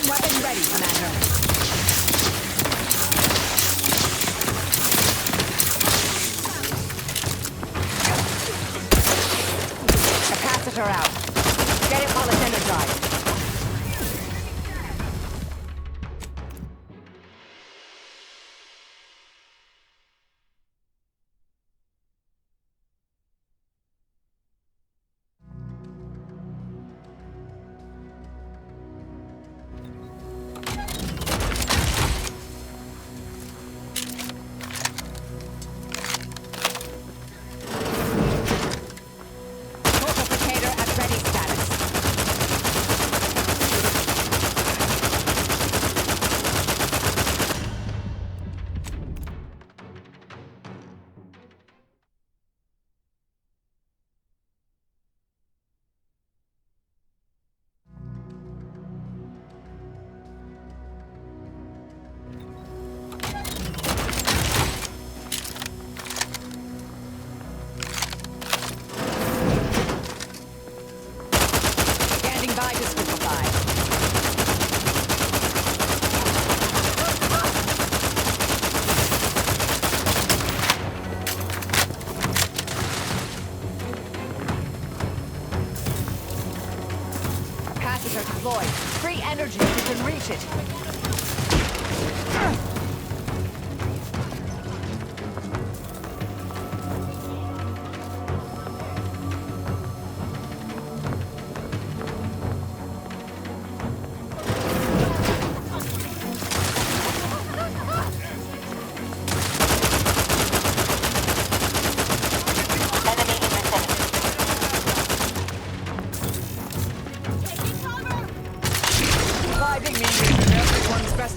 Weapon ready, Commander. Capacitor out. Get it while it's energized. Deployed. Free energy if you can reach it.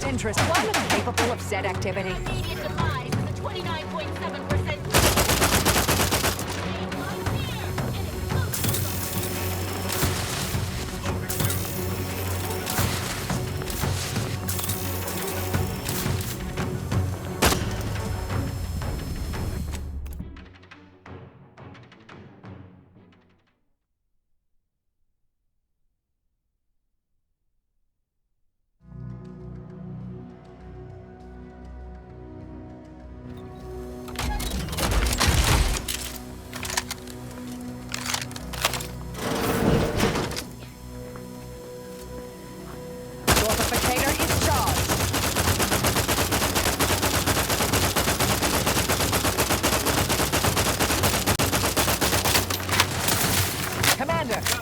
Interest. One is capable of said activity. Immediate demise is a 29.7%.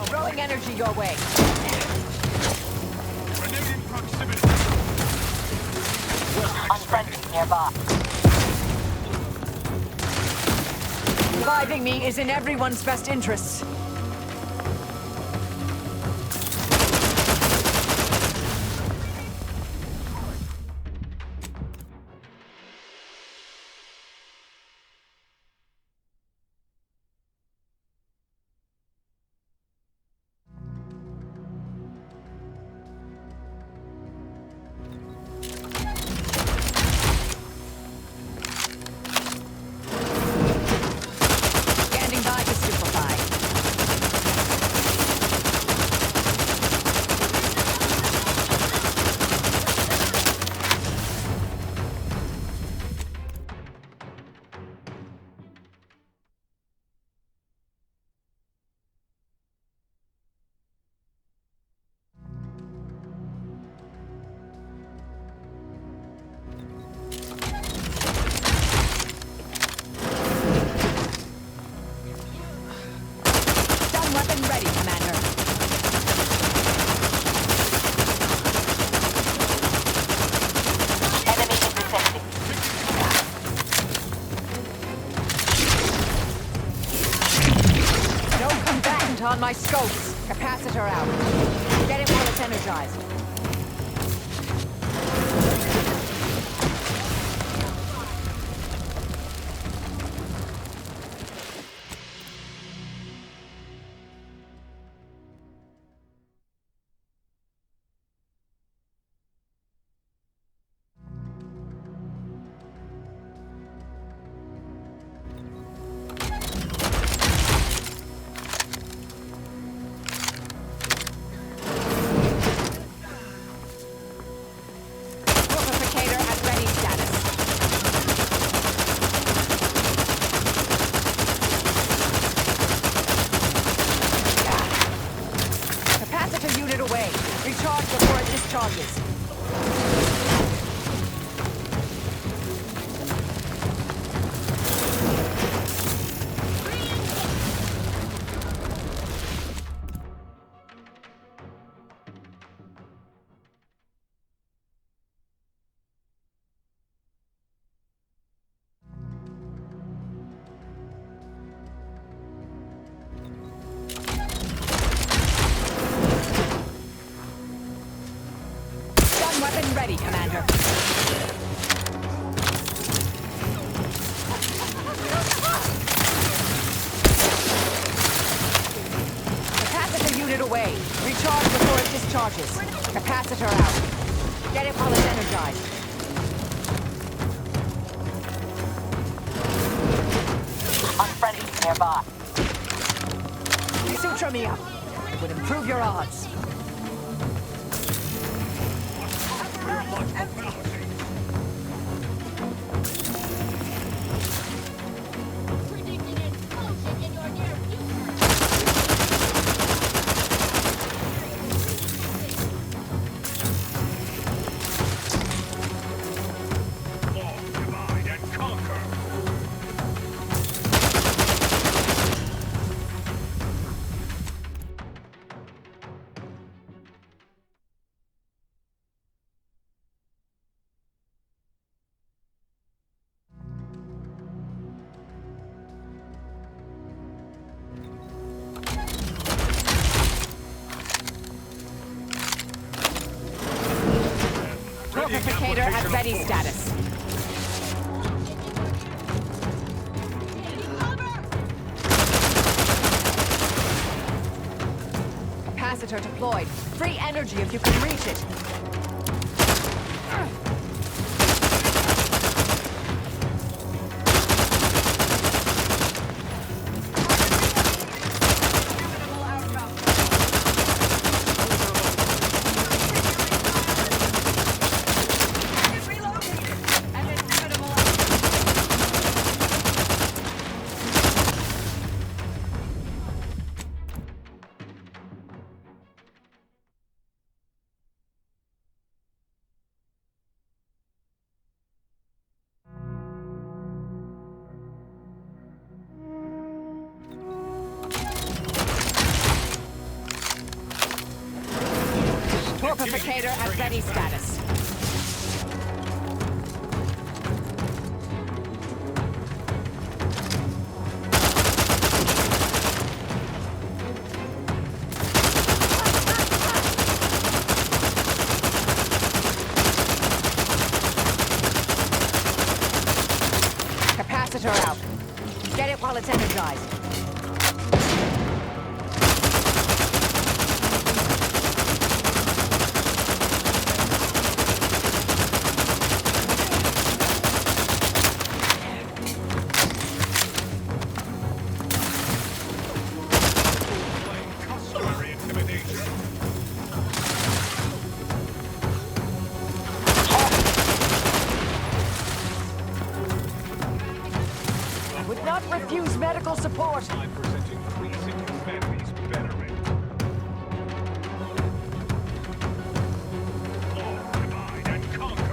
Throwing energy your way. Grenade in proximity. Unfriendly nearby. Reviving me is in everyone's best interests. On my scopes. Capacitor out. Get it while it's energized. Weapon ready, Commander. Capacitor unit away. Recharge before it discharges. Capacitor out. Get it while it's energized. Unfriendly nearby. Suture me up. It would improve your odds. Predicting an explosion in your near future. Divide and conquer. Torpificator at ready status. Capacitor deployed. Free energy if you can reach it. Torpificator at ready status. Capacitor out. Get it while it's energized. Customary intimidation. Would not refuse medical support. I'm presenting pleasing humanity's veteran. Divide and conquer.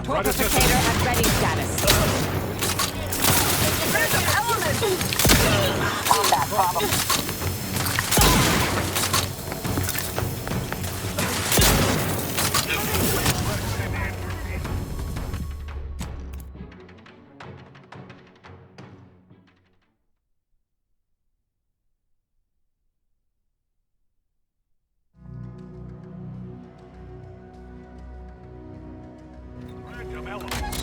Torpificator at ready status. Combat problem. Random elements.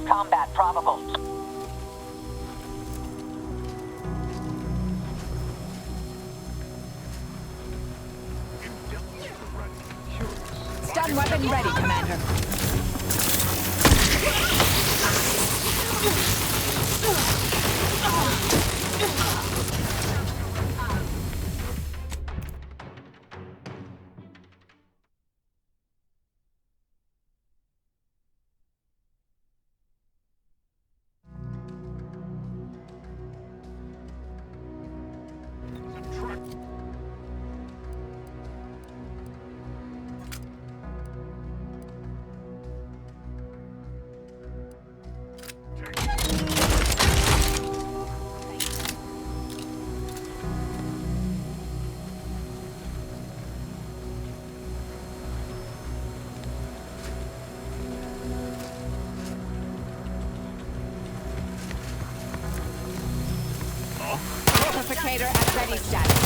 Combat probable. Stun weapon ready, Commander. Subtract. Torpificator at ready status.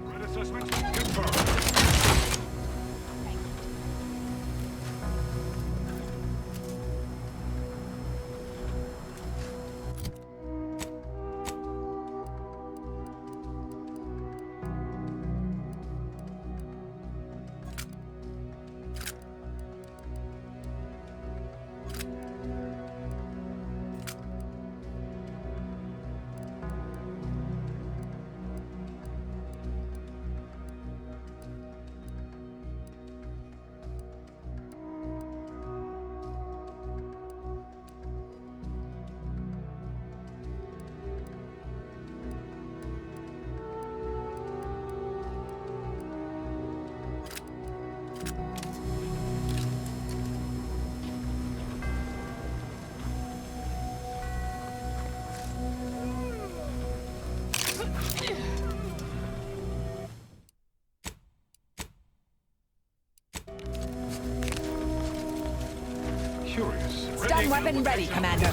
Red assessment confirmed. Curious. Stun weapon ready, Commander.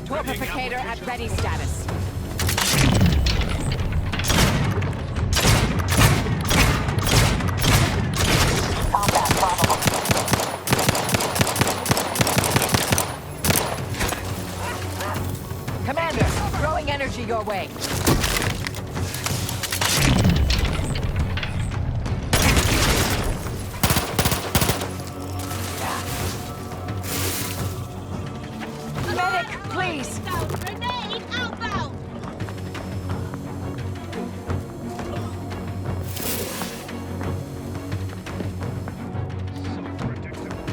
Torpificator at ready status. Combat probable. Commander, throwing energy your way. Medic, please. Grenade outbound! So predictable.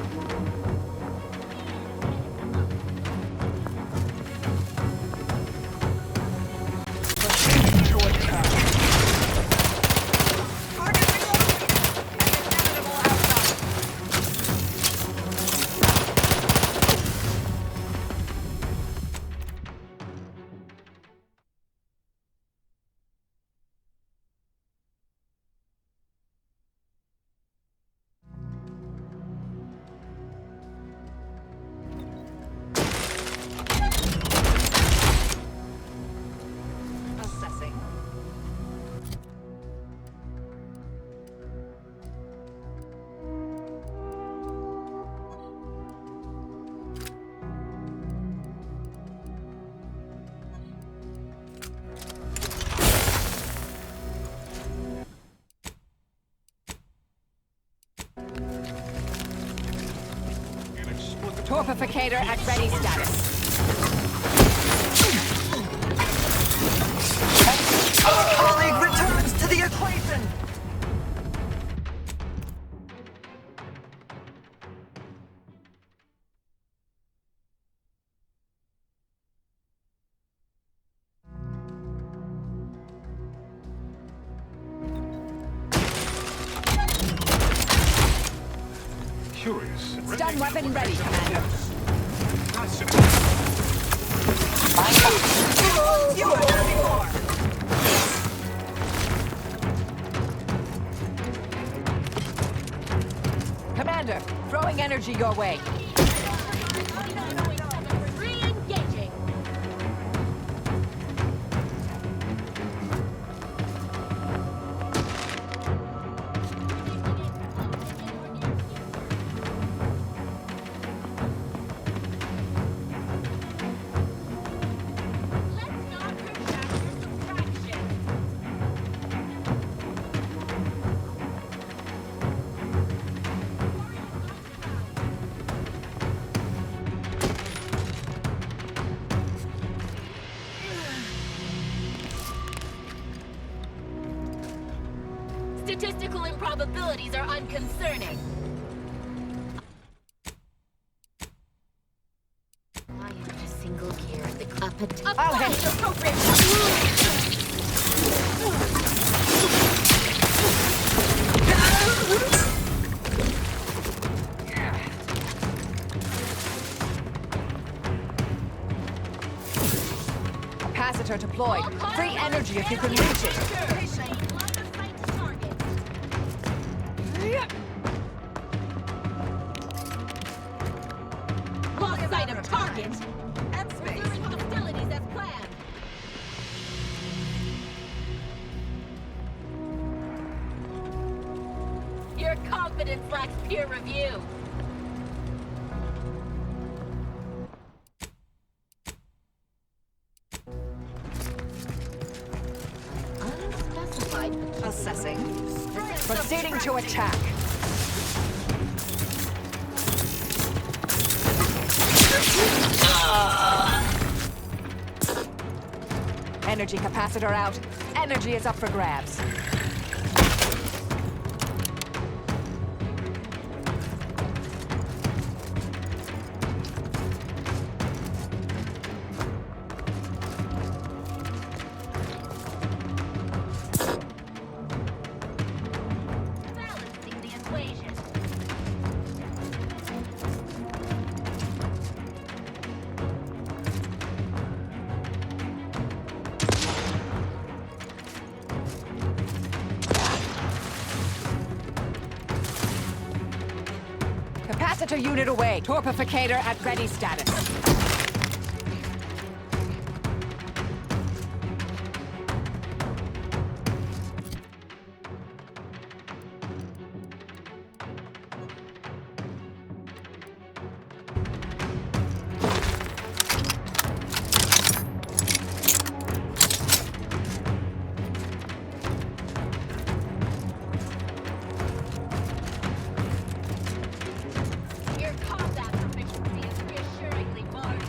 Torpificator at ready status. Our colleague returns to the equation! Curious. Stun weapon ready, Commander. Fascinating. You were there before! Commander, throwing energy your way. Re-engaging. Let's not retract your subtraction. Statistical improbabilities are unconcerning. I am a single gear at the I'll apply hit. appropriate. Capacitor deployed. Free energy if you can reach it. Lost sight of target. Resuming hostilities as planned. Your confidence lacks peer review. Unspecified. Assessing. Proceeding to attack. Energy capacitor out. Energy is up for grabs. Balancing the equation. Capacitor unit away. Torpificator at ready status. Your combat proficiency is reassuringly marked.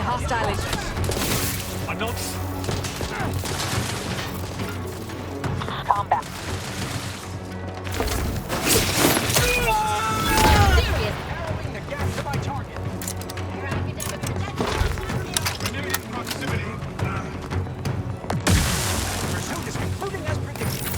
Hostile is... Adults. Combat. Serious. Narrowing the gas to my target. Your academic protection. Enemy in proximity. Pursuit is concluding as predicted.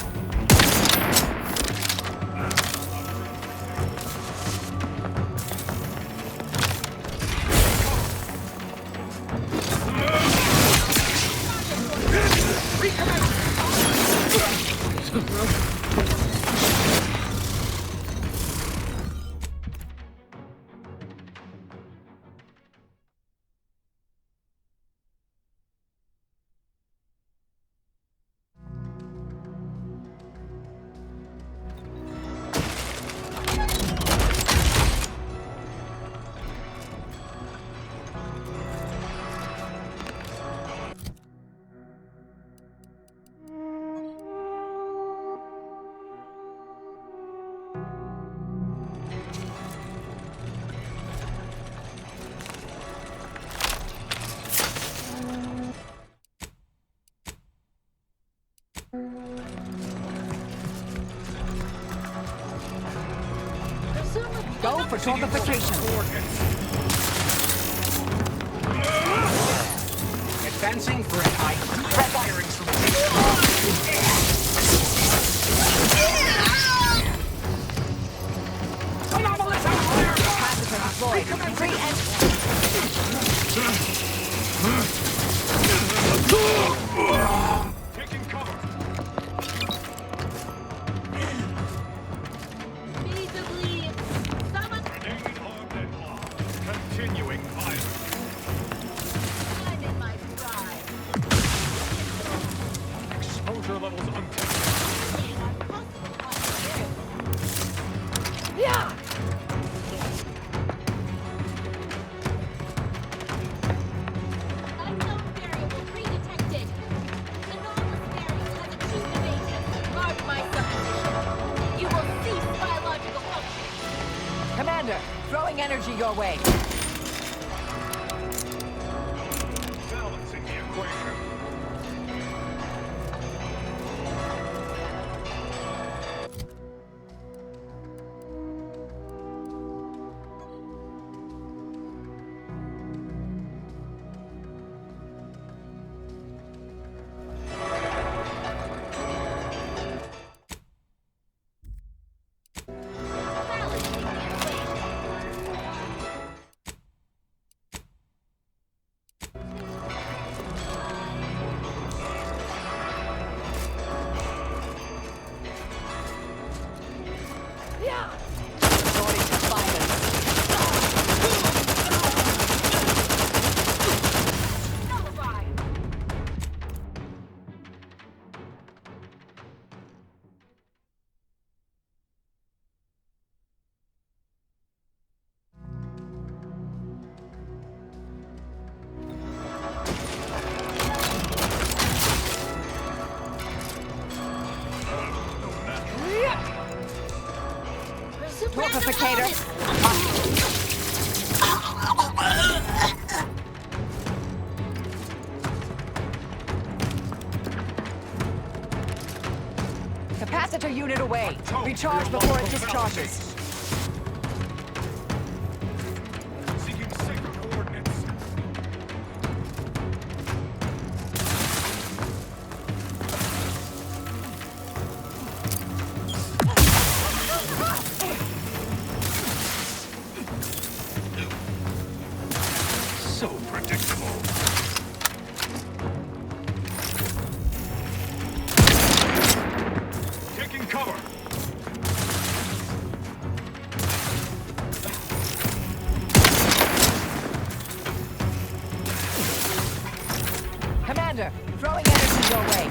Go for torpification. Advancing for an eye. Firing from anomalous outfire. Capacitor deployed. Re-enter. Taking cover. Feasibly. Someone Grenade armed and armed. Continuing fire. I'm in my stride. Exposure levels untested. Yeah! Unknown variable pre-detected. Anomalous variable has achieved evasion. Mark my supposition. You will cease biological function. Commander, throwing energy your way. Balancing the equation. Balancing the equation. Yeah! Resorting to violence. Nullified. Torpificator. Capacitor unit away. Recharge before it discharges. Seeking safer coordinates. So predictable. Taking cover. Commander, throwing energy your way.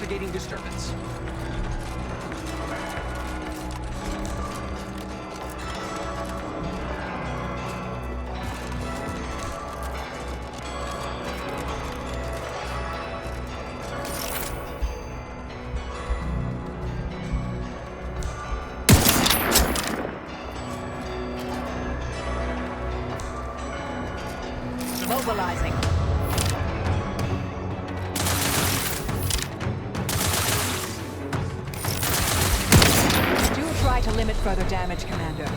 Investigating disturbance. Mobilizing. Do try to limit further damage, Commander.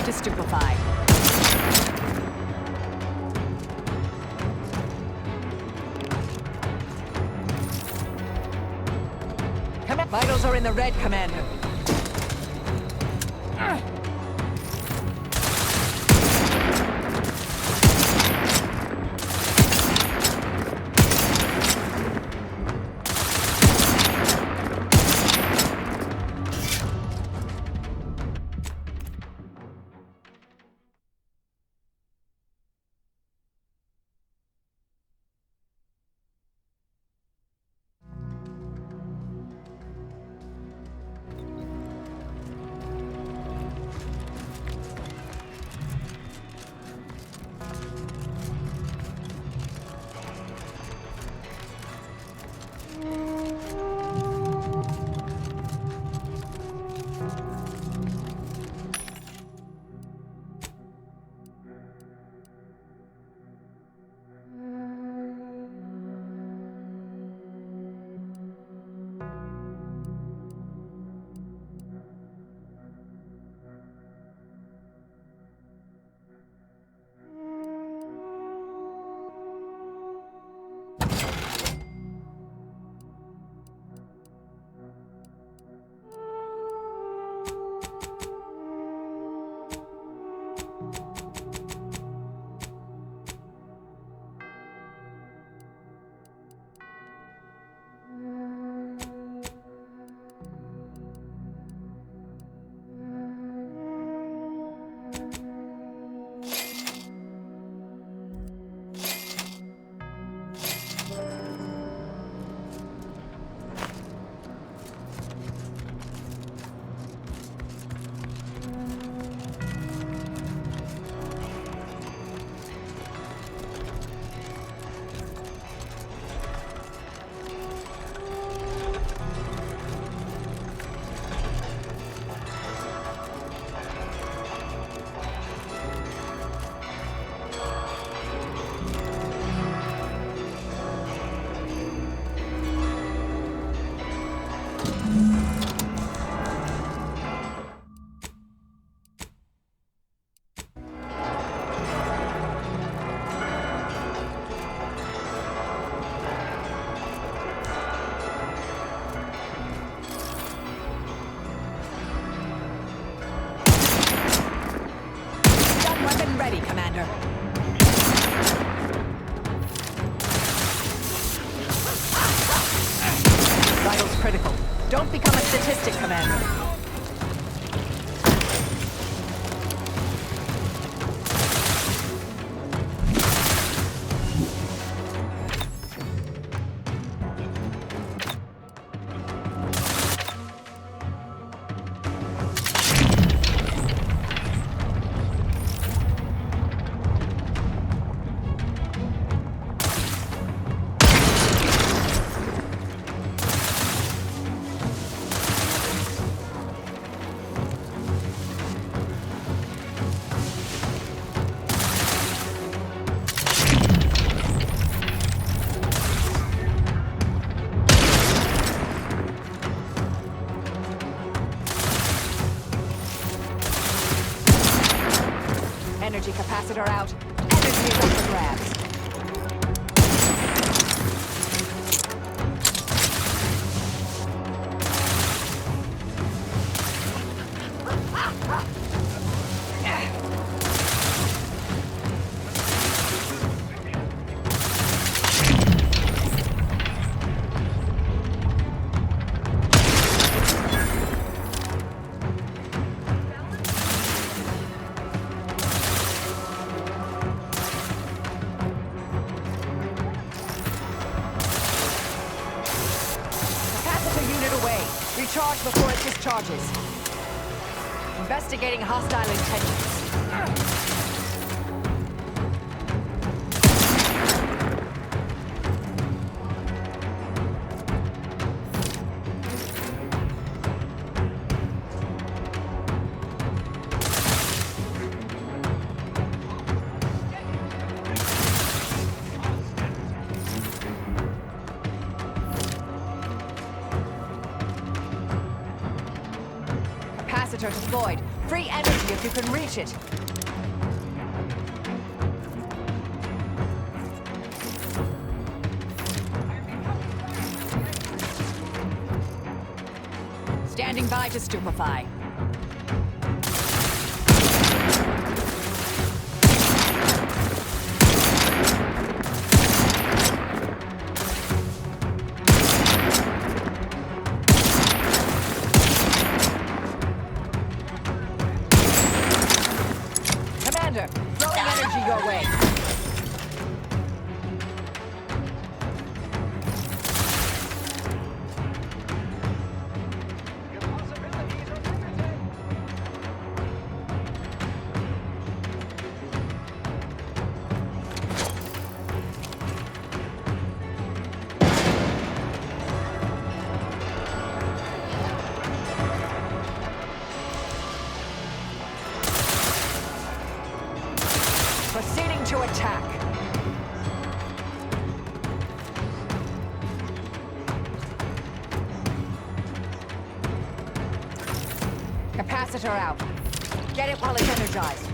To stupefy. Vitals are in the red, Commander. Ready, Commander. Vitals critical. Don't become a statistic, Commander. Energy capacitor out. Energy is up for grabs. Recharge before it discharges. Investigating hostile intentions. Capacitor deployed. Free energy if you can reach it. Standing by to stupefy. Throwing energy your way. Proceeding to attack. Capacitor out. Get it while it's energized.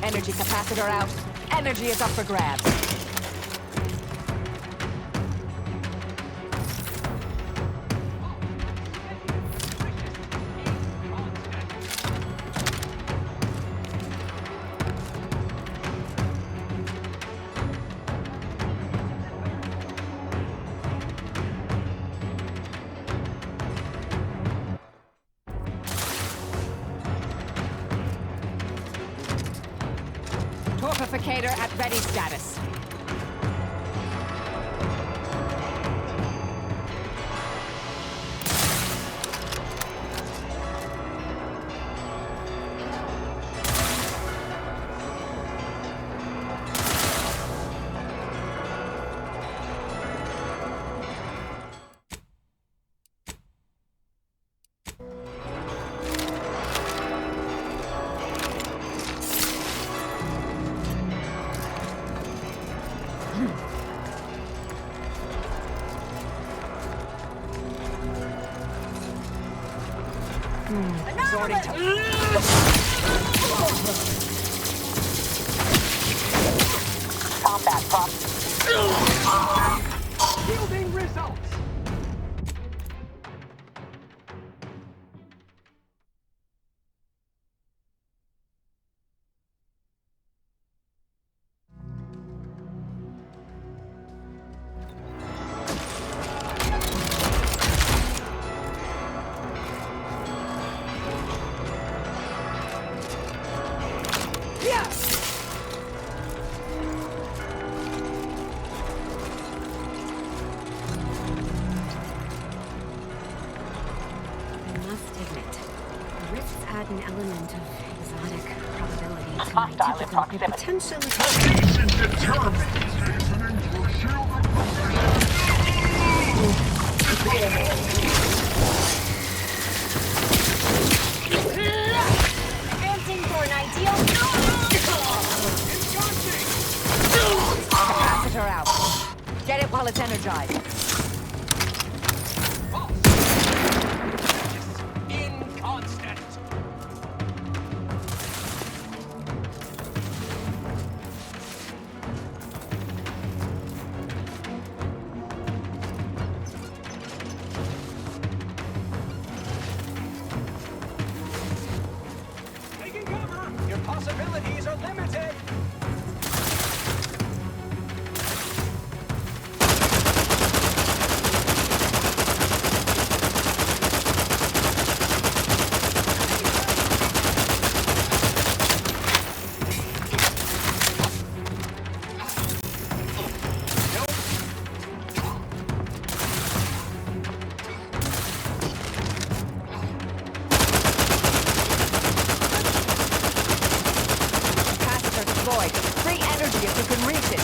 Energy capacitor out. Energy is up for grabs. Torpificator at ready status. Resorting to... Combat prompt. Yielding results. Add an element of exotic probability to my Hostile in typical proximity. potential. Advancing for an ideal. Capacitor out. Get it while it's energized. Inconstant. Taking cover. Your possibilities are limited. Capacitor deployed. Free energy if you can reach it.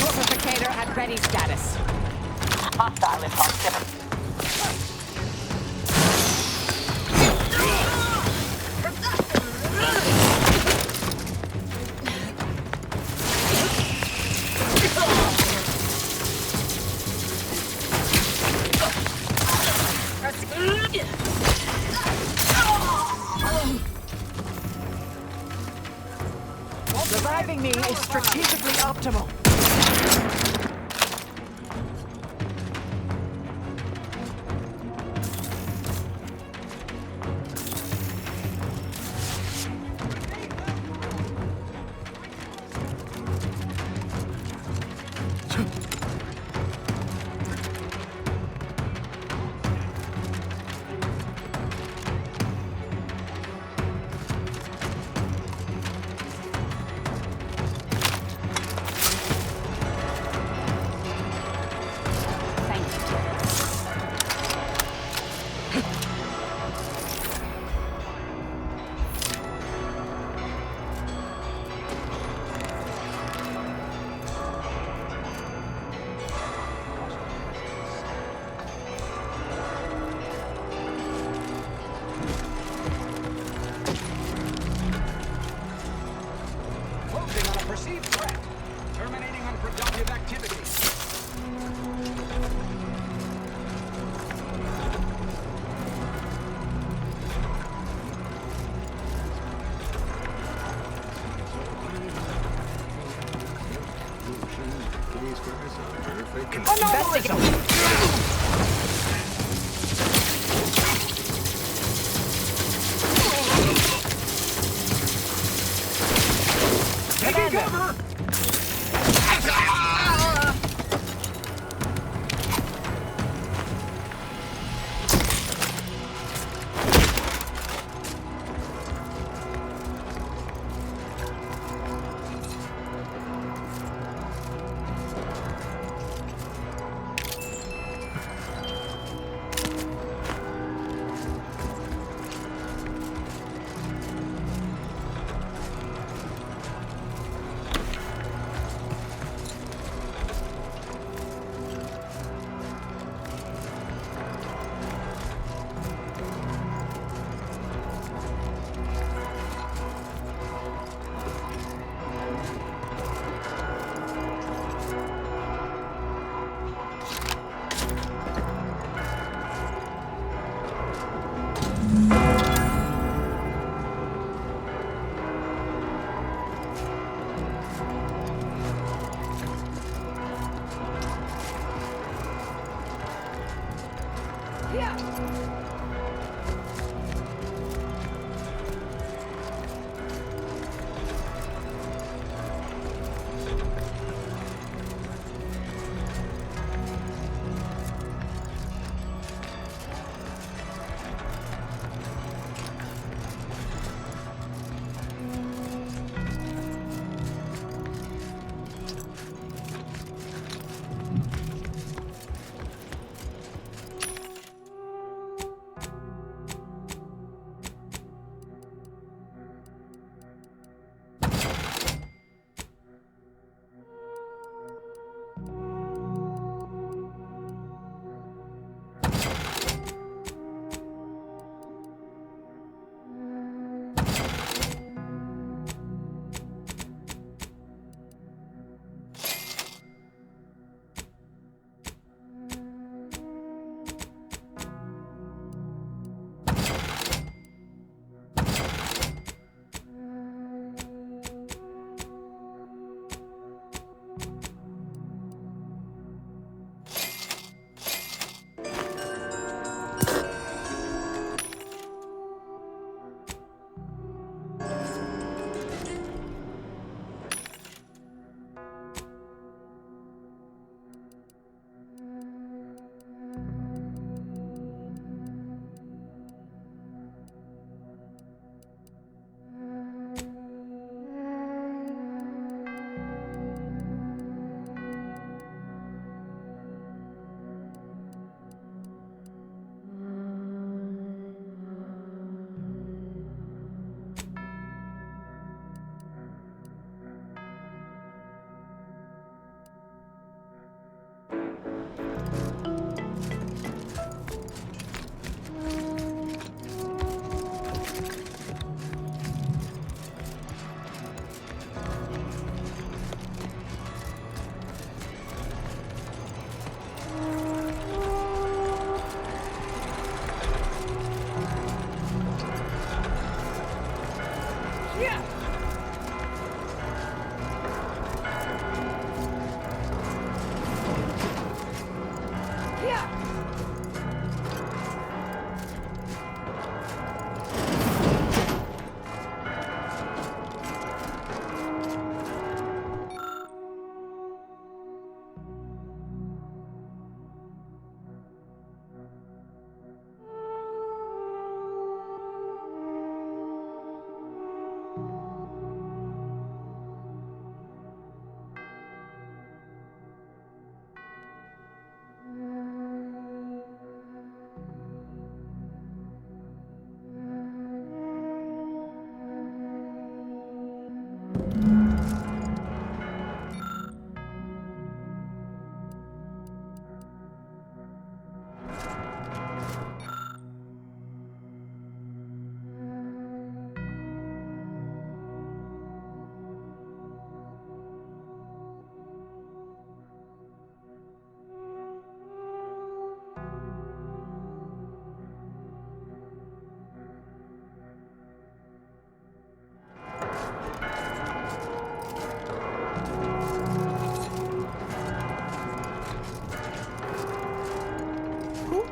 Purificator at ready status. Hostile in proximity. Reviving me is strategically optimal.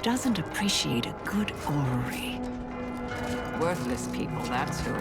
Doesn't appreciate a good orrery. Worthless people, that's who.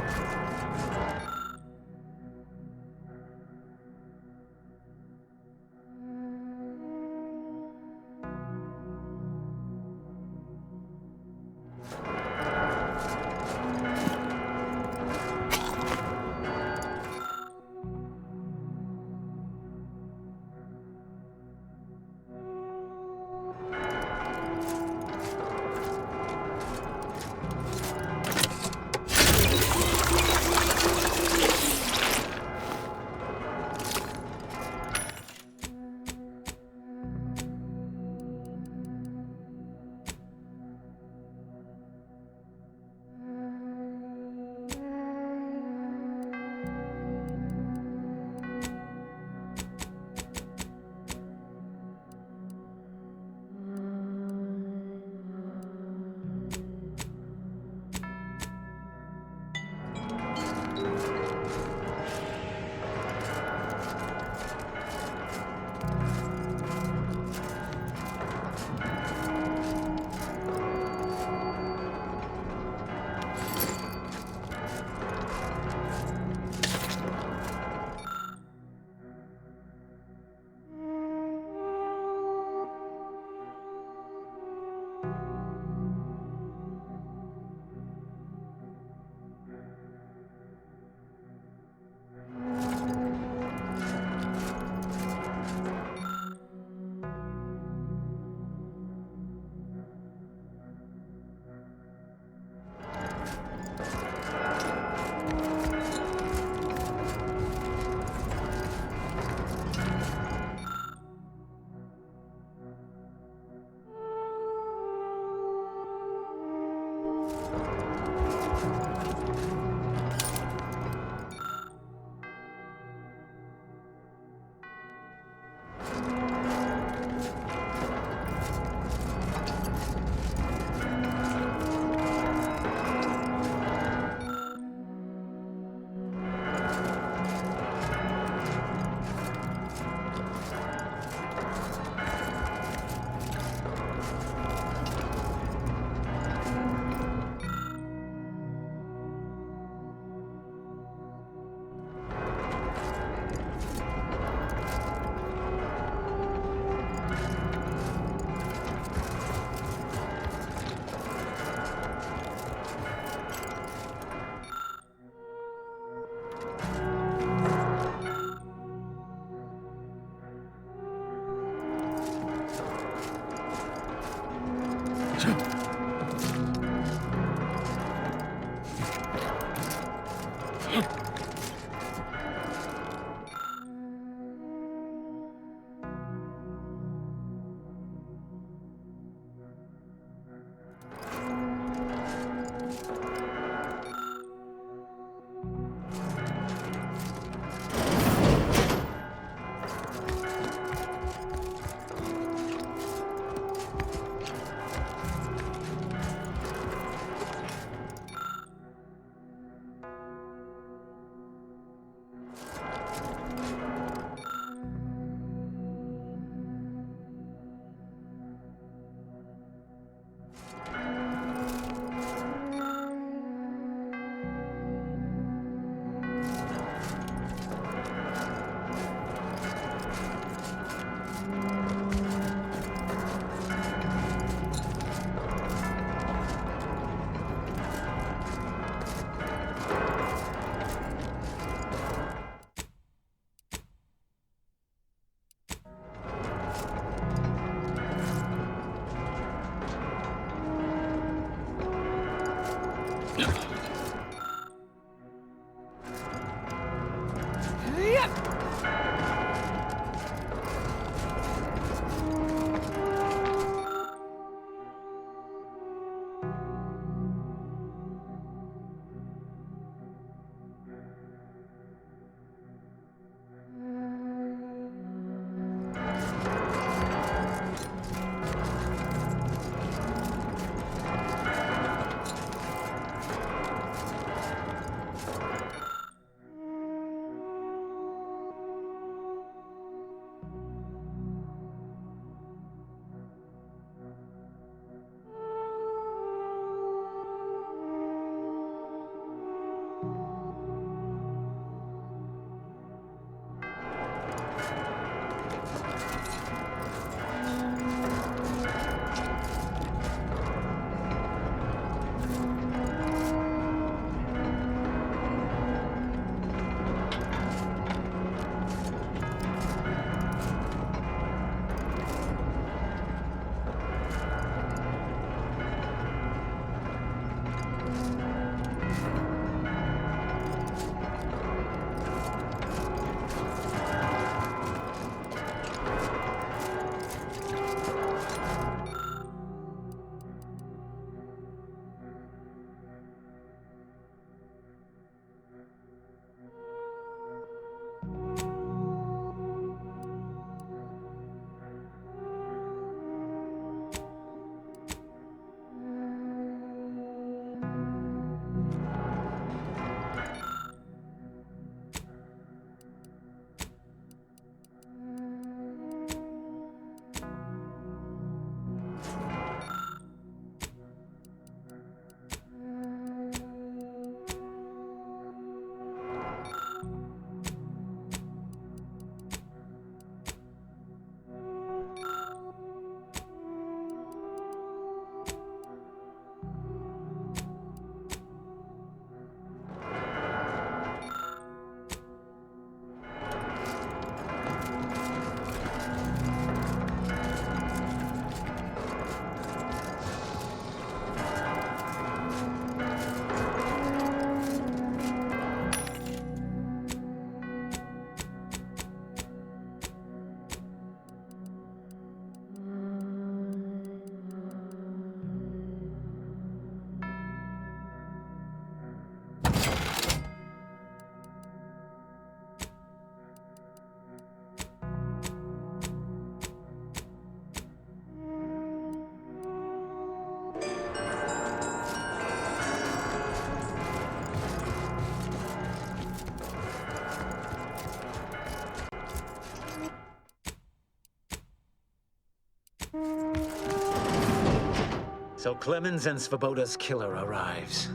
So Clemens and Svoboda's killer arrives.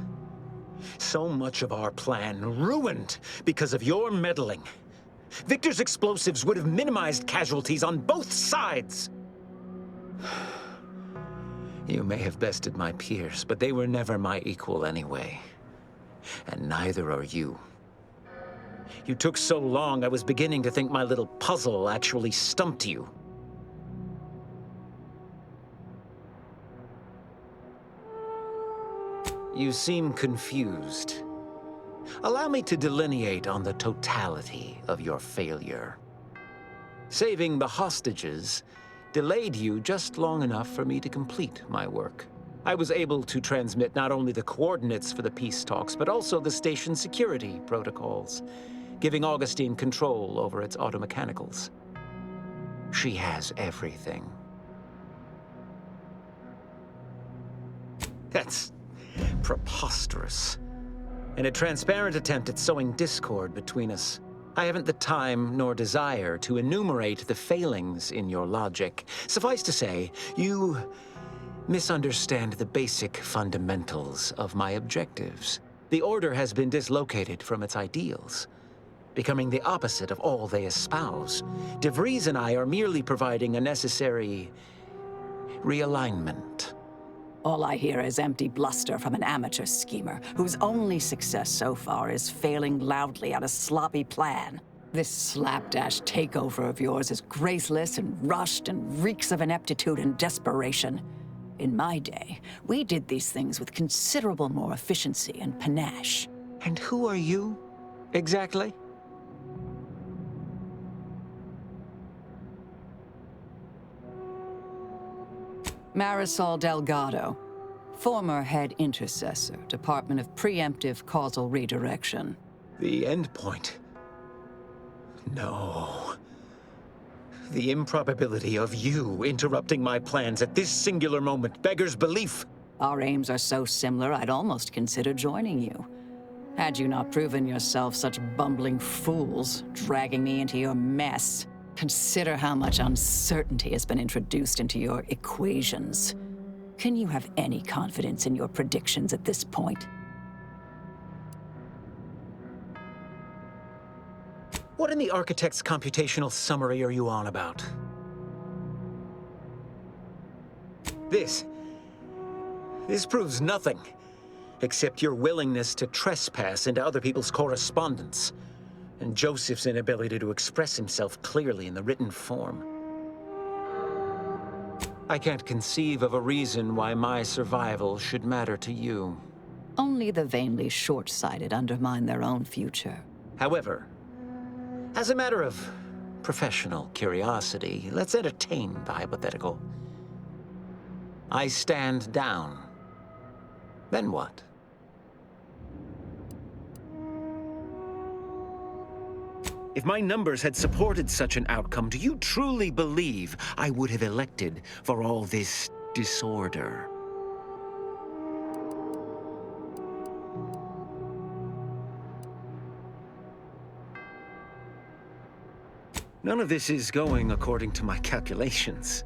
So much of our plan ruined because of your meddling. Victor's explosives would have minimized casualties on both sides. You may have bested my peers, but they were never my equal anyway. And neither are you. You took so long, I was beginning to think my little puzzle actually stumped you. You seem confused. Allow me to delineate on the totality of your failure. Saving the hostages delayed you just long enough for me to complete my work. I was able to transmit not only the coordinates for the peace talks, but also the station security protocols, giving Augustine control over its automechanicals. She has everything. That's preposterous. In a transparent attempt at sowing discord between us, I haven't the time nor desire to enumerate the failings in your logic. Suffice to say, you misunderstand the basic fundamentals of my objectives. The Order has been dislocated from its ideals, becoming the opposite of all they espouse. De Vries and I are merely providing a necessary realignment. All I hear is empty bluster from an amateur schemer whose only success so far is failing loudly at a sloppy plan. This slapdash takeover of yours is graceless and rushed and reeks of ineptitude and desperation. in my day, we did these things with considerable more efficiency and panache. And who are you, exactly? Marisol Delgado, former head intercessor, Department of Preemptive Causal Redirection. The endpoint. No. The improbability of you interrupting my plans at this singular moment beggars belief. Our aims are so similar, I'd almost consider joining you. Had you not proven yourself such bumbling fools, dragging me into your mess. Consider how much uncertainty has been introduced into your equations. Can you have any confidence in your predictions at this point? What in the architect's computational summary are you on about? This proves nothing, except your willingness to trespass into other people's correspondence, and Joseph's inability to express himself clearly in the written form. I can't conceive of a reason why my survival should matter to you. Only the vainly short-sighted undermine their own future. However, as a matter of professional curiosity, let's entertain the hypothetical. I stand down. Then what? If my numbers had supported such an outcome, do you truly believe I would have elected for all this disorder? None of this is going according to my calculations.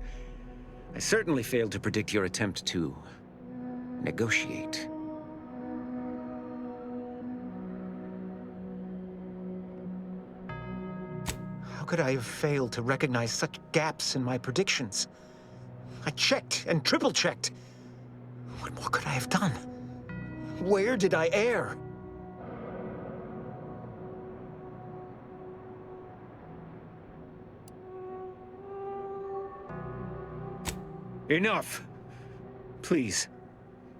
I certainly failed to predict your attempt to negotiate. How could I have failed to recognize such gaps in my predictions? I checked and triple-checked. What more could I have done? Where did I err? Enough! Please.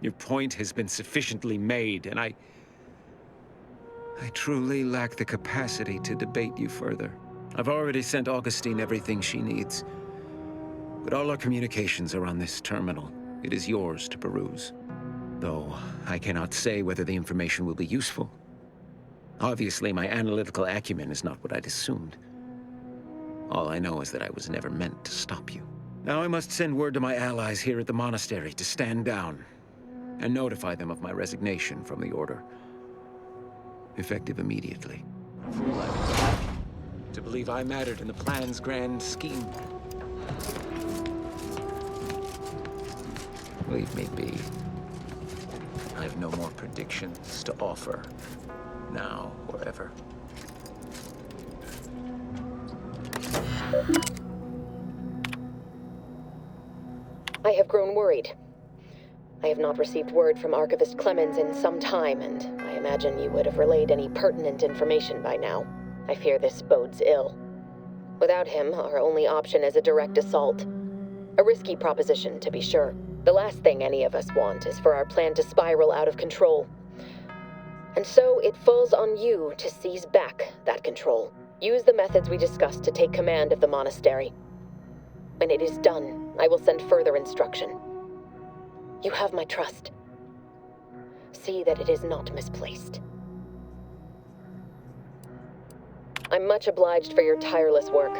Your point has been sufficiently made, and I truly lack the capacity to debate you further. I've already sent Augustine everything she needs. But all our communications are on this terminal. It is yours to peruse. Though I cannot say whether the information will be useful. Obviously, my analytical acumen is not what I'd assumed. All I know is that I was never meant to stop you. Now I must send word to my allies here at the monastery to stand down, and notify them of my resignation from the Order. Effective immediately. Fool I was like, to believe I mattered in the plan's grand scheme. Leave me be. I have no more predictions to offer, now or ever. I have grown worried. I have not received word from Archivist Clemens in some time, and I imagine you would have relayed any pertinent information by now. I fear this bodes ill. Without him, our only option is a direct assault. A risky proposition, to be sure. The last thing any of us want is for our plan to spiral out of control. And so it falls on you to seize back that control. Use the methods we discussed to take command of the monastery. When it is done, I will send further instruction. You have my trust. See that it is not misplaced. I'm much obliged for your tireless work.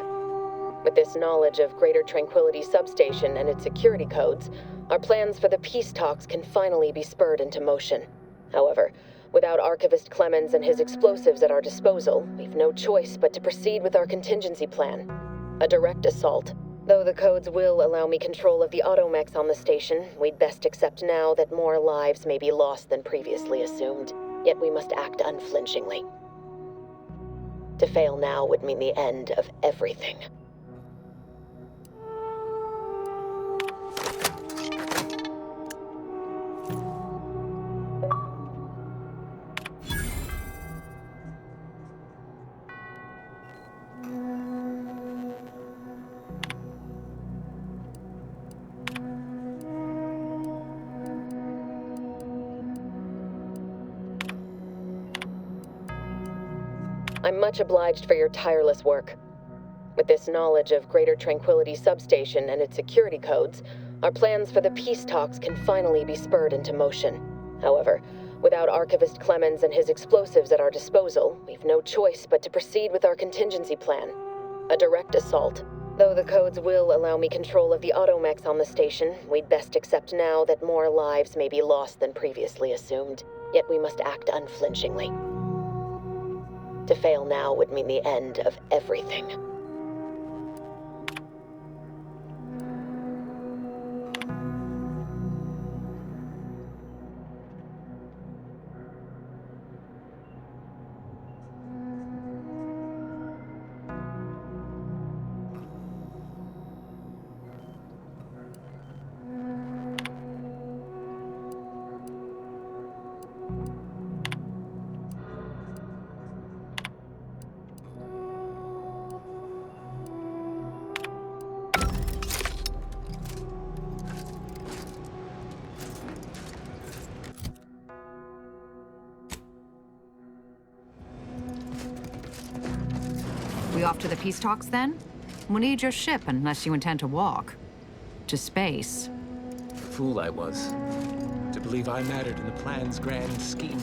With this knowledge of Greater Tranquility Substation and its security codes, our plans for the peace talks can finally be spurred into motion. However, without Archivist Clemens and his explosives at our disposal, we've no choice but to proceed with our contingency plan. A direct assault. Though the codes will allow me control of the automechs on the station, we'd best accept now that more lives may be lost than previously assumed. Yet we must act unflinchingly. To fail now would mean the end of everything. I'm much obliged for your tireless work. With this knowledge of Greater Tranquility Substation and its security codes, our plans for the peace talks can finally be spurred into motion. However, without Archivist Clemens and his explosives at our disposal, we've no choice but to proceed with our contingency plan. A direct assault. Though the codes will allow me control of the automechs on the station, we'd best accept now that more lives may be lost than previously assumed. Yet we must act unflinchingly. To fail now would mean the end of everything. We off to the peace talks then? We'll need your ship unless you intend to walk. To space. Fool I was, to believe I mattered in the plan's grand scheme.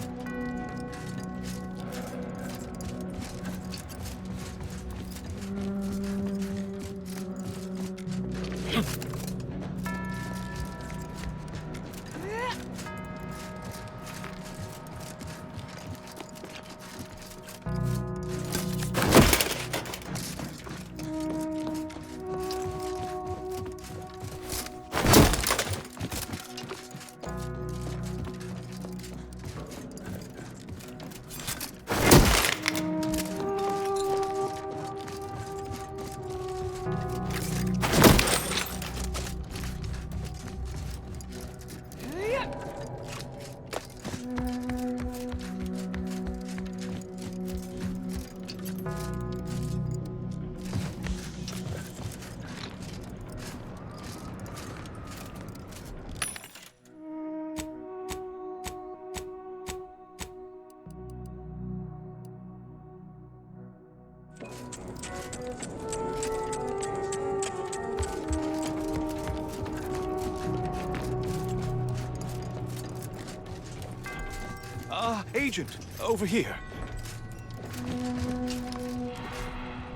Agent, over here.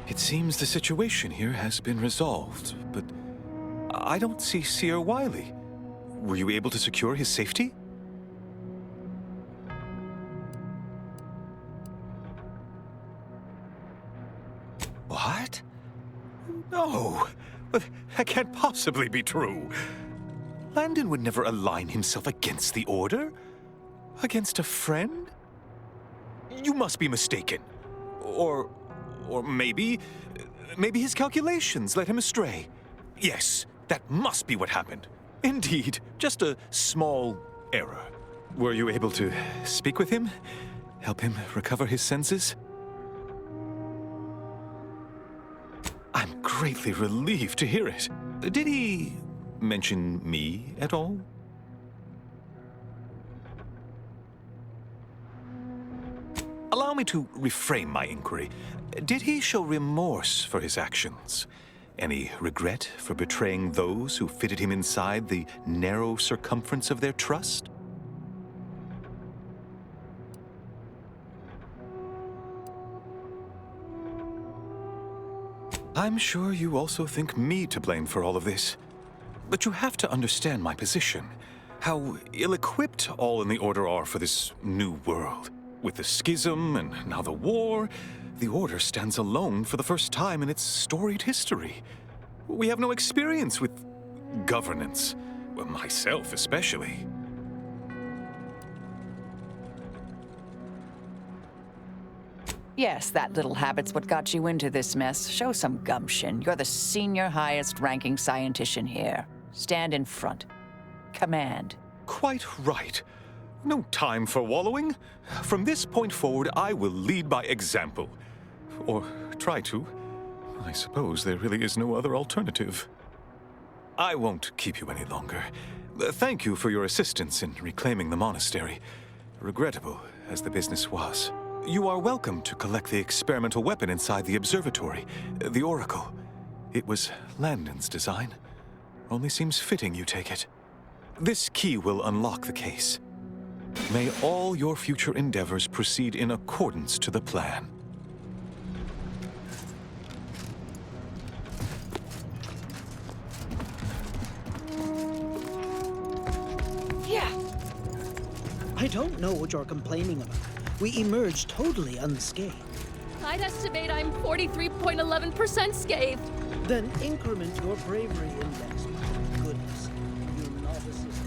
It seems the situation here has been resolved, but I don't see Seer Wiley. Were you able to secure his safety? What? No, but that can't possibly be true. Landon would never align himself against the Order? Against a friend? You must be mistaken. Or maybe his calculations led him astray. Yes, that must be what happened. Indeed, just a small error. Were you able to speak with him? Help him recover his senses? I'm greatly relieved to hear it. Did he mention me at all? Allow me to reframe my inquiry. Did he show remorse for his actions? Any regret for betraying those who fitted him inside the narrow circumference of their trust? I'm sure you also think me to blame for all of this. But you have to understand my position. How ill-equipped all in the Order are for this new world. With the schism and now the war, the Order stands alone for the first time in its storied history. We have no experience with governance, well, myself especially. Yes, that little habit's what got you into this mess. Show some gumption. You're the senior highest-ranking scientician here. Stand in front. Command. Quite right. No time for wallowing. From this point forward, I will lead by example. Or try to. I suppose there really is no other alternative. I won't keep you any longer. Thank you for your assistance in reclaiming the monastery. Regrettable as the business was. You are welcome to collect the experimental weapon inside the observatory, the Oracle. It was Landon's design. Only seems fitting you take it. This key will unlock the case. May all your future endeavors proceed in accordance to the plan. I don't know what you're complaining about. We emerged totally unscathed. I'd estimate I'm 43.11% scathed. Then increment your bravery index. My goodness, you novices.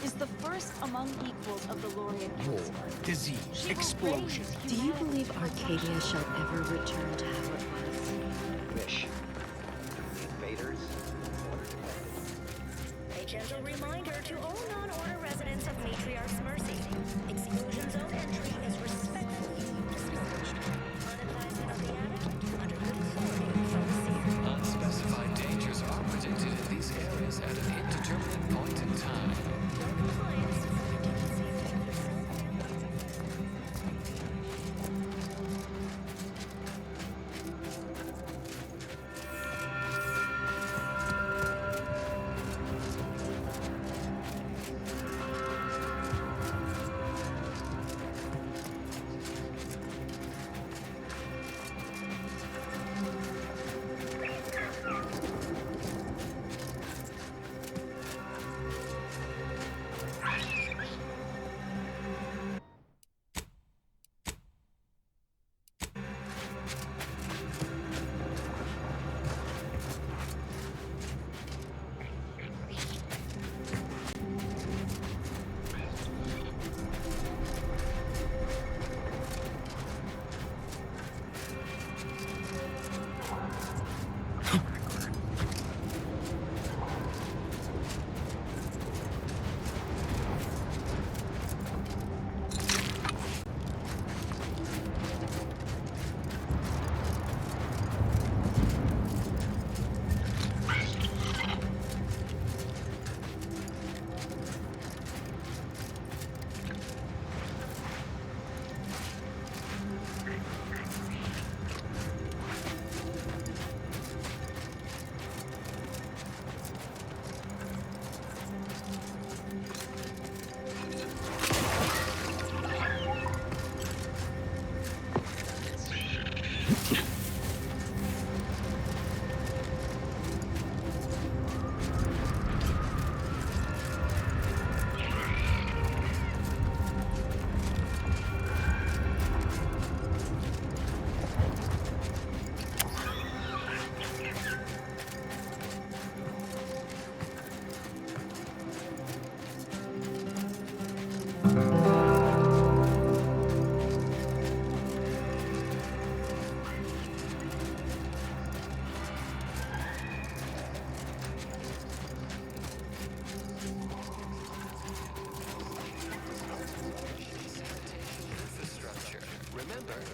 Is the first among equals of the Lorien Council. Disease, explosion. Do you believe Arcadia shall ever return to how it was? Wish. Invaders. A gentle reminder to all non-order residents of Matriarch's Mercy. Exclusion zone entry is respectfully discouraged. Unadvisement of the adequate under good authority from the Seer. Unspecified dangers are predicted in these areas at an indeterminate point in time.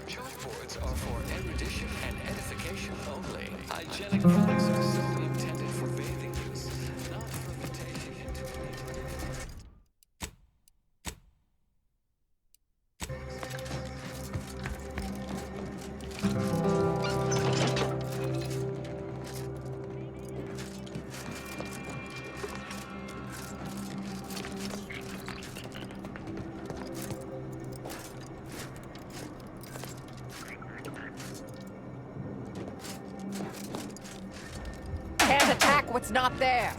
Chalkboards are for erudition and edification only. Hygienic products are so intended for bathing use, not for taking into Can't attack what's not there.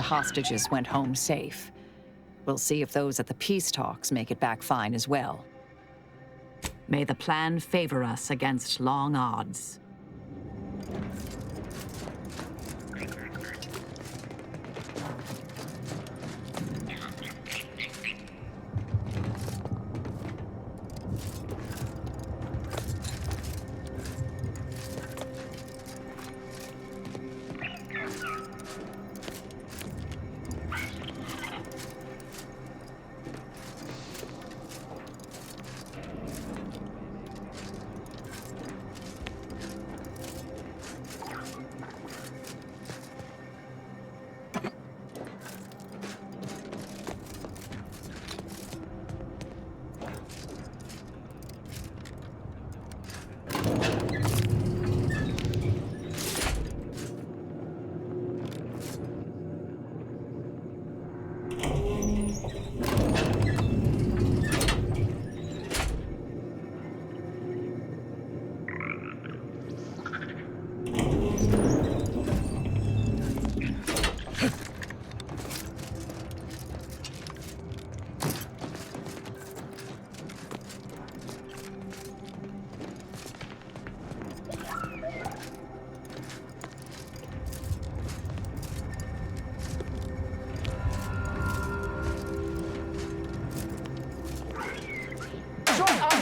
hostages went home safe. We'll see if those at the peace talks make it back fine as well. May the plan favor us against long odds.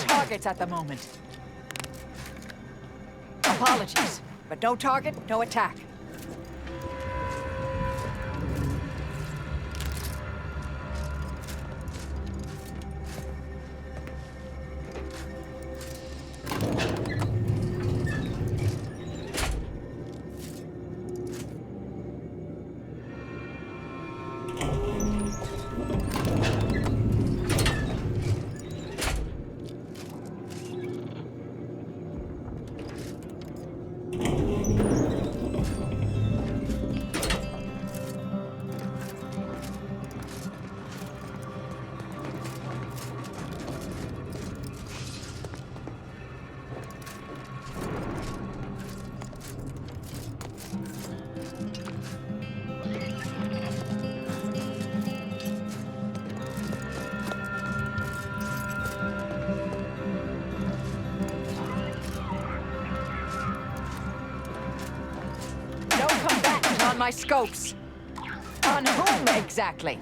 Targets at the moment. Apologies, but no target, no attack. On my scopes. On whom exactly?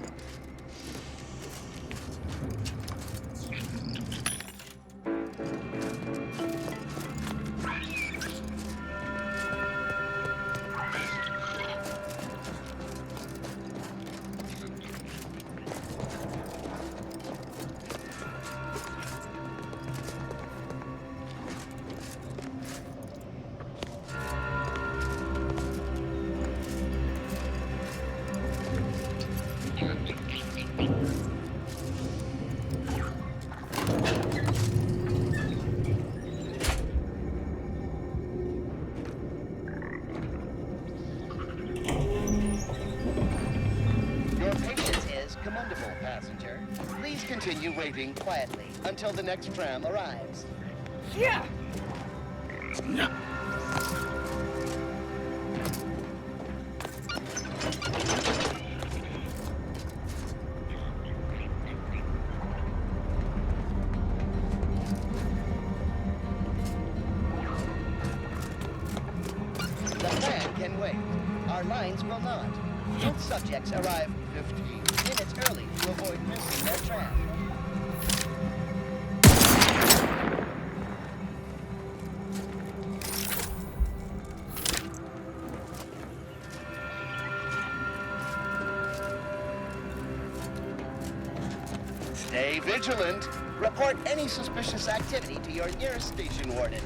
Continue waiting quietly until the next tram arrives. Yeah! The plan can wait. Our lines will not. Both subjects arrive 15 minutes early to avoid missing their tram. Stay vigilant. Report any suspicious activity to your nearest station warden.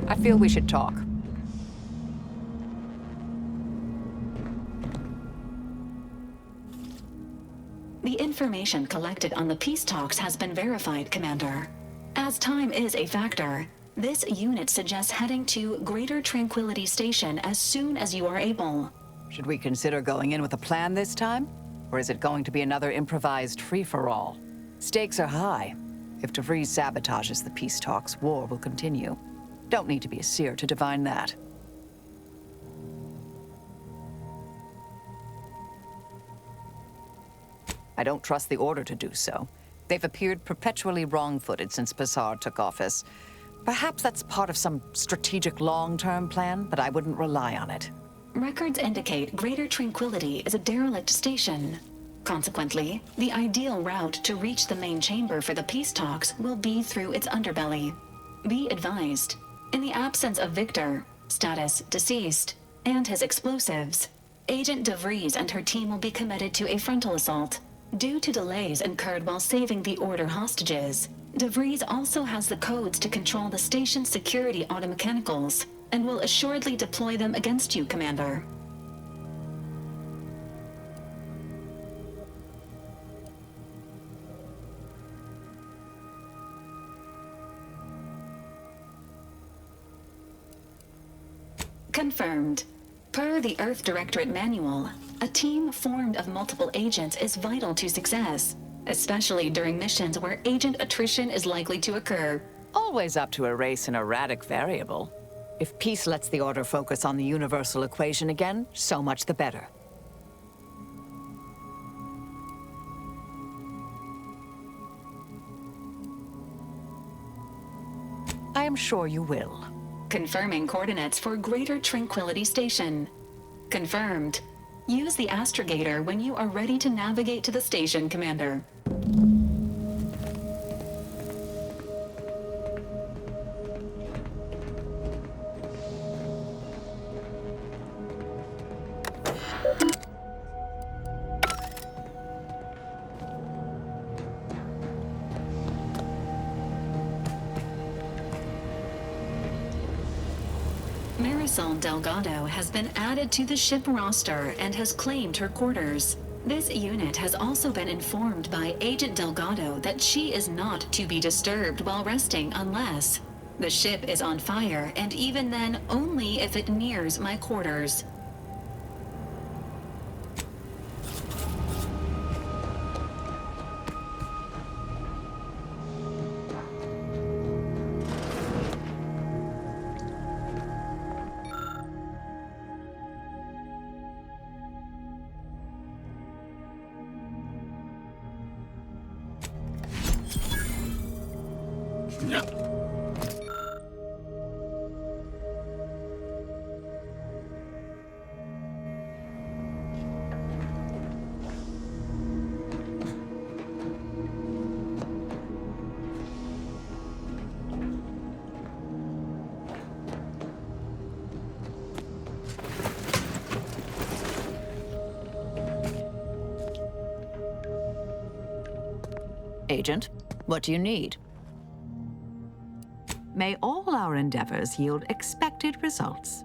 I feel we should talk. The information collected on the peace talks has been verified, Commander. As time is a factor, this unit suggests heading to Greater Tranquility Station as soon as you are able. Should we consider going in with a plan this time? Or is it going to be another improvised free-for-all? Stakes are high. If de Vries sabotages the peace talks, war will continue. Don't need to be a seer to divine that. I don't trust the Order to do so. They've appeared perpetually wrong-footed since Passard took office. Perhaps that's part of some strategic long-term plan, but I wouldn't rely on it. Records indicate Greater Tranquility is a derelict station. Consequently, the ideal route to reach the main chamber for the peace talks will be through its underbelly. Be advised, in the absence of Victor, status deceased, and his explosives, Agent de Vries and her team will be committed to a frontal assault. Due to delays incurred while saving the Order hostages, de Vries also has the codes to control the station's security automechanicals, and will assuredly deploy them against you, Commander. Confirmed. Per the Earth Directorate Manual, a team formed of multiple agents is vital to success, especially during missions where agent attrition is likely to occur. Always up to erase an erratic variable. If peace lets the Order focus on the universal equation again, so much the better. I am sure you will. Confirming coordinates for Greater Tranquility Station. Confirmed. Use the astrogator when you are ready to navigate to the station, Commander. Marisol Delgado has been added to the ship roster and has claimed her quarters. This unit has also been informed by Agent Delgado that she is not to be disturbed while resting unless the ship is on fire, and even then only if it nears my quarters. Agent, what do you need? May all our endeavors yield expected results.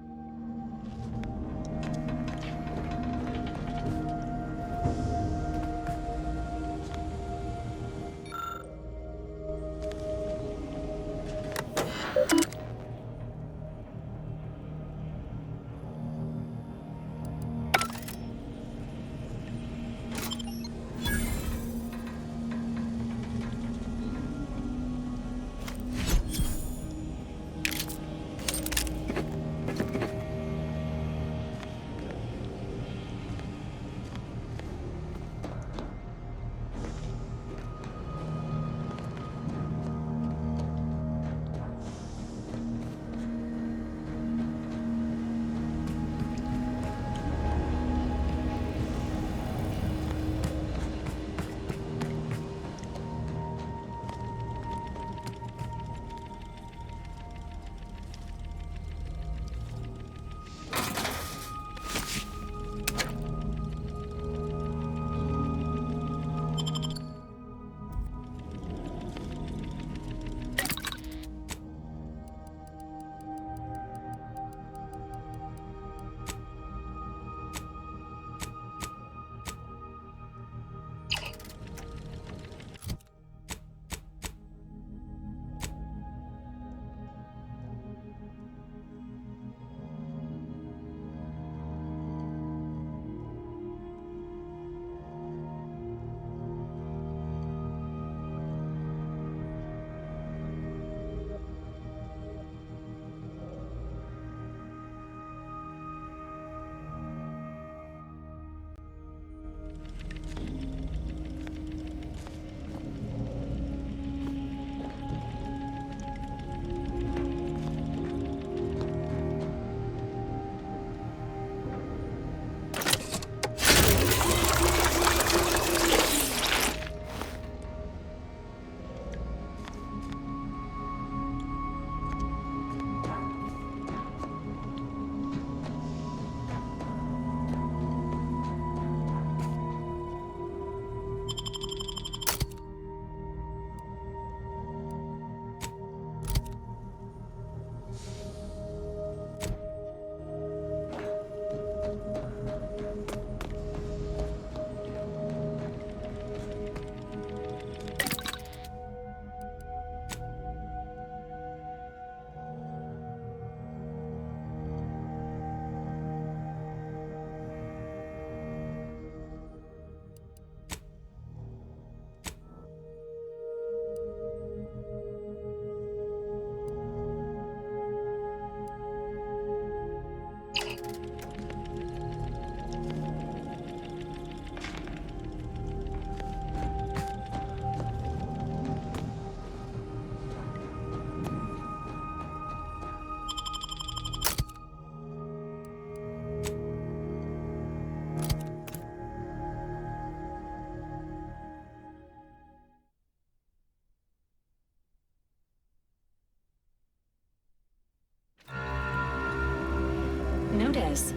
this.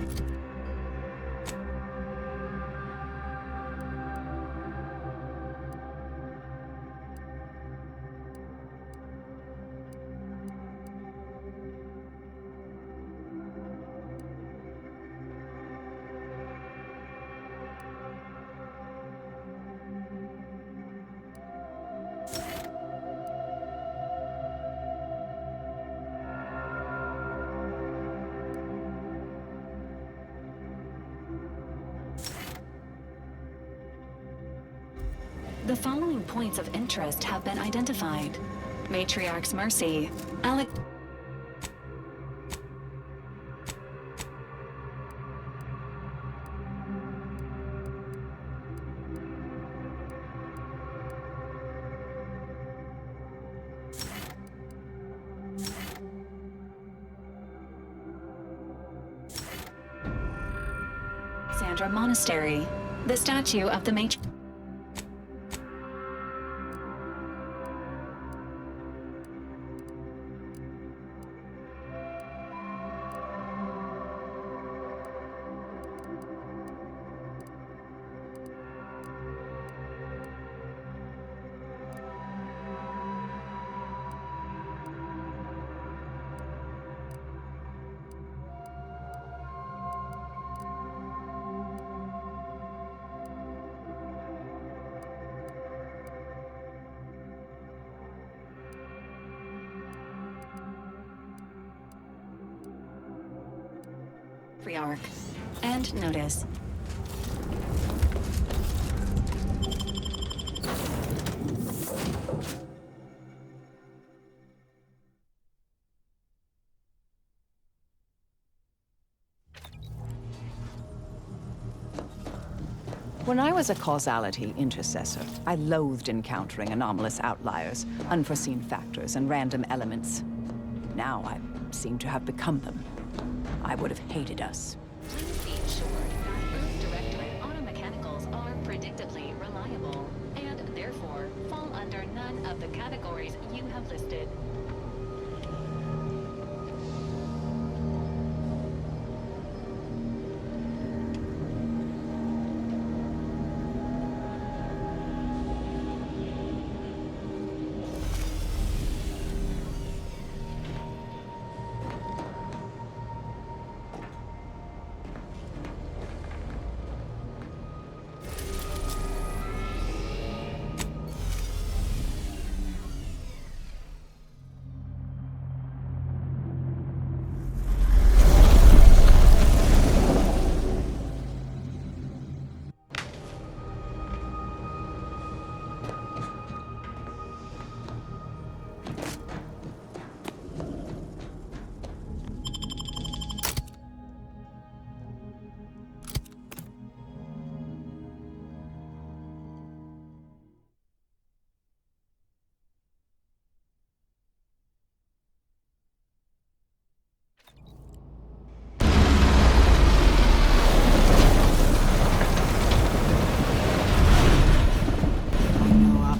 The following points of interest have been identified. Matriarch's Mercy, Alexandra Monastery, the statue of the matriarch. And notice. When I was a causality intercessor, I loathed encountering anomalous outliers, unforeseen factors, and random elements. Now I seem to have become them. I would have hated us. Please be assured that Earth Directorate automechanicals are predictably reliable, and therefore fall under none of the categories you have listed.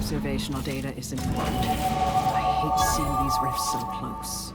Observational data is important. I hate seeing these rifts so close.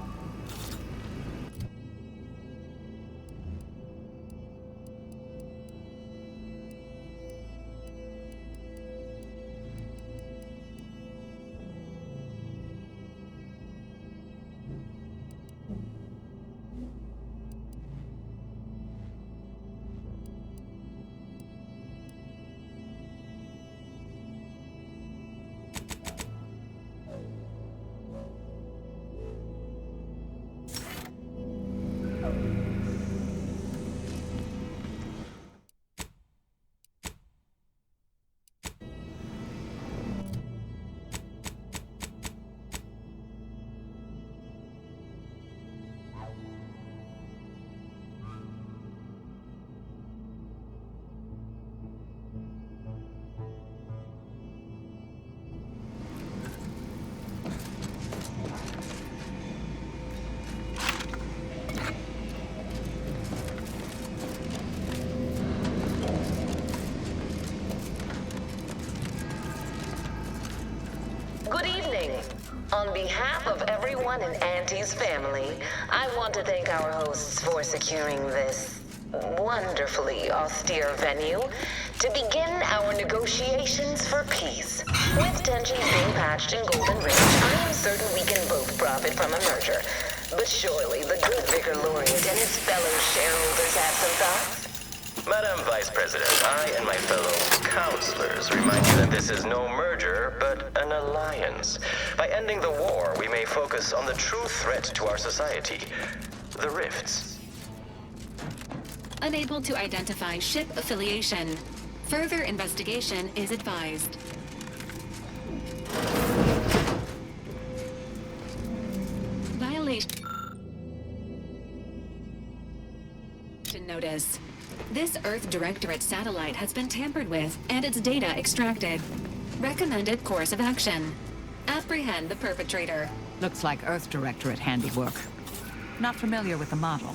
Good evening. On behalf of everyone in Auntie's family, I want to thank our hosts for securing this wonderfully austere venue to begin our negotiations for peace. With tensions being patched in Golden Ridge, I am certain we can both profit from a merger. But surely the good Vicar Laureate and his fellow shareholders have some thoughts? Madam Vice President, I and my fellow counselors remind you that this is no merger, but an alliance. By ending the war, we may focus on the true threat to our society, the rifts. Unable to identify ship affiliation. Further investigation is advised. Violation notice. This Earth Directorate satellite has been tampered with and its data extracted. Recommended course of action. Apprehend the perpetrator. Looks like Earth Directorate handiwork. Not familiar with the model.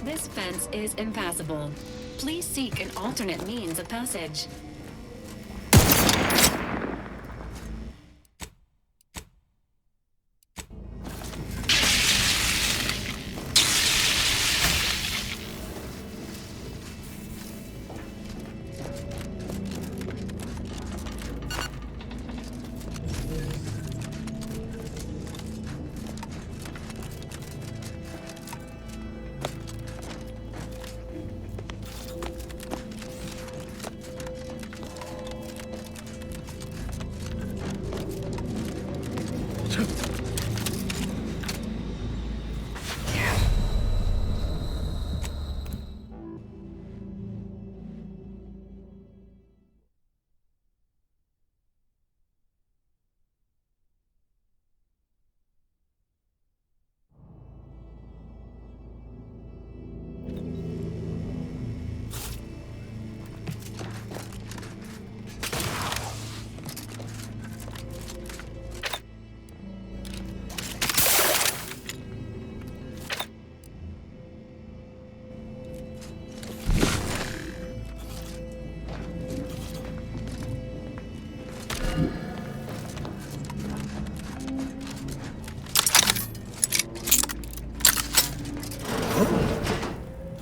This fence is impassable. Please seek an alternate means of passage.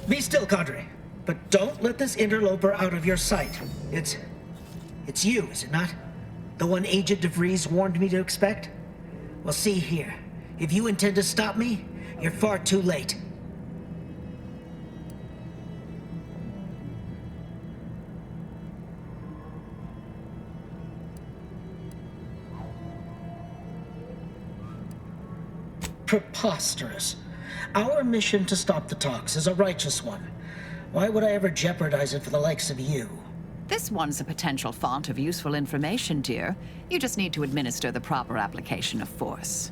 Be still, Cadre. But don't let this interloper out of your sight. It's you, is it not? The one Agent de Vries warned me to expect? Well, see here. If you intend to stop me, you're far too late. Preposterous. Our mission to stop the talks is a righteous one. Why would I ever jeopardize it for the likes of you? This one's a potential font of useful information, dear. You just need to administer the proper application of force.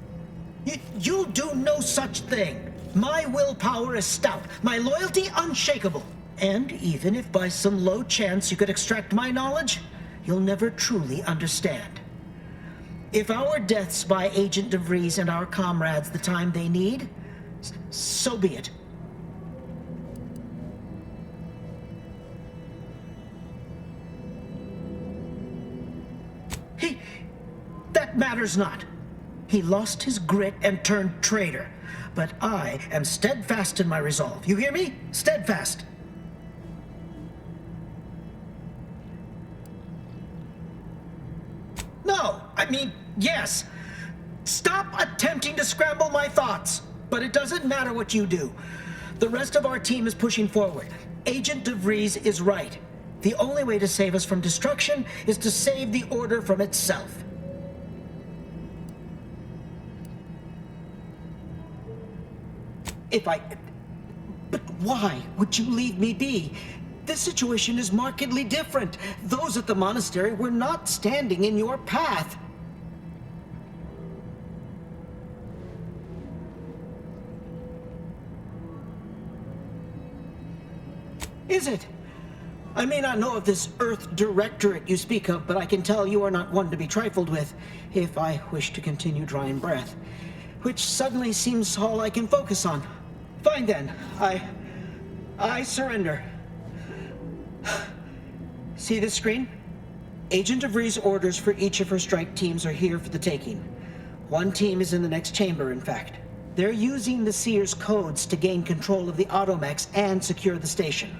You'll do no such thing. My willpower is stout, my loyalty unshakable. And even if by some low chance you could extract my knowledge, you'll never truly understand. If our deaths buy Agent de Vries and our comrades the time they need, so be it. That matters not. He lost his grit and turned traitor. But I am steadfast in my resolve. You hear me? Steadfast. No, I mean, yes. Stop attempting to scramble my thoughts. But it doesn't matter what you do. The rest of our team is pushing forward. Agent de Vries is right. The only way to save us from destruction is to save the Order from itself. But why would you leave me be? This situation is markedly different. Those at the monastery were not standing in your path. Is it? I may not know of this Earth Directorate you speak of, but I can tell you are not one to be trifled with, if I wish to continue drawing breath, which suddenly seems all I can focus on. Fine then, I surrender. See this screen? Agent de Vries' orders for each of her strike teams are here for the taking. One team is in the next chamber, in fact. They're using the Seer's codes to gain control of the automechs and secure the station.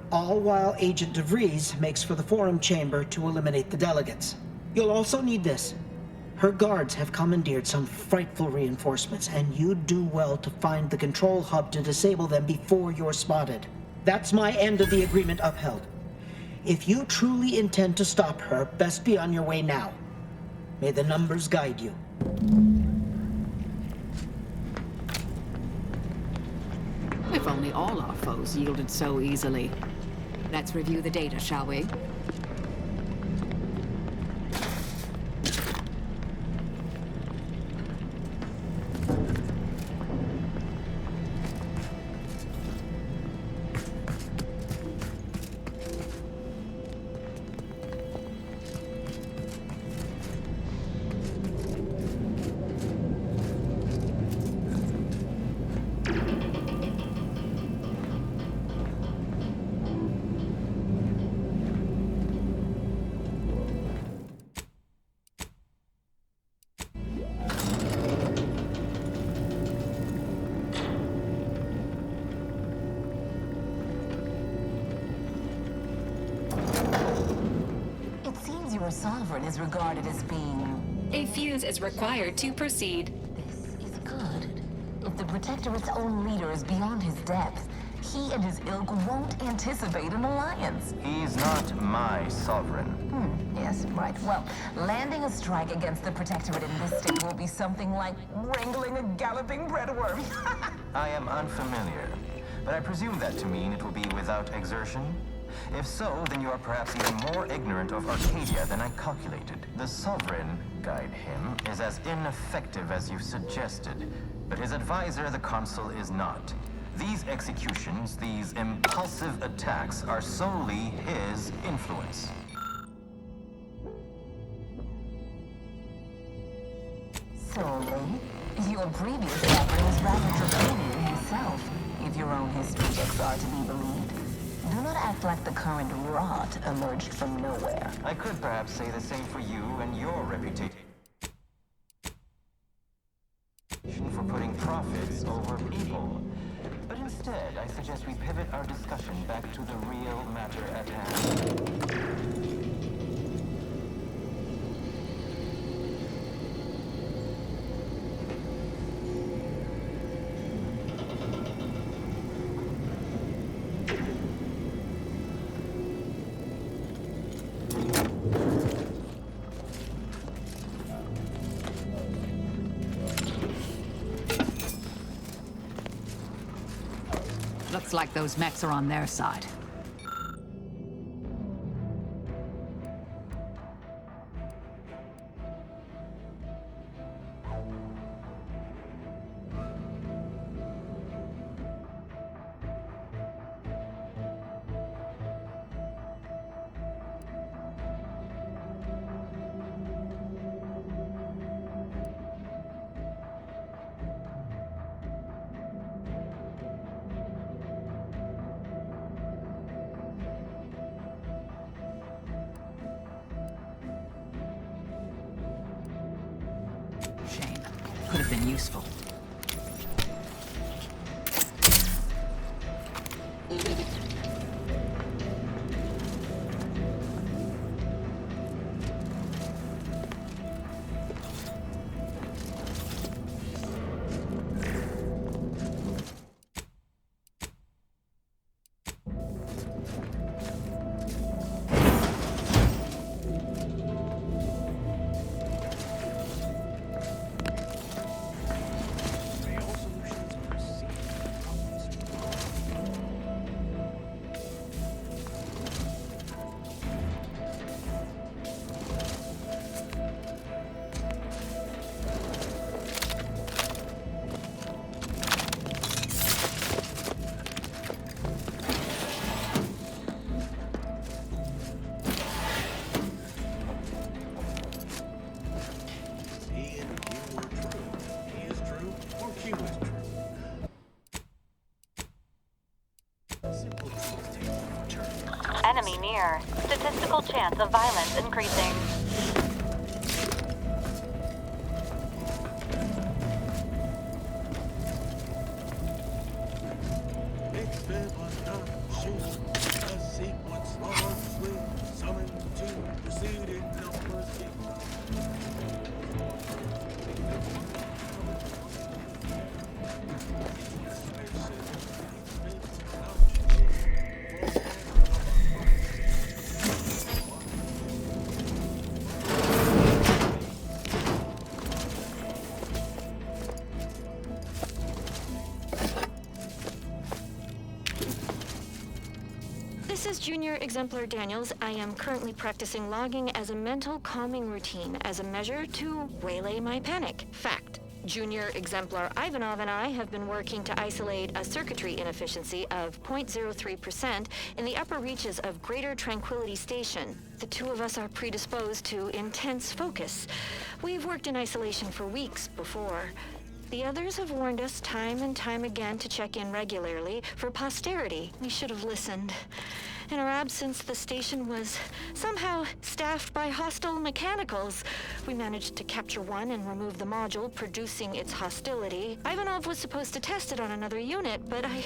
All while Agent de Vries makes for the forum chamber to eliminate the delegates. You'll also need this. Her guards have commandeered some frightful reinforcements, and you'd do well to find the control hub to disable them before you're spotted. That's my end of the agreement upheld. If you truly intend to stop her, best be on your way now. May the numbers guide you. If only all our foes yielded so easily. Let's review the data, shall we? Your sovereign is regarded as being... A fuse is required to proceed. This is good. If the Protectorate's own leader is beyond his depth, he and his ilk won't anticipate an alliance. He's not my sovereign. Yes, right. Well, landing a strike against the Protectorate in this state will be something like wrangling a galloping breadworm. I am unfamiliar, but I presume that to mean it will be without exertion? If so, then you are perhaps even more ignorant of Arcadia than I calculated. The Sovereign, guide him, is as ineffective as you suggested, but his advisor, the Consul, is not. These executions, these impulsive attacks, are solely his influence. Solely? Your previous sovereign was rather draconian himself, if your own history books are to be believed. Do not act like the current rot emerged from nowhere. I could perhaps say the same for you and your reputation for putting profits over people. But instead, I suggest we pivot our discussion back to the real matter at hand. Looks like those mechs are on their side. Could have been useful. enemy near. Statistical chance of violence increasing. This is Junior Exemplar Daniels. I am currently practicing logging as a mental calming routine as a measure to waylay my panic. Fact. Junior Exemplar Ivanov and I have been working to isolate a circuitry inefficiency of 0.03% in the upper reaches of Greater Tranquility Station. The two of us are predisposed to intense focus. We've worked in isolation for weeks before. The others have warned us time and time again to check in regularly for posterity. We should have listened. In our absence, the station was somehow staffed by hostile mechanicals. We managed to capture one and remove the module producing its hostility. Ivanov was supposed to test it on another unit, but I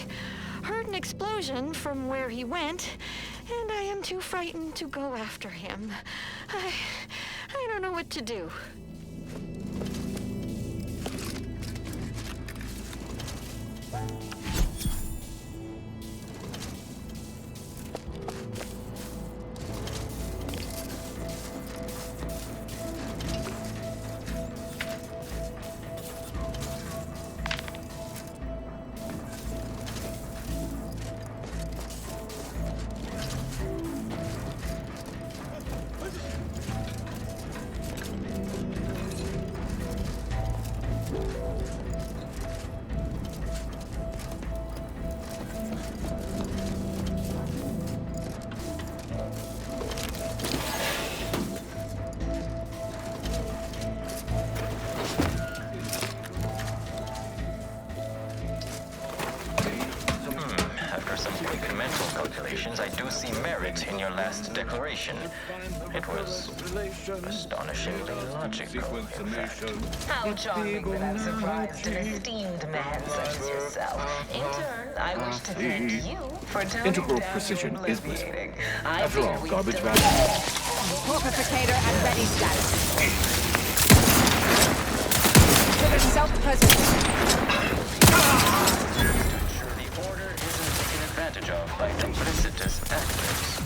heard an explosion from where he went, and I am too frightened to go after him. I don't know what to do. I do see merit in your last declaration. It was astonishingly logical, in fact. How charming that I've surprised an esteemed man such as yourself. In turn, I wish to thank you for telling Integral down precision your is blissful. obliviating. After all, garbage still- value. Purificator at ready status. Trigger self-preservation. Ensure the order isn't taken advantage of by duplicitous actors.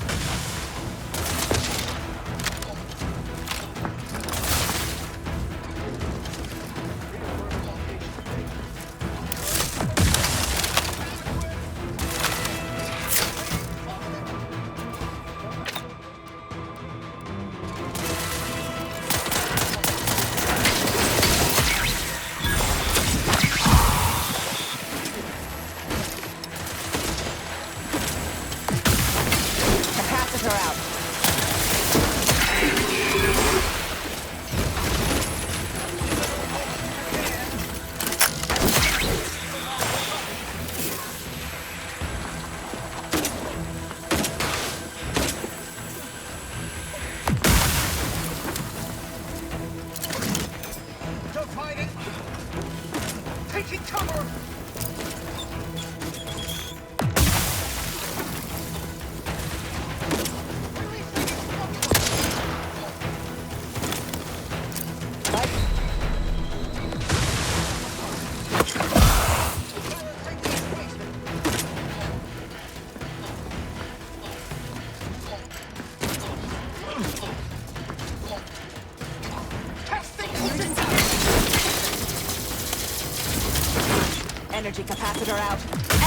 Energy capacitor out.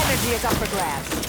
Energy is up for grabs.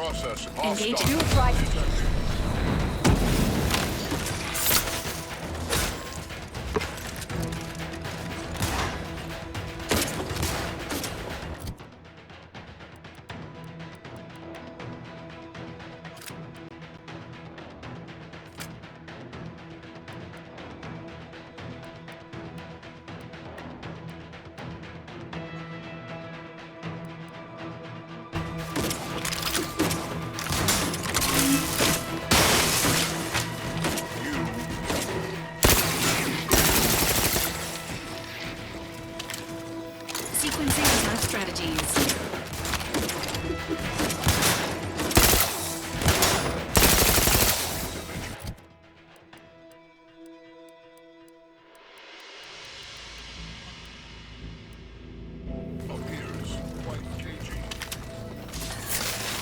Processing. Engage Hostile. two flights. Sequencing attack strategies.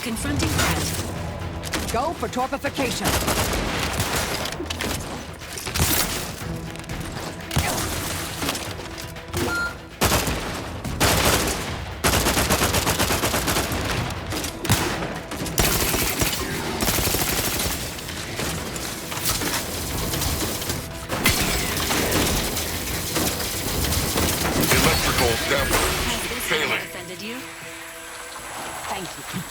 Confronting threat. Go for torpification. Electrical damper. Failing. Offended you? Thank you.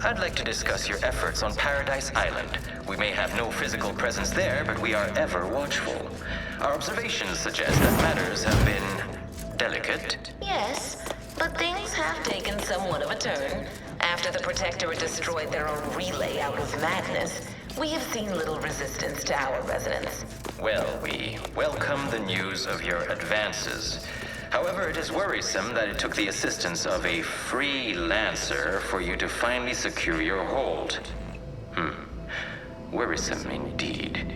I'd like to discuss your efforts on Paradise Island. We may have no physical presence there, but we are ever watchful. Our observations suggest that matters have been delicate. Yes, but things have taken somewhat of a turn. After the Protectorate destroyed their own relay out of madness, we have seen little resistance to our residents. Well, we welcome the news of your advances. However, it is worrisome that it took the assistance of a freelancer for you to finally secure your hold. Worrisome indeed.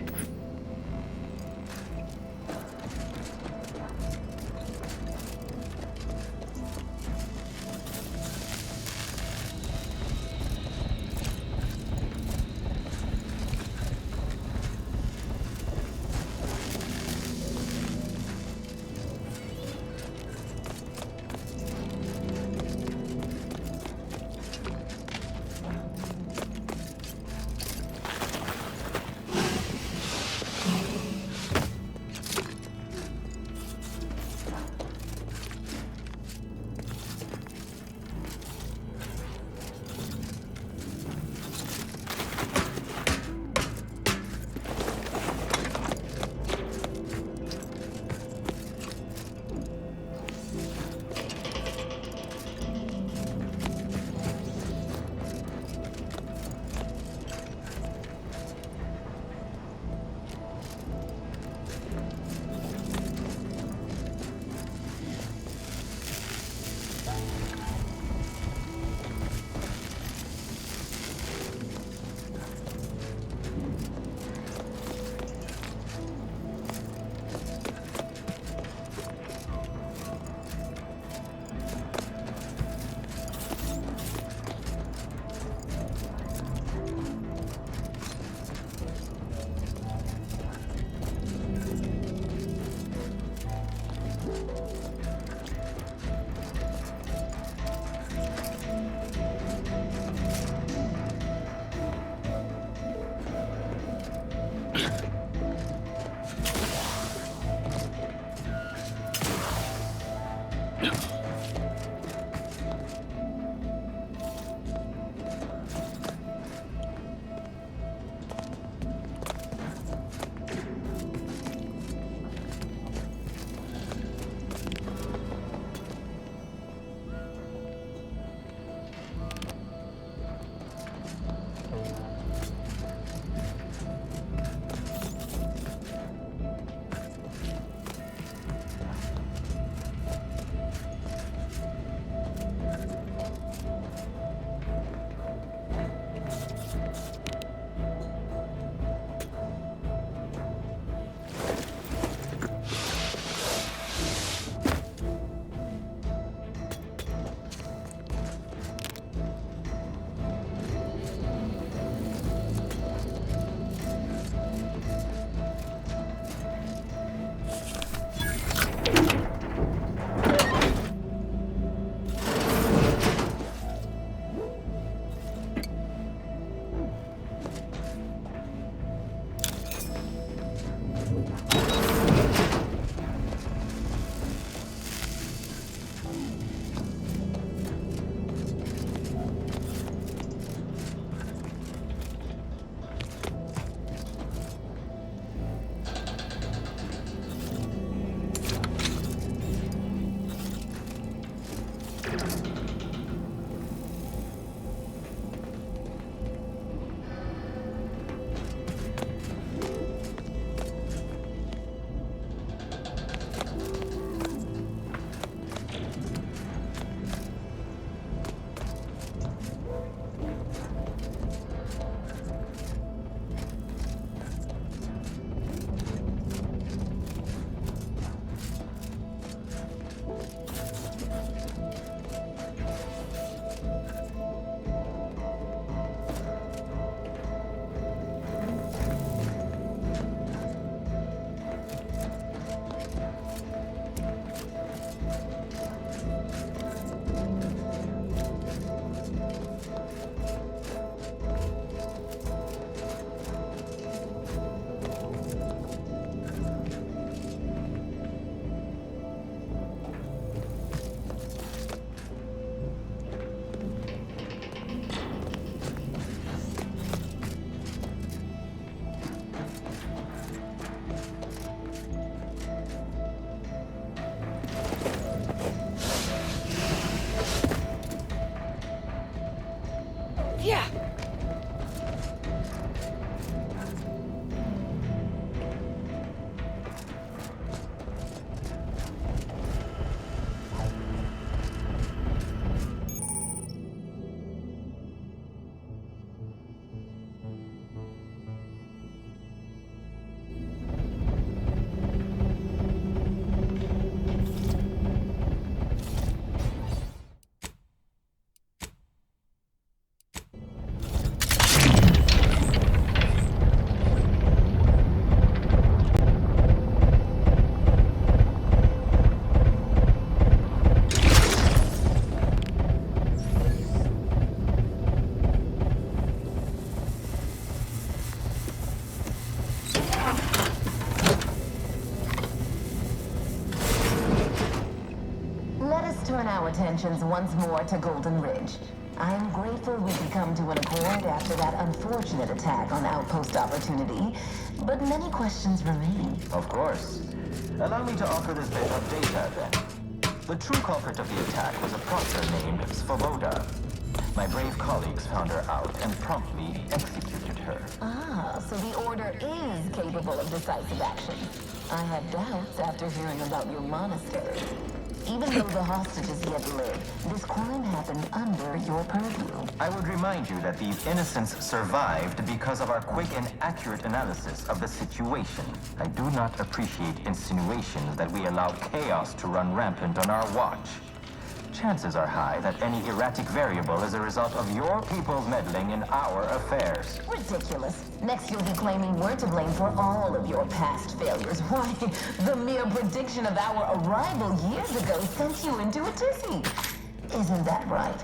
turn our attentions once more to Golden Ridge. I am grateful we could come to an accord after that unfortunate attack on Outpost Opportunity, but many questions remain. Of course. Allow me to offer this bit of data, then. The true culprit of the attack was a proctor named Svoboda. My brave colleagues found her out and promptly executed her. Ah, so the Order is capable of decisive action. I had doubts after hearing about your monastery. Even though the hostages yet live, this crime happened under your purview. I would remind you that these innocents survived because of our quick and accurate analysis of the situation. I do not appreciate insinuations that we allow chaos to run rampant on our watch. Chances are high that any erratic variable is a result of your people's meddling in our affairs. Ridiculous. Next you'll be claiming we're to blame for all of your past failures. Why, the mere prediction of our arrival years ago sent you into a tizzy. Isn't that right?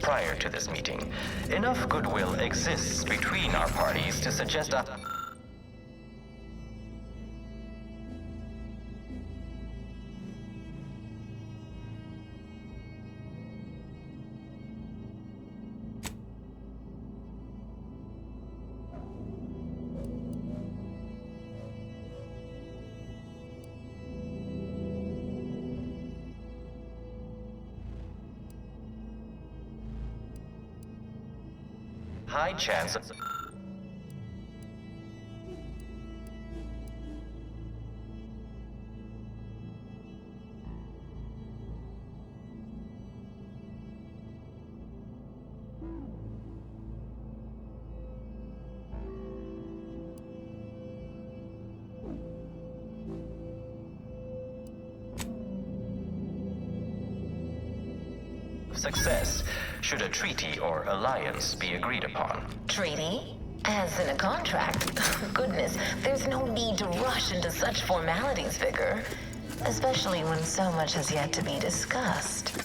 Prior to this meeting, enough goodwill exists between our parties to suggest a... high chance of... success should a treaty or alliance be agreed upon. Treaty? As in a contract? Goodness, there's no need to rush into such formalities, Vicar. Especially when so much has yet to be discussed.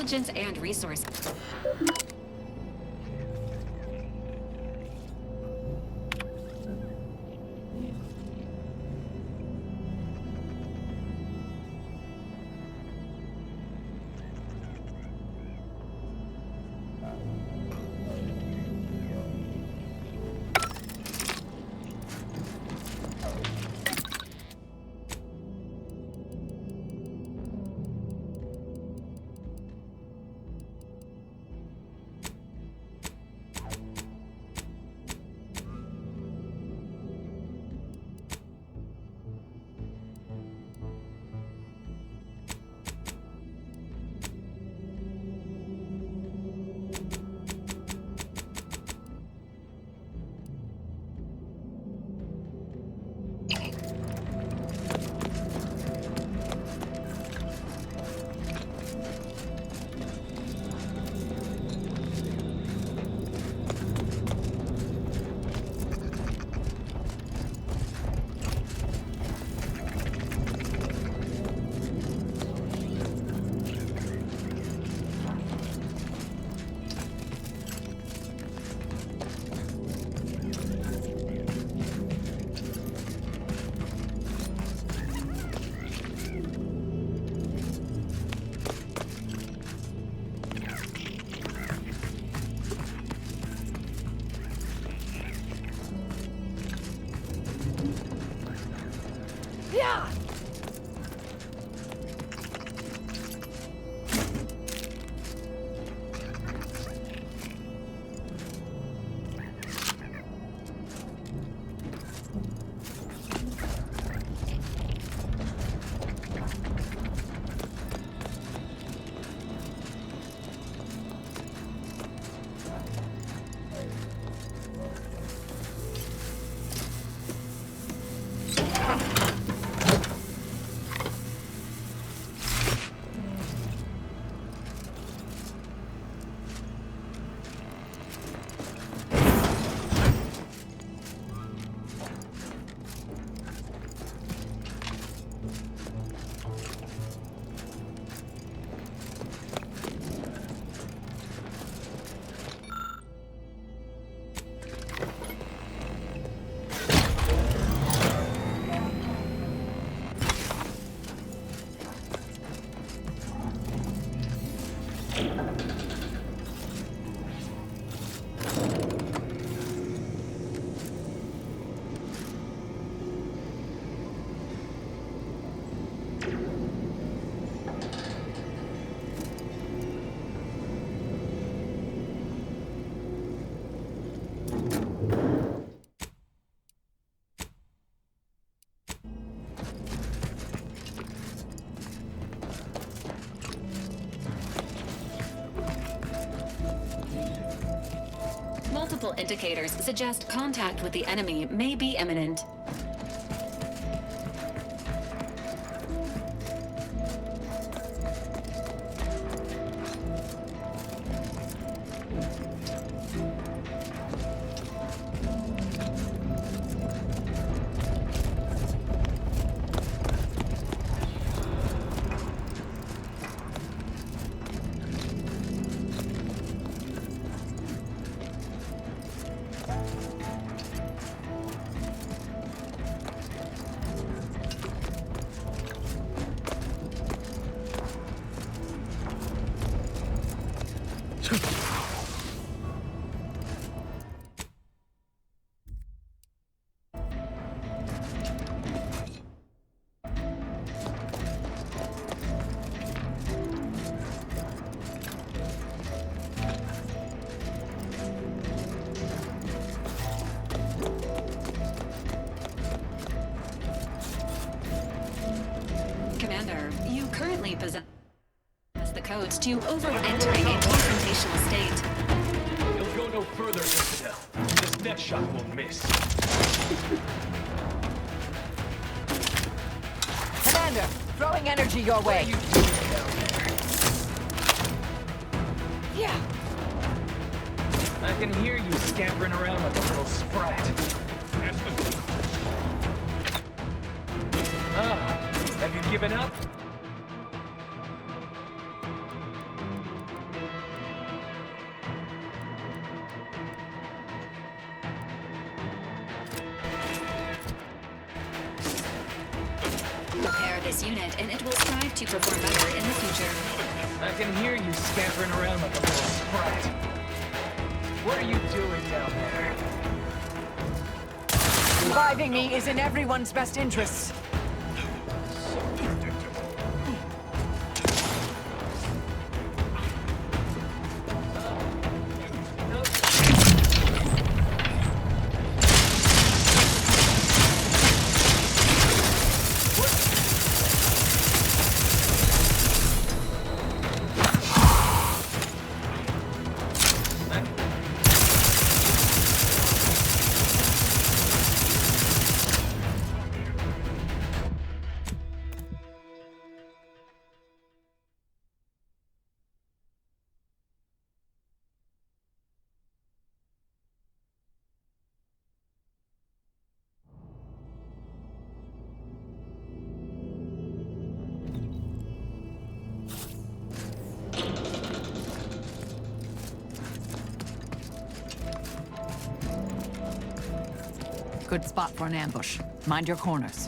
intelligence and resources. Multiple indicators suggest contact with the enemy may be imminent. Possess the codes to avoid entering a confrontational state. You'll go no further, Infidel. This next shot will miss. Commander, throwing energy your way. Yeah. I can hear you scampering around like a little sprat. Ah, have you given up? this unit, and it will strive to perform better in the future. I can hear you scampering around like a little sprat. What are you doing down there? Reviving me is in everyone's best interests. Good spot for an ambush. Mind your corners.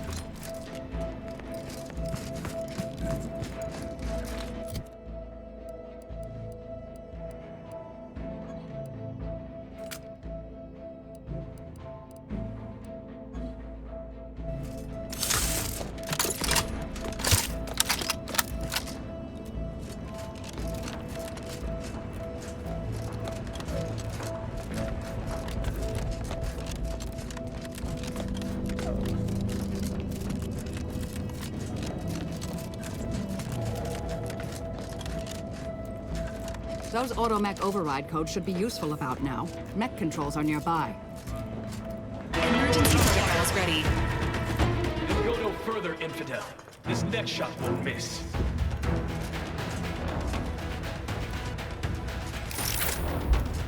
Those auto-mech override codes should be useful about now. Mech controls are nearby. Emergency protocols ready. You'll go no further, Infidel. This next shot won't miss.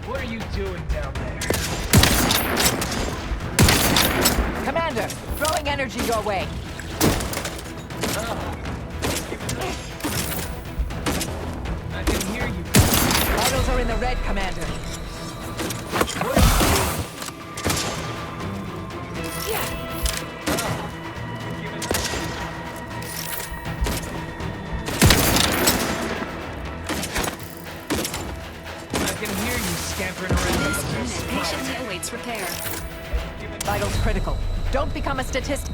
What are you doing down there? Commander, throwing energy your way. I can hear you. Vitals are in the red, Commander. I can hear you scampering around. This unit patiently awaits repair. Vitals critical. Don't become a statistic.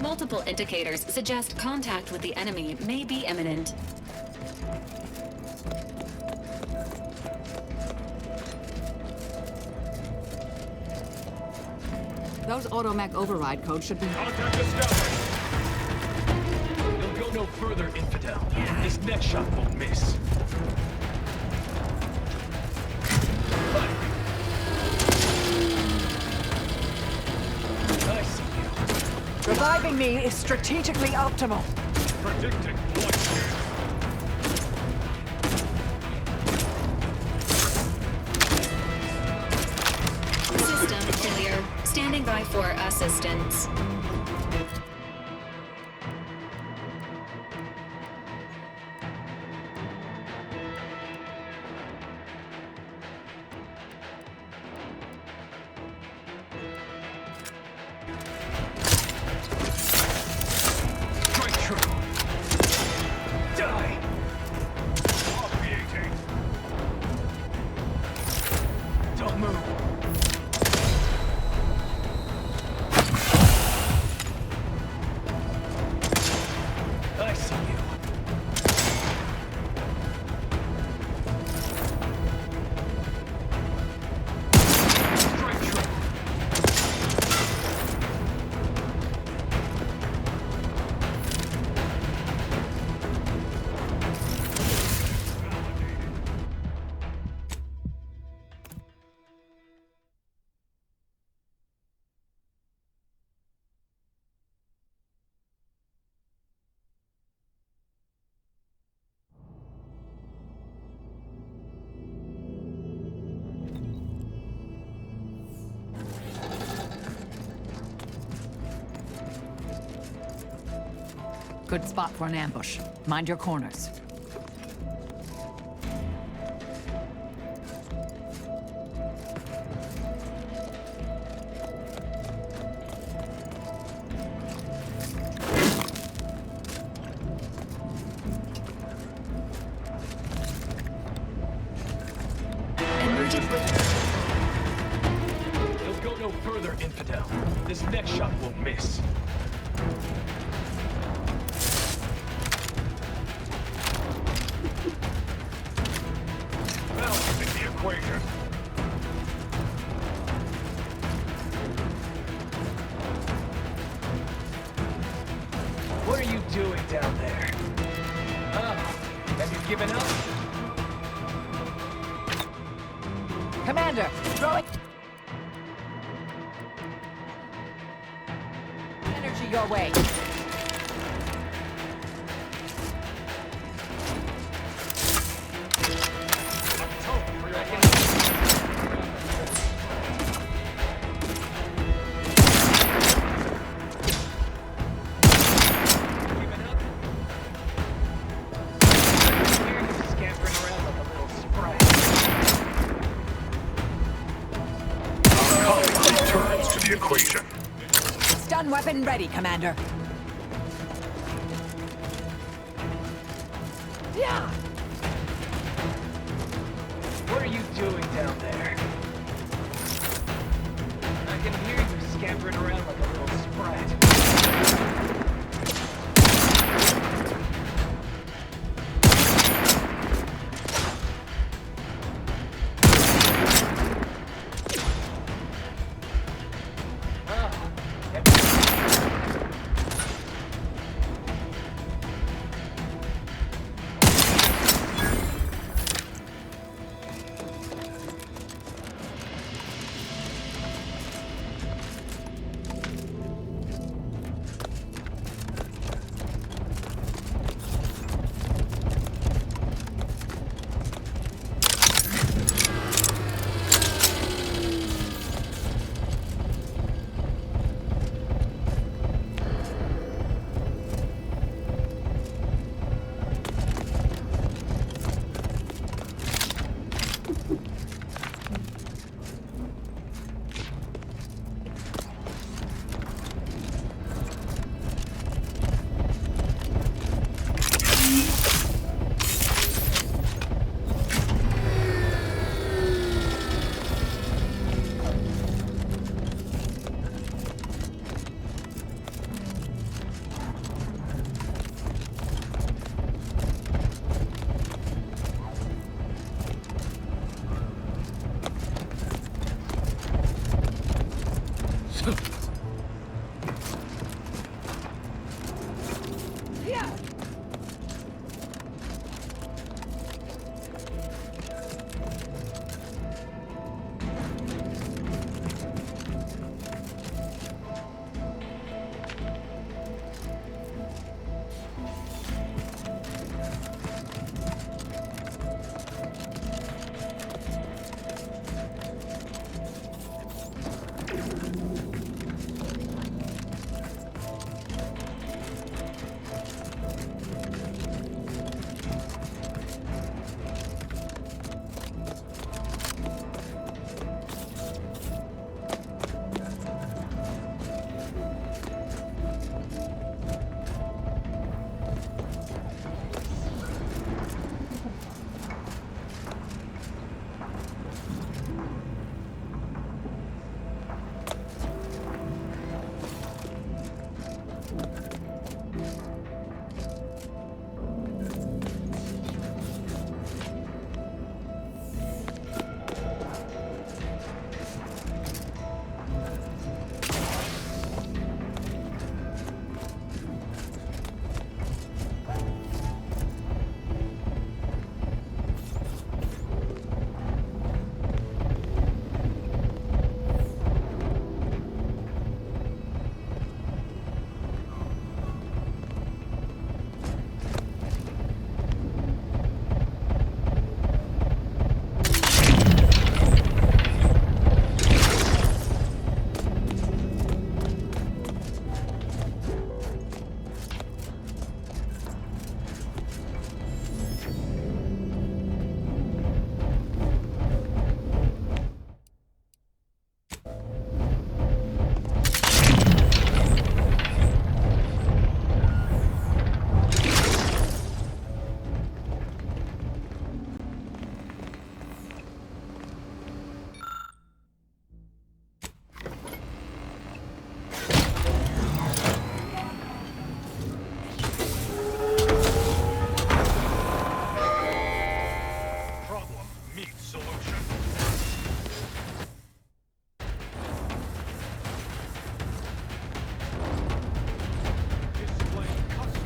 Multiple indicators suggest contact with the enemy may be imminent. Those auto-mech override codes should be... Contact established. You'll go no further, Infidel. This next shot won't miss. I see you. Reviving me is strategically optimal. Predicting what? System clear. Standing by for assistance. Good spot for an ambush. Mind your corners. You'll go no further, infidel. This next shot will miss. Balance in the equation. What are you doing down there? Oh, have you given up? Commander, throw it. Energy your way. The equation. Stun weapon ready, Commander. Yeah. What are you doing down there? I can hear you scampering around like a little sprat.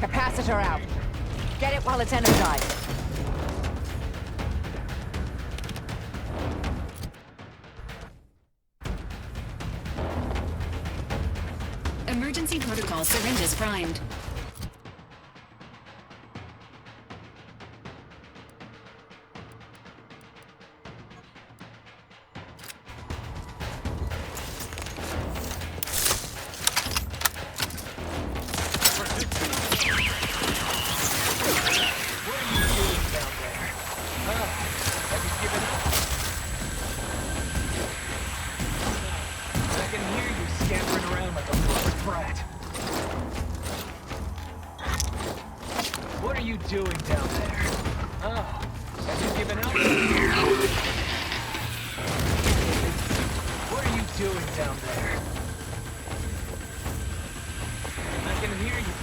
Capacitor out. Get it while it's energized. Emergency protocol syringes primed. What are you doing down there? Oh, have you given up? What are you doing down there? I can hear you.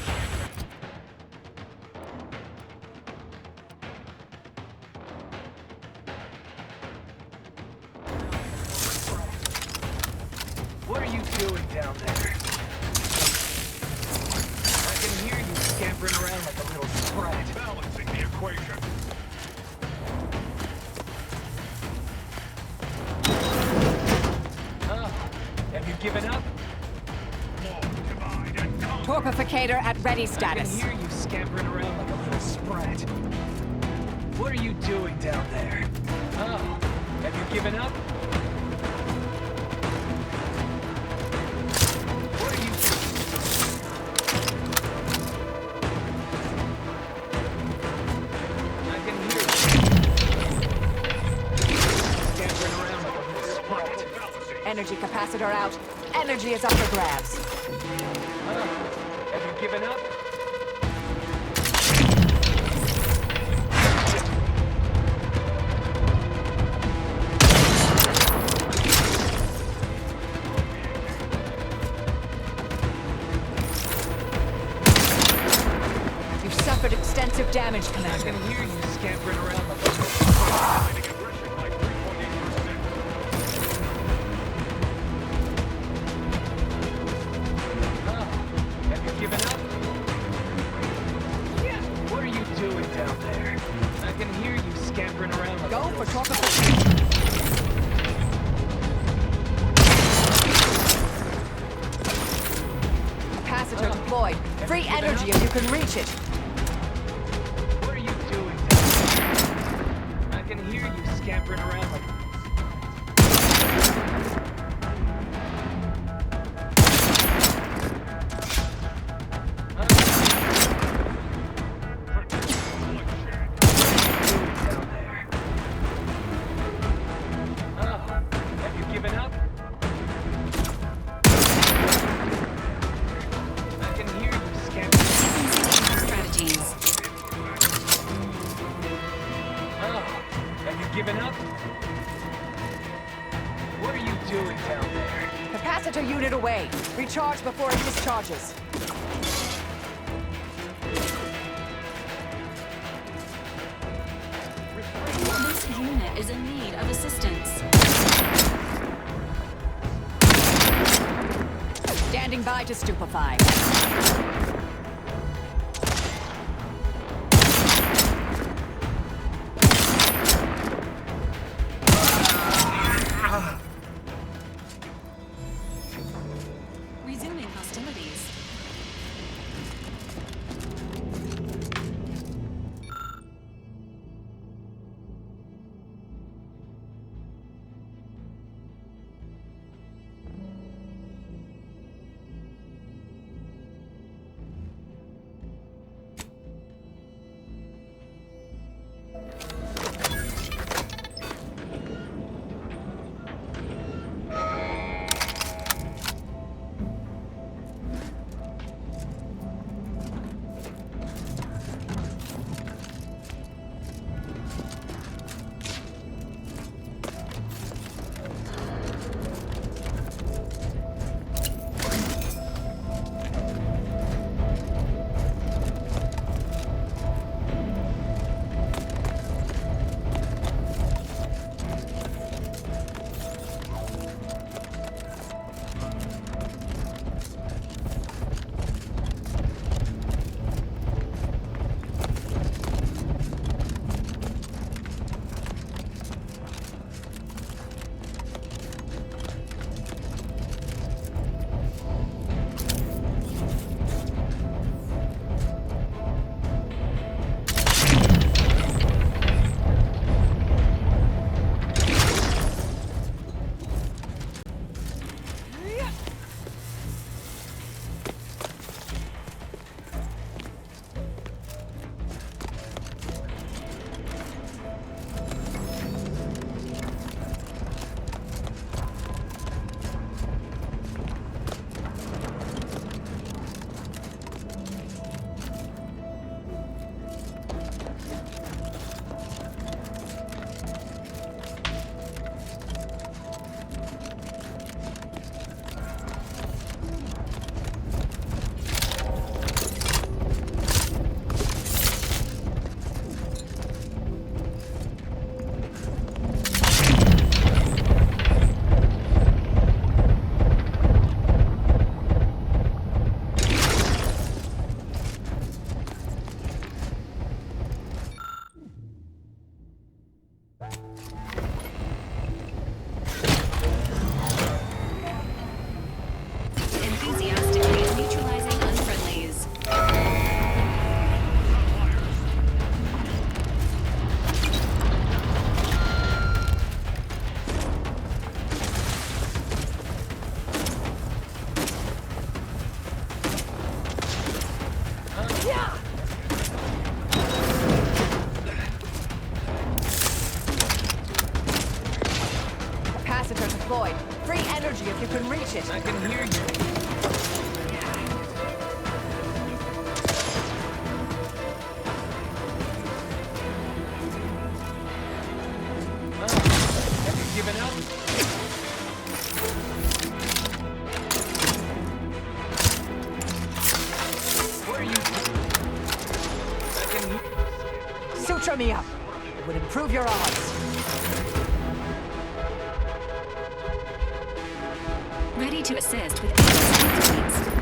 What are you doing down there? I can hear you scampering around like a little sprat. Balancing the equation. Oh, have you given up? Torpificator at ready status. I can hear you scampering around like a little sprat. What are you doing down there? Oh, have you given up? What are you... I can hear you scampering around like a little sprat. Energy capacitor out. Energy is up for grabs. Have you given up? You've suffered extensive damage, I Commander. can hear you scampering around like a little sprat. Have you given up? Yeah. What are you doing down there? I can hear you scampering around like Go a for little torpification. Capacitor deployed. Free energy if you can reach it. What are you doing down there? I can hear you scampering around like given up? What are you doing down there? Capacitor unit away. Recharge before it discharges. This unit is in need of assistance. Standing by to stupefy. Resuming hostilities. me up. It would improve your odds. Ready to assist with any needs.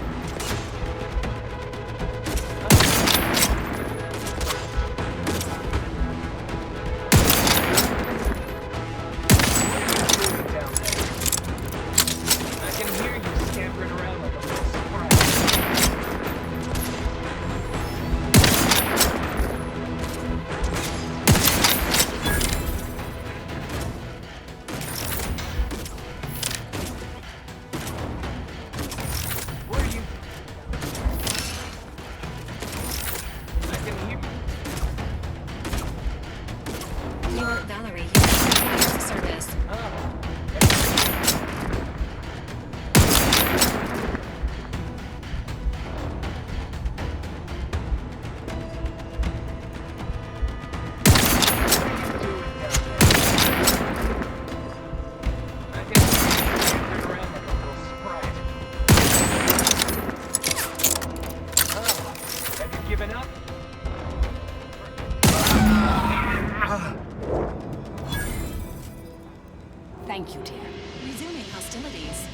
Thank you, dear. Resuming hostilities.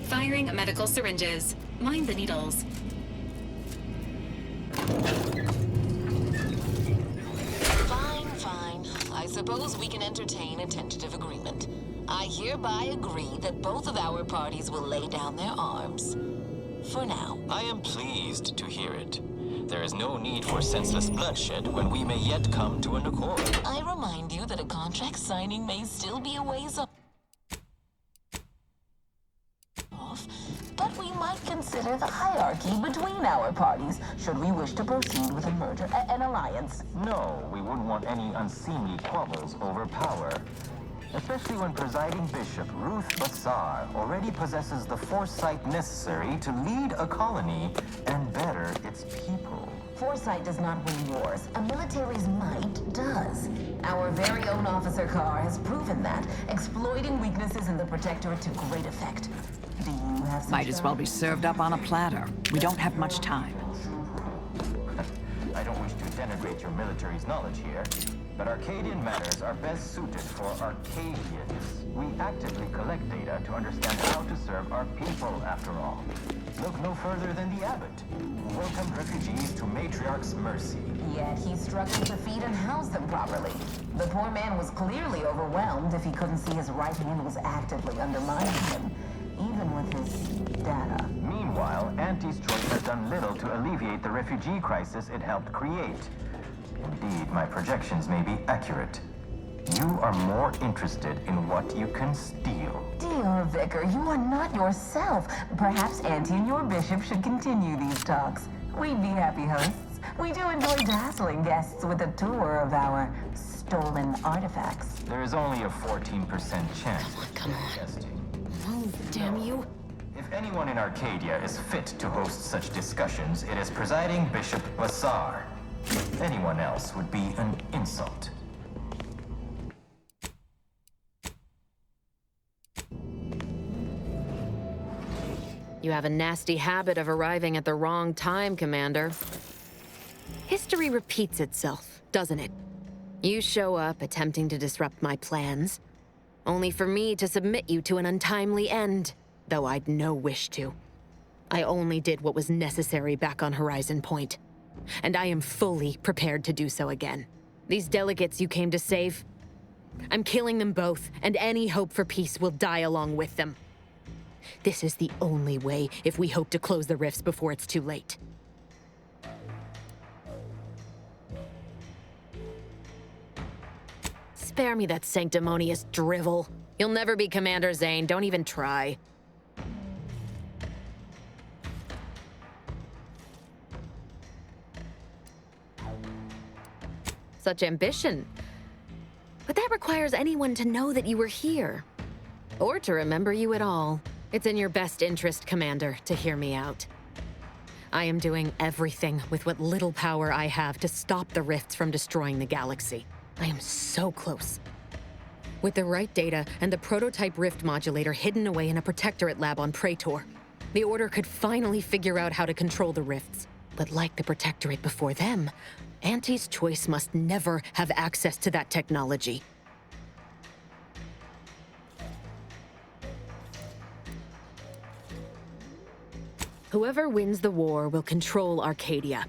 Firing medical syringes. Mind the needles. Fine. I suppose we can entertain a tentative agreement. I hereby agree that both of our parties will lay down their arms. For now. I am pleased to hear it. There is no need for senseless bloodshed when we may yet come to an accord. I remind you that a contract signing may still be a ways off, but we might consider the hierarchy between our parties should we wish to proceed with a merger, an alliance. No, we wouldn't want any unseemly quabbles over power. Especially when presiding Bishop Ruth Bassar already possesses the foresight necessary to lead a colony and better its people. Foresight does not win wars. A military's might does. Our very own Officer Carr has proven that, exploiting weaknesses in the Protectorate to great effect. Do you have some Might as well be served up on a platter. We don't have much time. I don't wish to denigrate your military's knowledge here, but Arcadian matters are best suited for Arcadians. We actively collect data to understand how to serve our people, after all. Look no further than the abbot, who welcomed refugees to Matriarch's mercy. Yet he struggled to feed and house them properly. The poor man was clearly overwhelmed if he couldn't see his right hand was actively undermining him, even with his data. Meanwhile, Auntie's choice has done little to alleviate the refugee crisis it helped create. Indeed, my projections may be accurate. You are more interested in what you can steal. Dear Vicar, you are not yourself. Perhaps Auntie and your bishop should continue these talks. We'd be happy hosts. We do enjoy dazzling guests with a tour of our stolen artifacts. There is only a 14% chance. Come on. Move, damn you. If anyone in Arcadia is fit to host such discussions, it is presiding Bishop Bassar. Anyone else would be an insult. You have a nasty habit of arriving at the wrong time, Commander. History repeats itself, doesn't it? You show up attempting to disrupt my plans, only for me to submit you to an untimely end, though I'd no wish to. I only did what was necessary back on Horizon Point, and I am fully prepared to do so again. These delegates you came to save, I'm killing them both, and any hope for peace will die along with them. This is the only way if we hope to close the rifts before it's too late. Spare me that sanctimonious drivel. You'll never be Commander Zane, don't even try. Such ambition. But that requires anyone to know that you were here. Or to remember you at all. It's in your best interest, Commander, to hear me out. I am doing everything with what little power I have to stop the rifts from destroying the galaxy. I am so close. With the right data and the prototype rift modulator hidden away in a Protectorate lab on Praetor, the Order could finally figure out how to control the rifts. But like the Protectorate before them, Auntie's choice must never have access to that technology. Whoever wins the war will control Arcadia.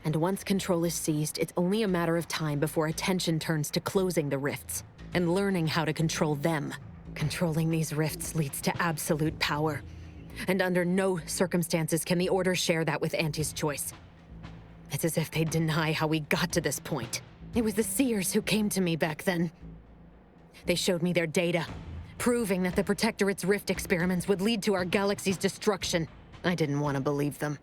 And once control is seized, it's only a matter of time before attention turns to closing the rifts and learning how to control them. Controlling these rifts leads to absolute power. And under no circumstances can the Order share that with Auntie's choice. It's as if they'd deny how we got to this point. It was the Seers who came to me back then. They showed me their data, proving that the Protectorate's rift experiments would lead to our galaxy's destruction. I didn't want to believe them.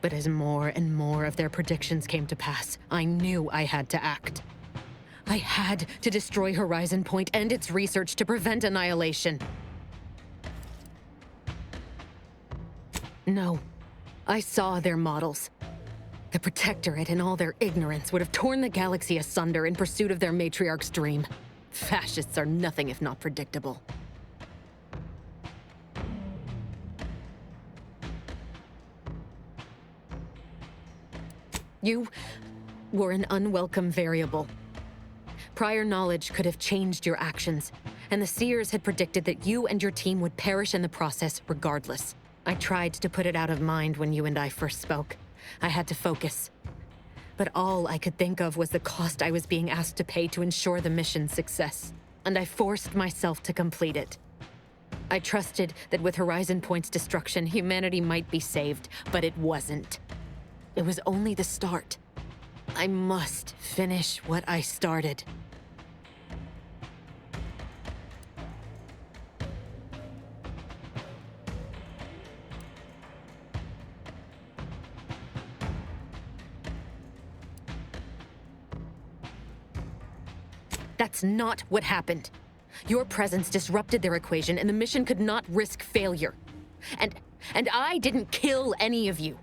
But as more and more of their predictions came to pass, I knew I had to act. I had to destroy Horizon Point and its research to prevent annihilation. No, I saw their models. The Protectorate, in all their ignorance, would have torn the galaxy asunder in pursuit of their matriarch's dream. Fascists are nothing if not predictable. You were an unwelcome variable. Prior knowledge could have changed your actions, and the Seers had predicted that you and your team would perish in the process regardless. I tried to put it out of mind when you and I first spoke. I had to focus. But all I could think of was the cost I was being asked to pay to ensure the mission's success, and I forced myself to complete it. I trusted that with Horizon Point's destruction, humanity might be saved, but it wasn't. It was only the start. I must finish what I started. That's not what happened. Your presence disrupted their equation, and the mission could not risk failure. And I didn't kill any of you.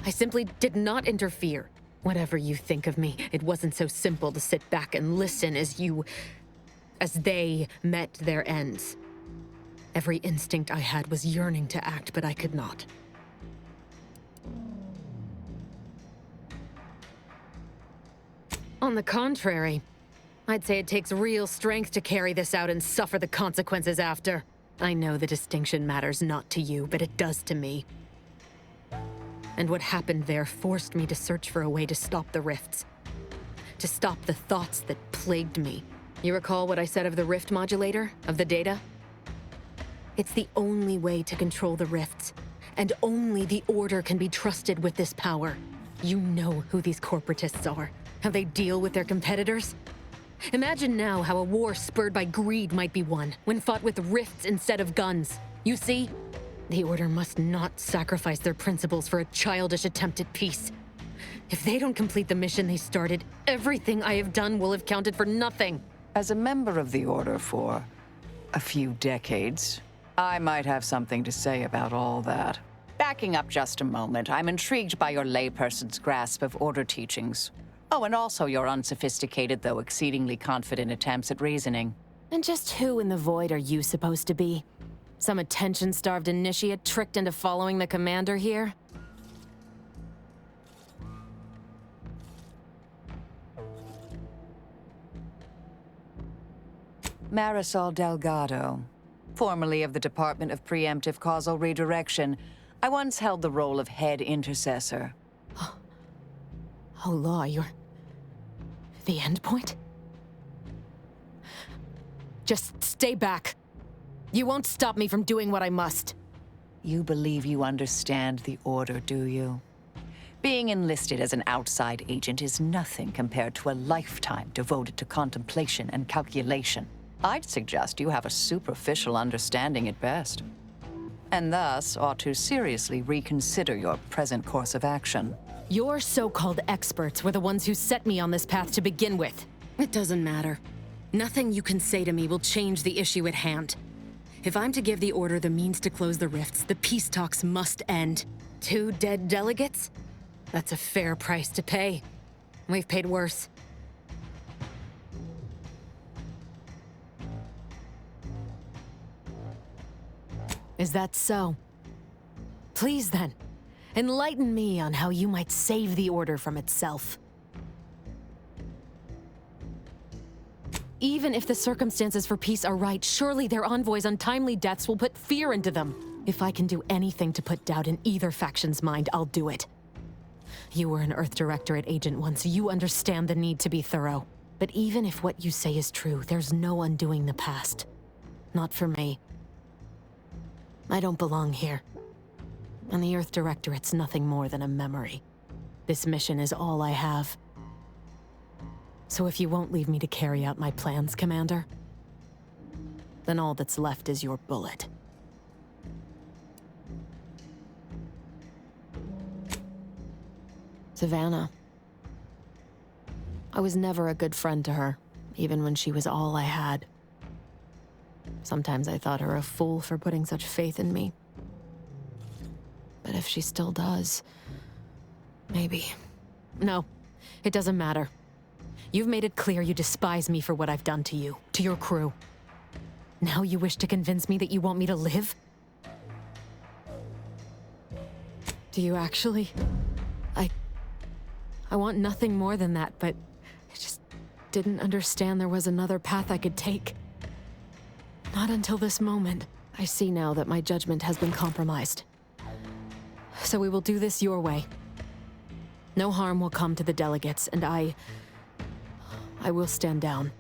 I simply did not interfere. Whatever you think of me, it wasn't so simple to sit back and listen as they met their ends. Every instinct I had was yearning to act, but I could not. On the contrary, I'd say it takes real strength to carry this out and suffer the consequences after. I know the distinction matters not to you, but it does to me. And what happened there forced me to search for a way to stop the rifts. To stop the thoughts that plagued me. You recall what I said of the rift modulator, of the data? It's the only way to control the rifts. And only the Order can be trusted with this power. You know who these corporatists are. How they deal with their competitors. Imagine now how a war spurred by greed might be won, when fought with rifts instead of guns. You see? The Order must not sacrifice their principles for a childish attempt at peace. If they don't complete the mission they started, everything I have done will have counted for nothing. As a member of the Order for a few decades, I might have something to say about all that. Backing up just a moment, I'm intrigued by your layperson's grasp of Order teachings. Oh, and also your unsophisticated, though exceedingly confident attempts at reasoning. And just who in the void are you supposed to be? Some attention-starved initiate tricked into following the commander here? Marisol Delgado, formerly of the Department of Preemptive Causal Redirection. I once held the role of head intercessor. Oh, Law, you're... the end point? Just stay back. You won't stop me from doing what I must. You believe you understand the Order, do you? Being enlisted as an outside agent is nothing compared to a lifetime devoted to contemplation and calculation. I'd suggest you have a superficial understanding at best, and thus ought to seriously reconsider your present course of action. Your so-called experts were the ones who set me on this path to begin with. It doesn't matter. Nothing you can say to me will change the issue at hand. If I'm to give the Order the means to close the rifts, the peace talks must end. 2 dead delegates? That's a fair price to pay. We've paid worse. Is that so? Please then, enlighten me on how you might save the Order from itself. Even if the circumstances for peace are right, surely their envoys' untimely deaths will put fear into them. If I can do anything to put doubt in either faction's mind, I'll do it. You were an Earth Directorate agent once, you understand the need to be thorough. But even if what you say is true, there's no undoing the past. Not for me. I don't belong here. And the Earth Directorate's nothing more than a memory. This mission is all I have. So if you won't leave me to carry out my plans, Commander, then all that's left is your bullet. Savannah. I was never a good friend to her, even when she was all I had. Sometimes I thought her a fool for putting such faith in me. But if she still does, maybe. No, it doesn't matter. You've made it clear you despise me for what I've done to you, to your crew. Now you wish to convince me that you want me to live? Do you actually? I want nothing more than that, but I just didn't understand there was another path I could take. Not until this moment. I see now that my judgment has been compromised. So we will do this your way. No harm will come to the delegates, and I will stand down.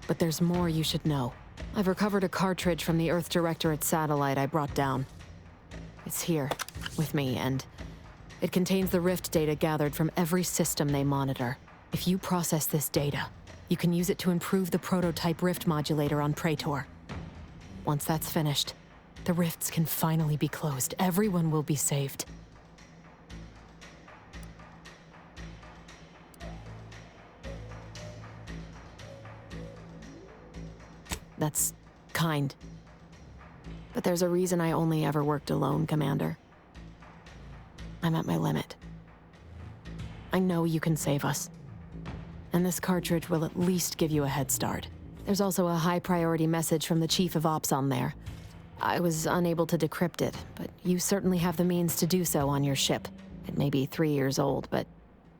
But there's more you should know. I've recovered a cartridge from the Earth Directorate satellite I brought down. It's here, with me, and It contains the rift data gathered from every system they monitor. If you process this data, you can use it to improve the prototype rift modulator on Praetor. Once that's finished, the rifts can finally be closed. Everyone will be saved. That's kind. But there's a reason I only ever worked alone, Commander. I'm at my limit. I know you can save us. And this cartridge will at least give you a head start. There's also a high-priority message from the Chief of Ops on there. I was unable to decrypt it, but you certainly have the means to do so on your ship. It may be 3 years old, but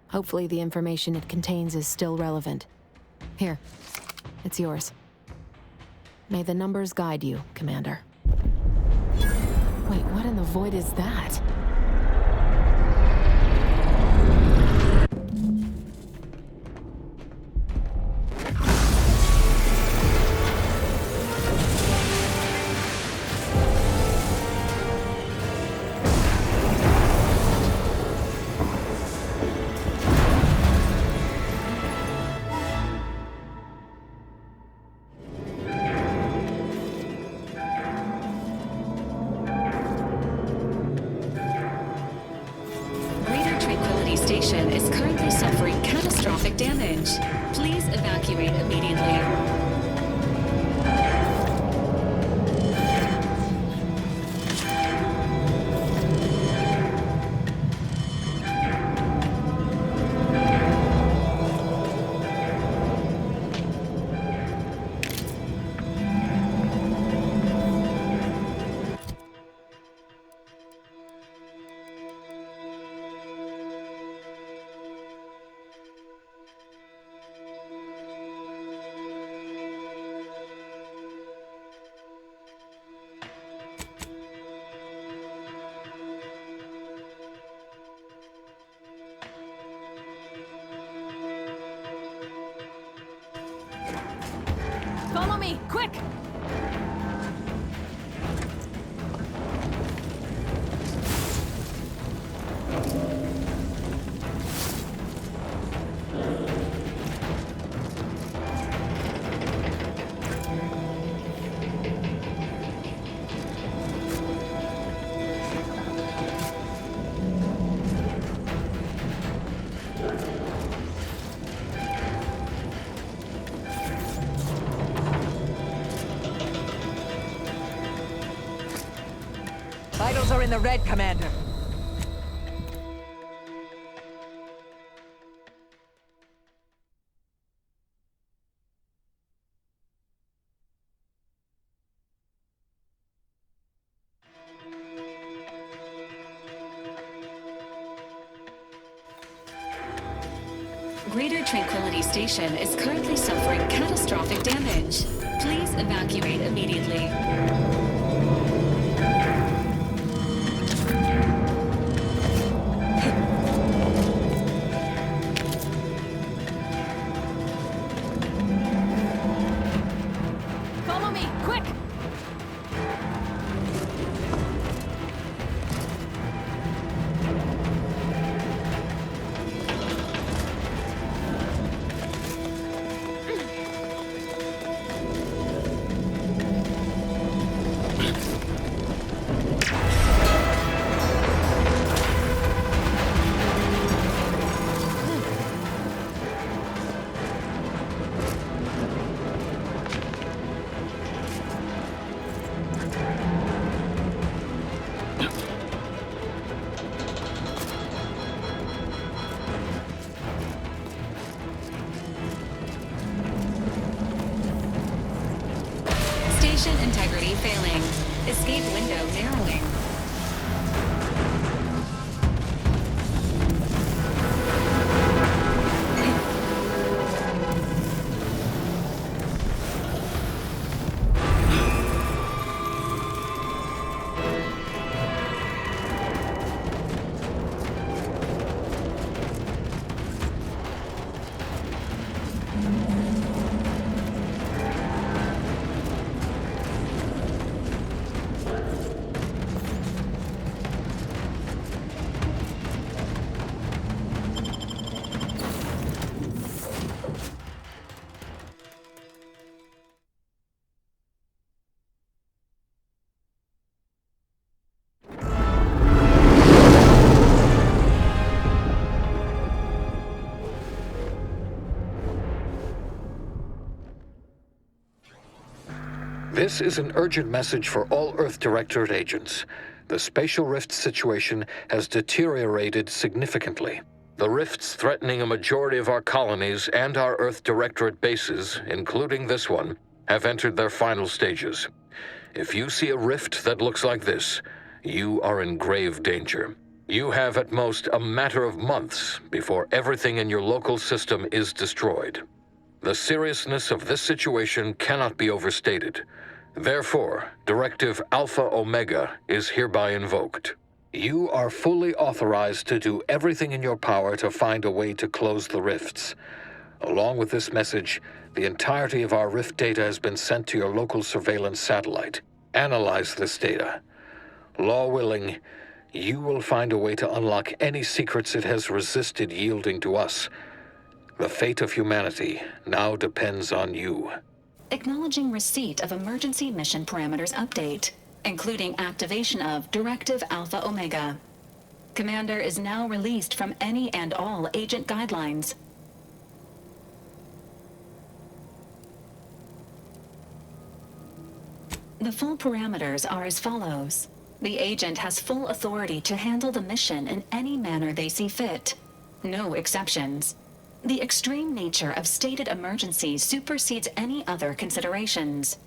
hopefully the information it contains is still relevant. Here, it's yours. May the numbers guide you, Commander. Wait, what in the void is that? Station is currently suffering catastrophic damage. Please evacuate immediately. Follow me, quick! Vitals are in the red, Commander. Greater Tranquility Station is currently suffering catastrophic damage. Please evacuate immediately. Follow me, quick! Station integrity failing. Escape window narrowing. This is an urgent message for all Earth Directorate agents. The spatial rift situation has deteriorated significantly. The rifts threatening a majority of our colonies and our Earth Directorate bases, including this one, have entered their final stages. If you see a rift that looks like this, you are in grave danger. You have at most a matter of months before everything in your local system is destroyed. The seriousness of this situation cannot be overstated. Therefore, Directive Alpha Omega is hereby invoked. You are fully authorized to do everything in your power to find a way to close the rifts. Along with this message, the entirety of our rift data has been sent to your local surveillance satellite. Analyze this data. Law willing, you will find a way to unlock any secrets it has resisted yielding to us. The fate of humanity now depends on you. Acknowledging receipt of emergency mission parameters update, including activation of Directive Alpha Omega. Commander is now released from any and all agent guidelines. The full parameters are as follows. The agent has full authority to handle the mission in any manner they see fit. No exceptions. The extreme nature of stated emergencies supersedes any other considerations.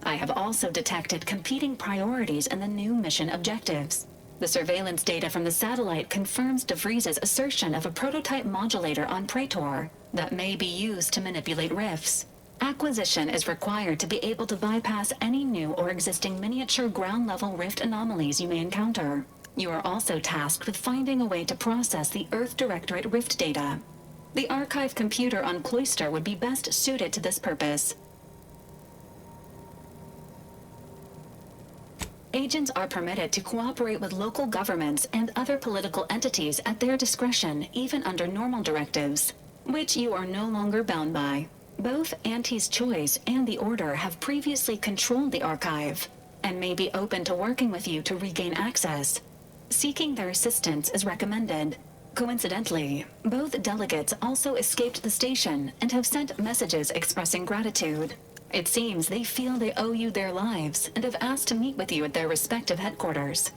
I have also detected competing priorities in the new mission objectives. The surveillance data from the satellite confirms de Vries' assertion of a prototype modulator on Praetor that may be used to manipulate rifts. Acquisition is required to be able to bypass any new or existing miniature ground-level rift anomalies you may encounter. You are also tasked with finding a way to process the Earth Directorate rift data. The archive computer on Cloister would be best suited to this purpose. Agents are permitted to cooperate with local governments and other political entities at their discretion, even under normal directives, which you are no longer bound by. Both Auntie's Choice and the Order have previously controlled the archive, and may be open to working with you to regain access. Seeking their assistance is recommended. Coincidentally, both delegates also escaped the station and have sent messages expressing gratitude. It seems they feel they owe you their lives and have asked to meet with you at their respective headquarters.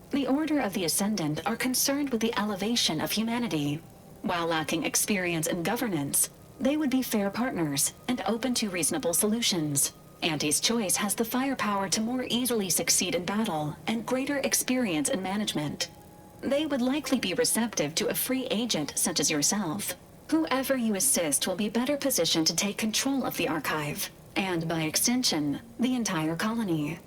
The Order of the Ascendant are concerned with the elevation of humanity. While lacking experience in governance, they would be fair partners and open to reasonable solutions. Auntie's Choice has the firepower to more easily succeed in battle and greater experience in management. They would likely be receptive to a free agent such as yourself. Whoever you assist will be better positioned to take control of the archive, and by extension, the entire colony.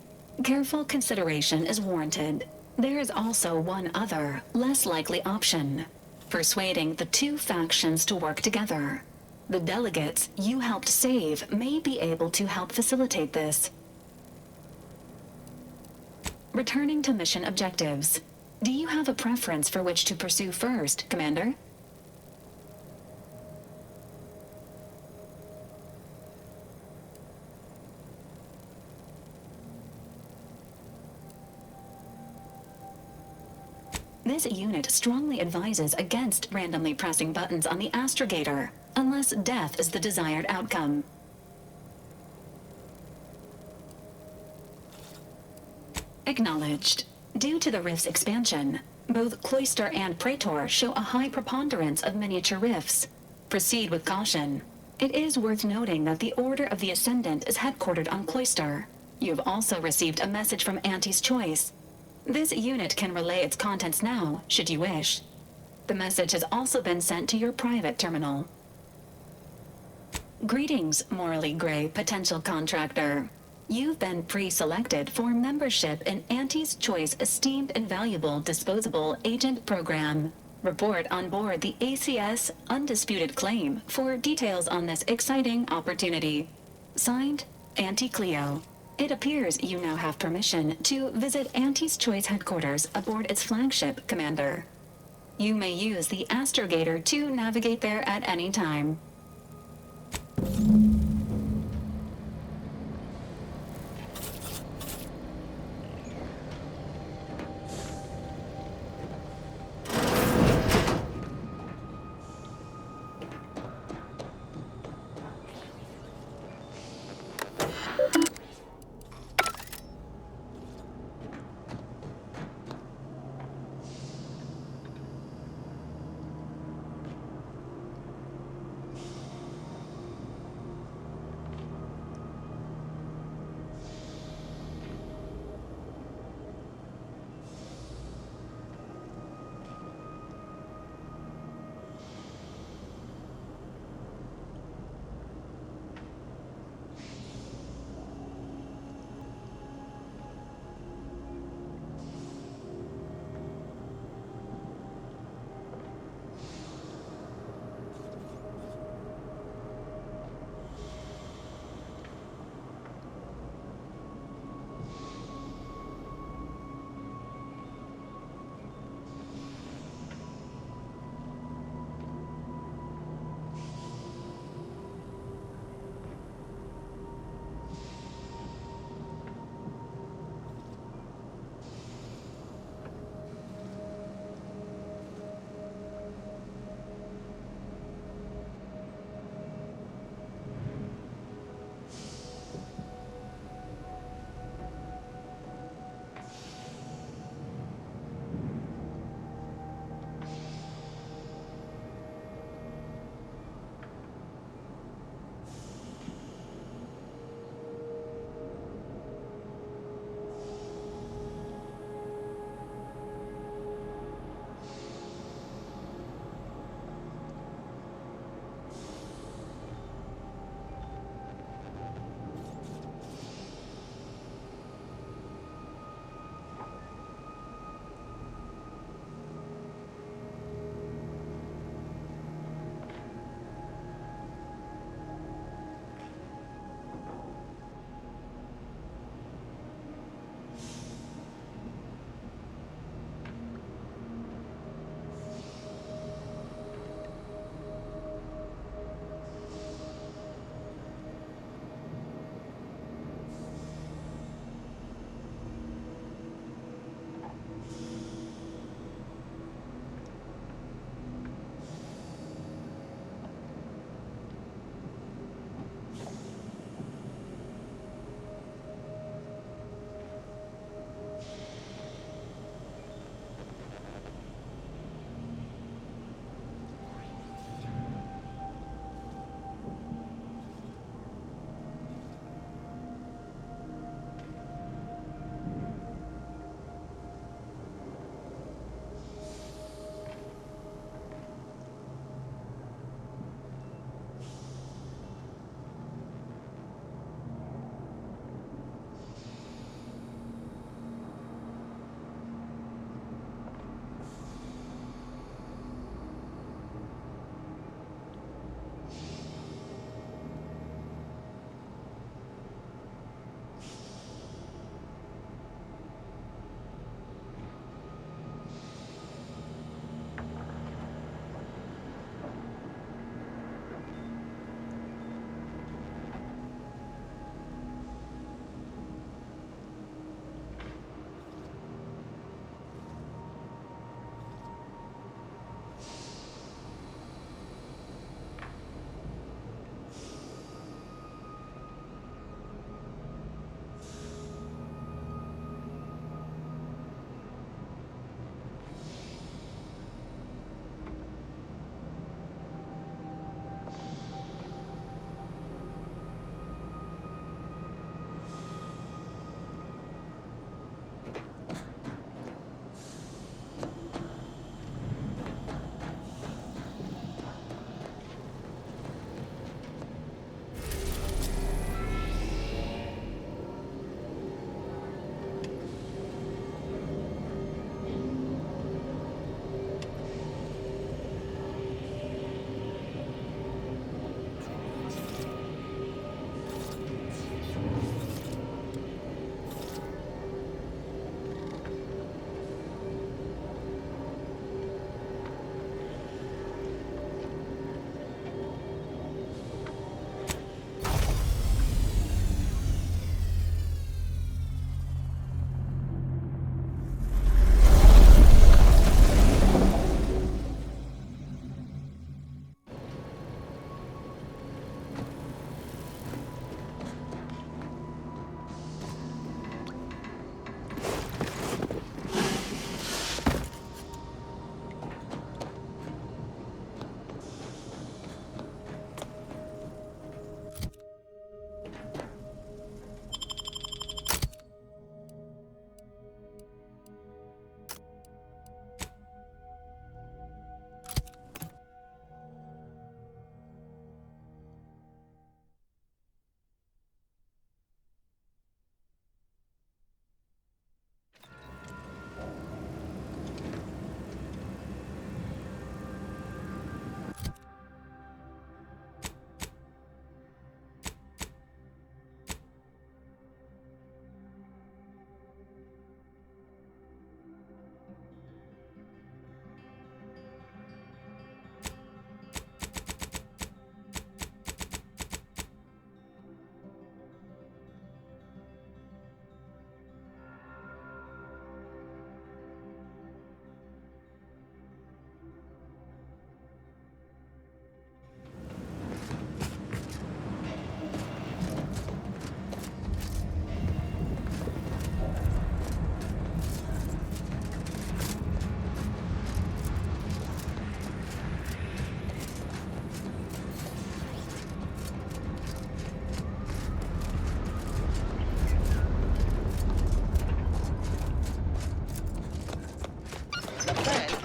Careful consideration is warranted. There is also one other, less likely option: persuading the two factions to work together. The delegates you helped save may be able to help facilitate this. Returning to mission objectives. Do you have a preference for which to pursue first, Commander? This unit strongly advises against randomly pressing buttons on the astrogator, unless death is the desired outcome. Acknowledged. Due to the rift's expansion, both Cloister and Praetor show a high preponderance of miniature rifts. Proceed with caution. It is worth noting that the Order of the Ascendant is headquartered on Cloister. You have also received a message from Auntie's Choice. This unit can relay its contents now, should you wish. The message has also been sent to your private terminal. Greetings, morally gray potential contractor. You've been pre-selected for membership in Auntie's Choice Esteemed and Valuable Disposable Agent Program. Report on board the ACS Undisputed Claim for details on this exciting opportunity. Signed, Auntie Cleo. It appears you now have permission to visit Auntie's Choice headquarters aboard its flagship, Commander. You may use the astrogator to navigate there at any time.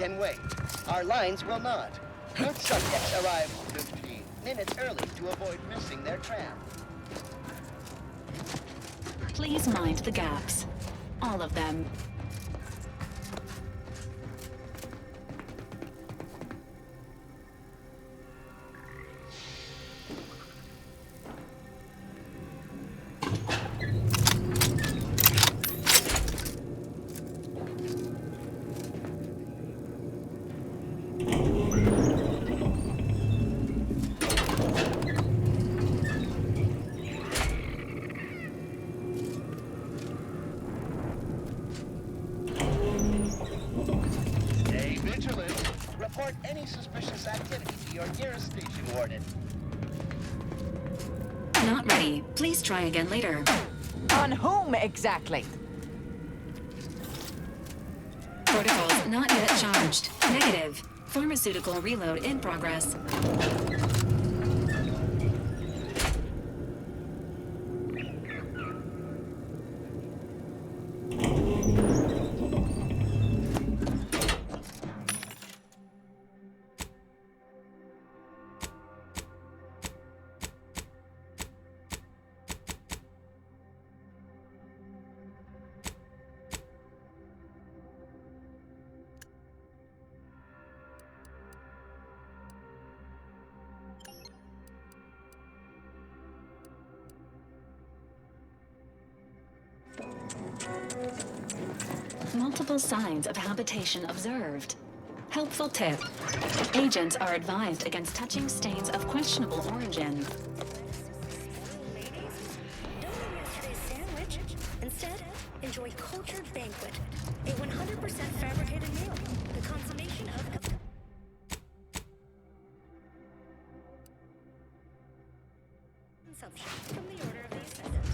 can wait. Our lines will not. Earth subjects arrive 15 minutes early to avoid missing their tram. Please mind the gaps. All of them. Stay vigilant. Report any suspicious activity to your nearest station warden. Not ready. Please try again later. On whom exactly? Protocols not yet charged. Negative. Pharmaceutical reload in progress. Multiple signs of habitation observed. Helpful tip. Agents are advised against touching stains of questionable origin. Sandwich. Instead, enjoy cultured banquet, a 100% fabricated meal, the consummation of consumption from the order of the ascendant.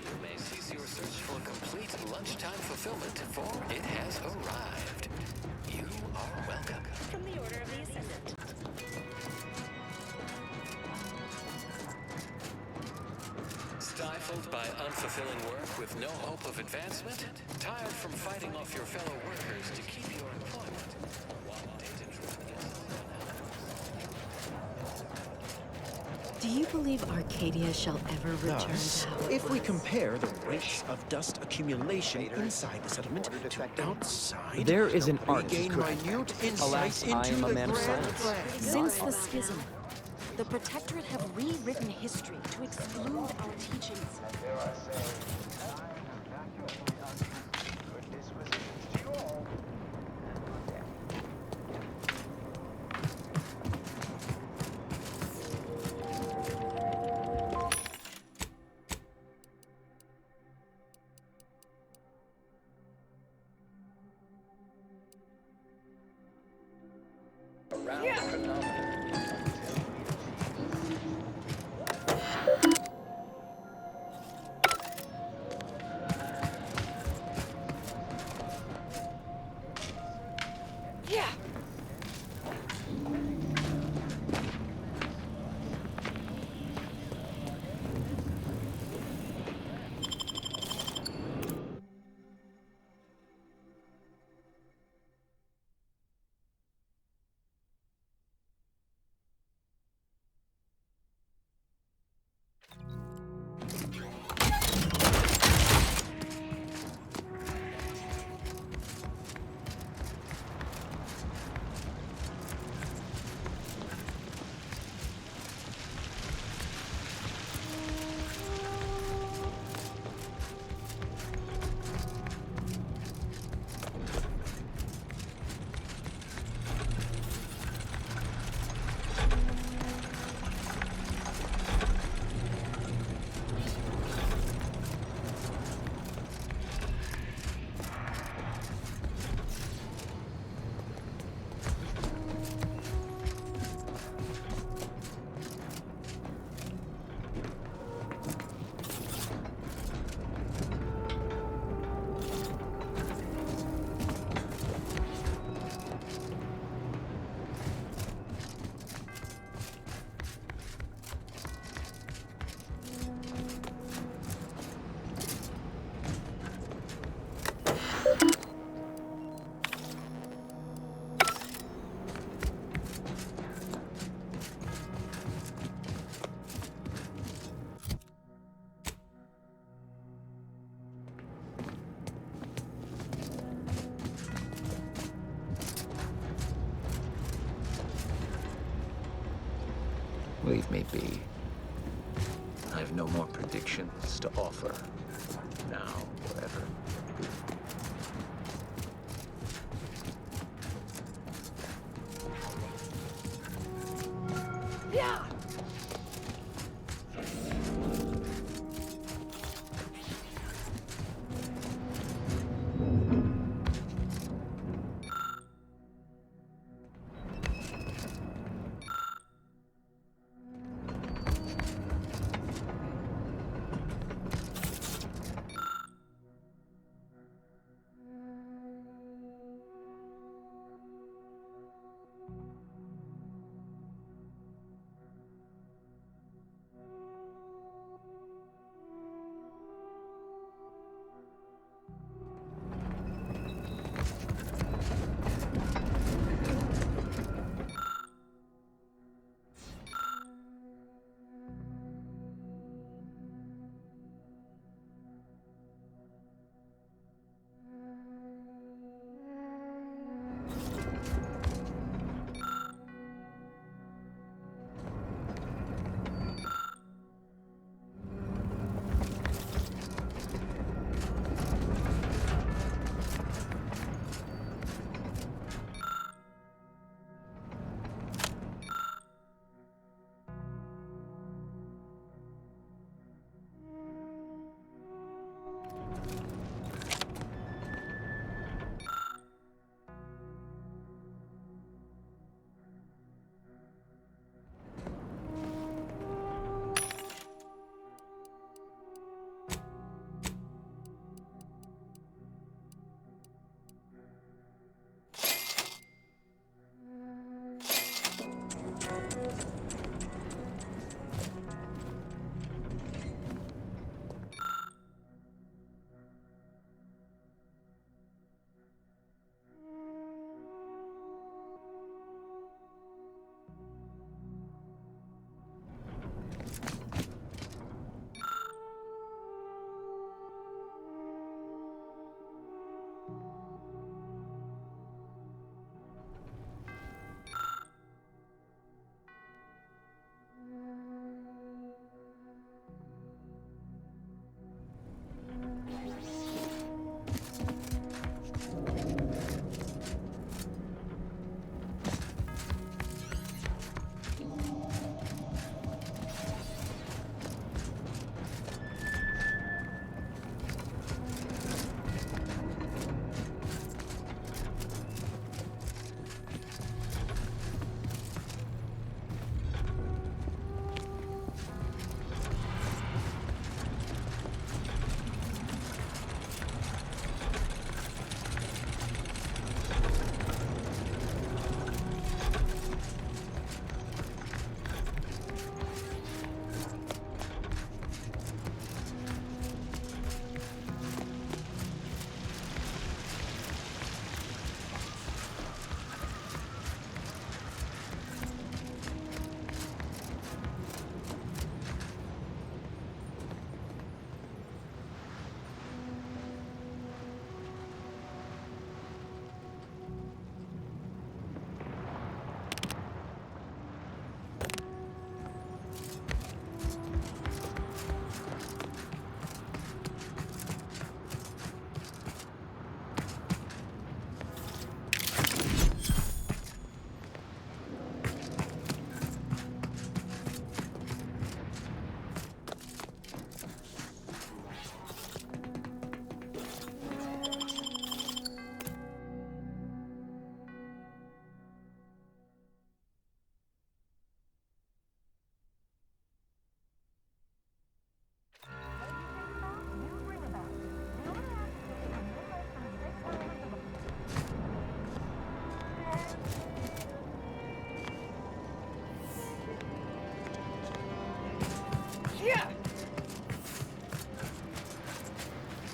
You may cease your search for complete lunchtime fulfillment, for it has arrived. You are welcome. From the order of the ascendant. Stifled by unfulfilling work with no hope of advancement? Tired from fighting off your fellow workers to keep your employment? Want data-driven Do you believe Arcadia shall ever return Thus, to how it if we was? compare the rates of dust accumulation inside the settlement to outside, There is an we art to gain correct. minute insight Alas, I into am a the man of grand science. plan. Since the schism, the Protectorate have rewritten history to exclude our teachings. Leave me be. I have no more predictions to offer, now or ever. Yeah!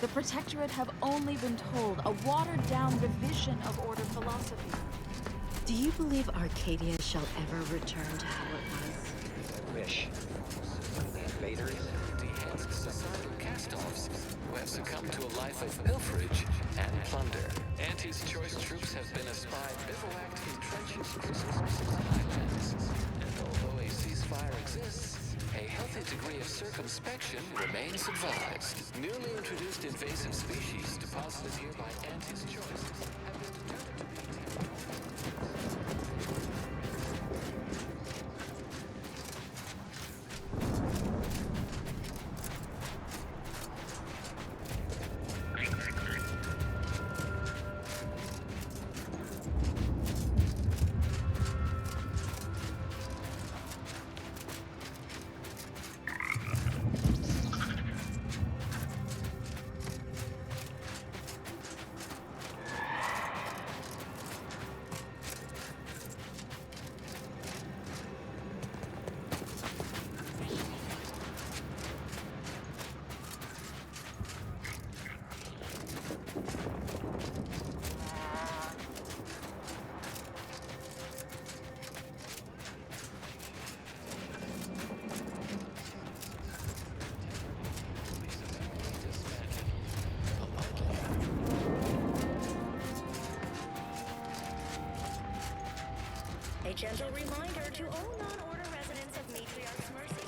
The Protectorate have only been told a watered-down revision of Order philosophy. Do you believe Arcadia shall ever return to how it was? I wish. The invaders? Enhanced societal cast-offs who have succumbed to a life of pilferage and plunder. Auntie's choice troops have been espied bivouacked in trenches crisscrossing the highlands. And although a ceasefire fire exists, a healthy degree of circumspection remains advised. Newly introduced invasive species deposited here by Auntie's choice have been determined to be A gentle reminder to all non-order residents of Matriarch's Mercy.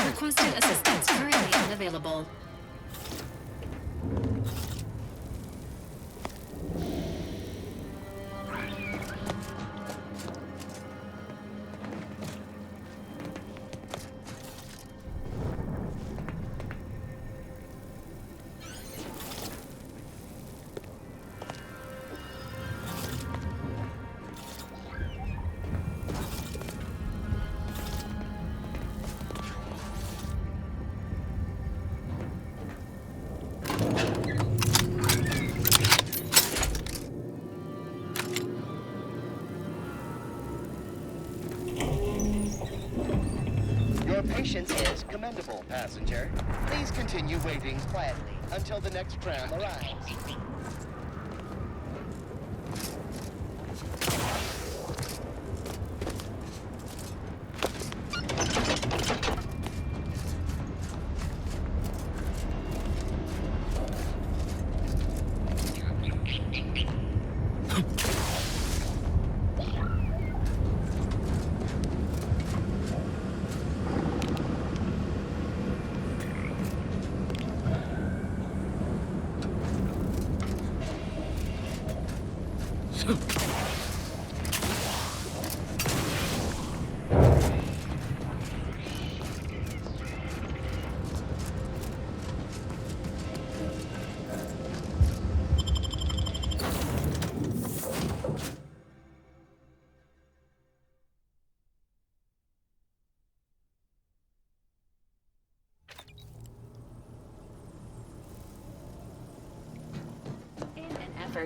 Requested assistance currently unavailable. Your patience is commendable, passenger. Please continue waiting quietly until the next tram arrives.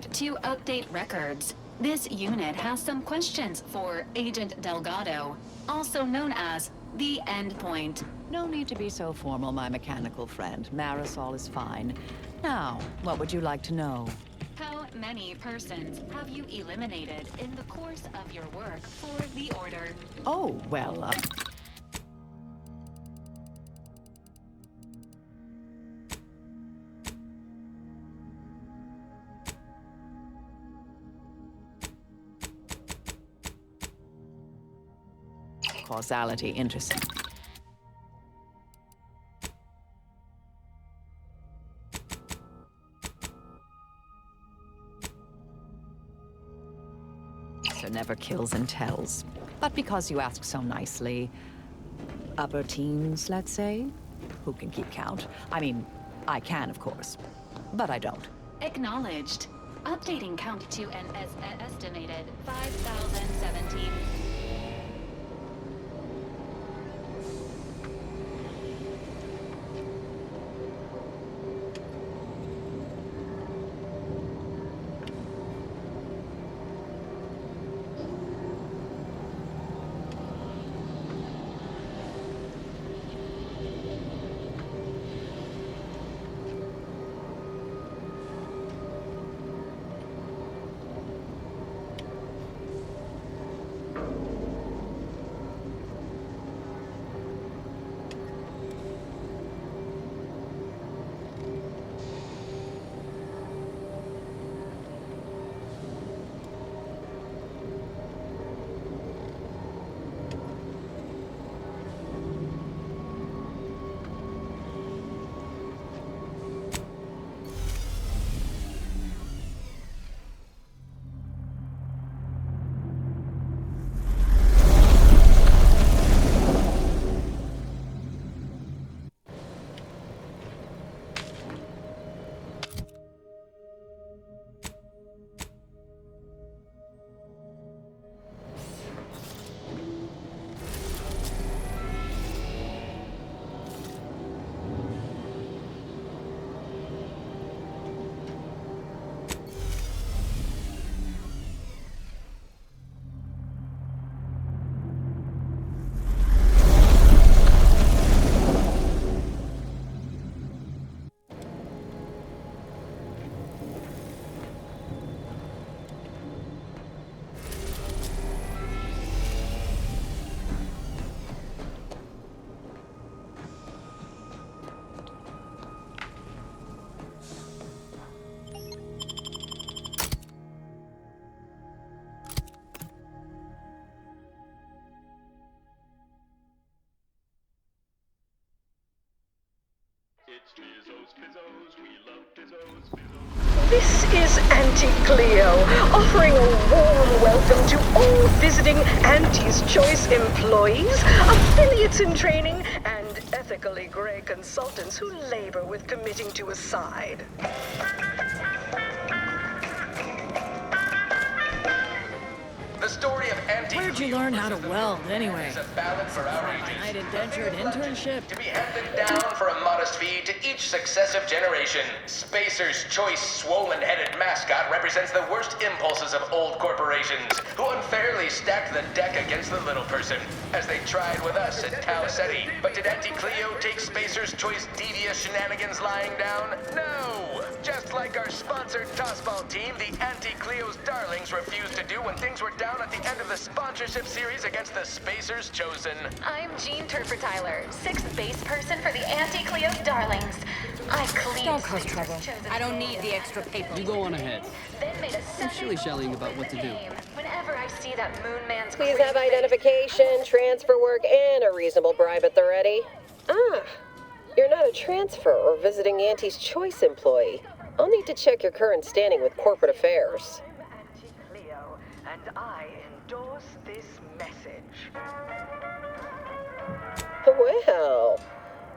To update records. This unit has some questions for Agent Delgado, also known as the Endpoint. No need to be so formal, my mechanical friend. Marisol is fine. Now, what would you like to know? How many persons have you eliminated in the course of your work for the Order? Oh, well, causality interesting. So never kills and tells. But because you ask so nicely, upper teens, let's say? Who can keep count? I mean, I can, of course, but I don't. Acknowledged. Updating count to an estimated 5,017. This is Auntie Cleo, offering a warm welcome to all visiting Auntie's Choice employees, affiliates in training, and ethically gray consultants who labor with committing to a side. The story of Auntie Where'd you learn how to weld, anyway? is a ballad for our ages. Night indentured internship? To be handed down for a modest fee to each successive generation. Spacer's Choice swollen-headed mascot represents the worst impulses of old corporations, who unfairly stacked the deck against the little person, as they tried with us at Tau Ceti. But did Auntie Cleo take Spacer's Choice devious shenanigans lying down? No! Just like our sponsored tossball team, the Auntie Cleo's Darlings refused to do when things were down at the end of the sponsorship series against the Spacers Chosen. I'm Jean Turfer-Tyler, 6th base person for the Auntie Cleo's Darlings. I clean. Don't cause trouble. I don't need the extra paper. You go on ahead. Then made a I'm shilly-shallying about what to do. Whenever I see that Moon Man's Please have identification, transfer work, and a reasonable bribe at the ready. Ah, you're not a transfer or visiting Auntie's Choice employee. I'll need to check your current standing with corporate affairs. And I endorse this message. Well,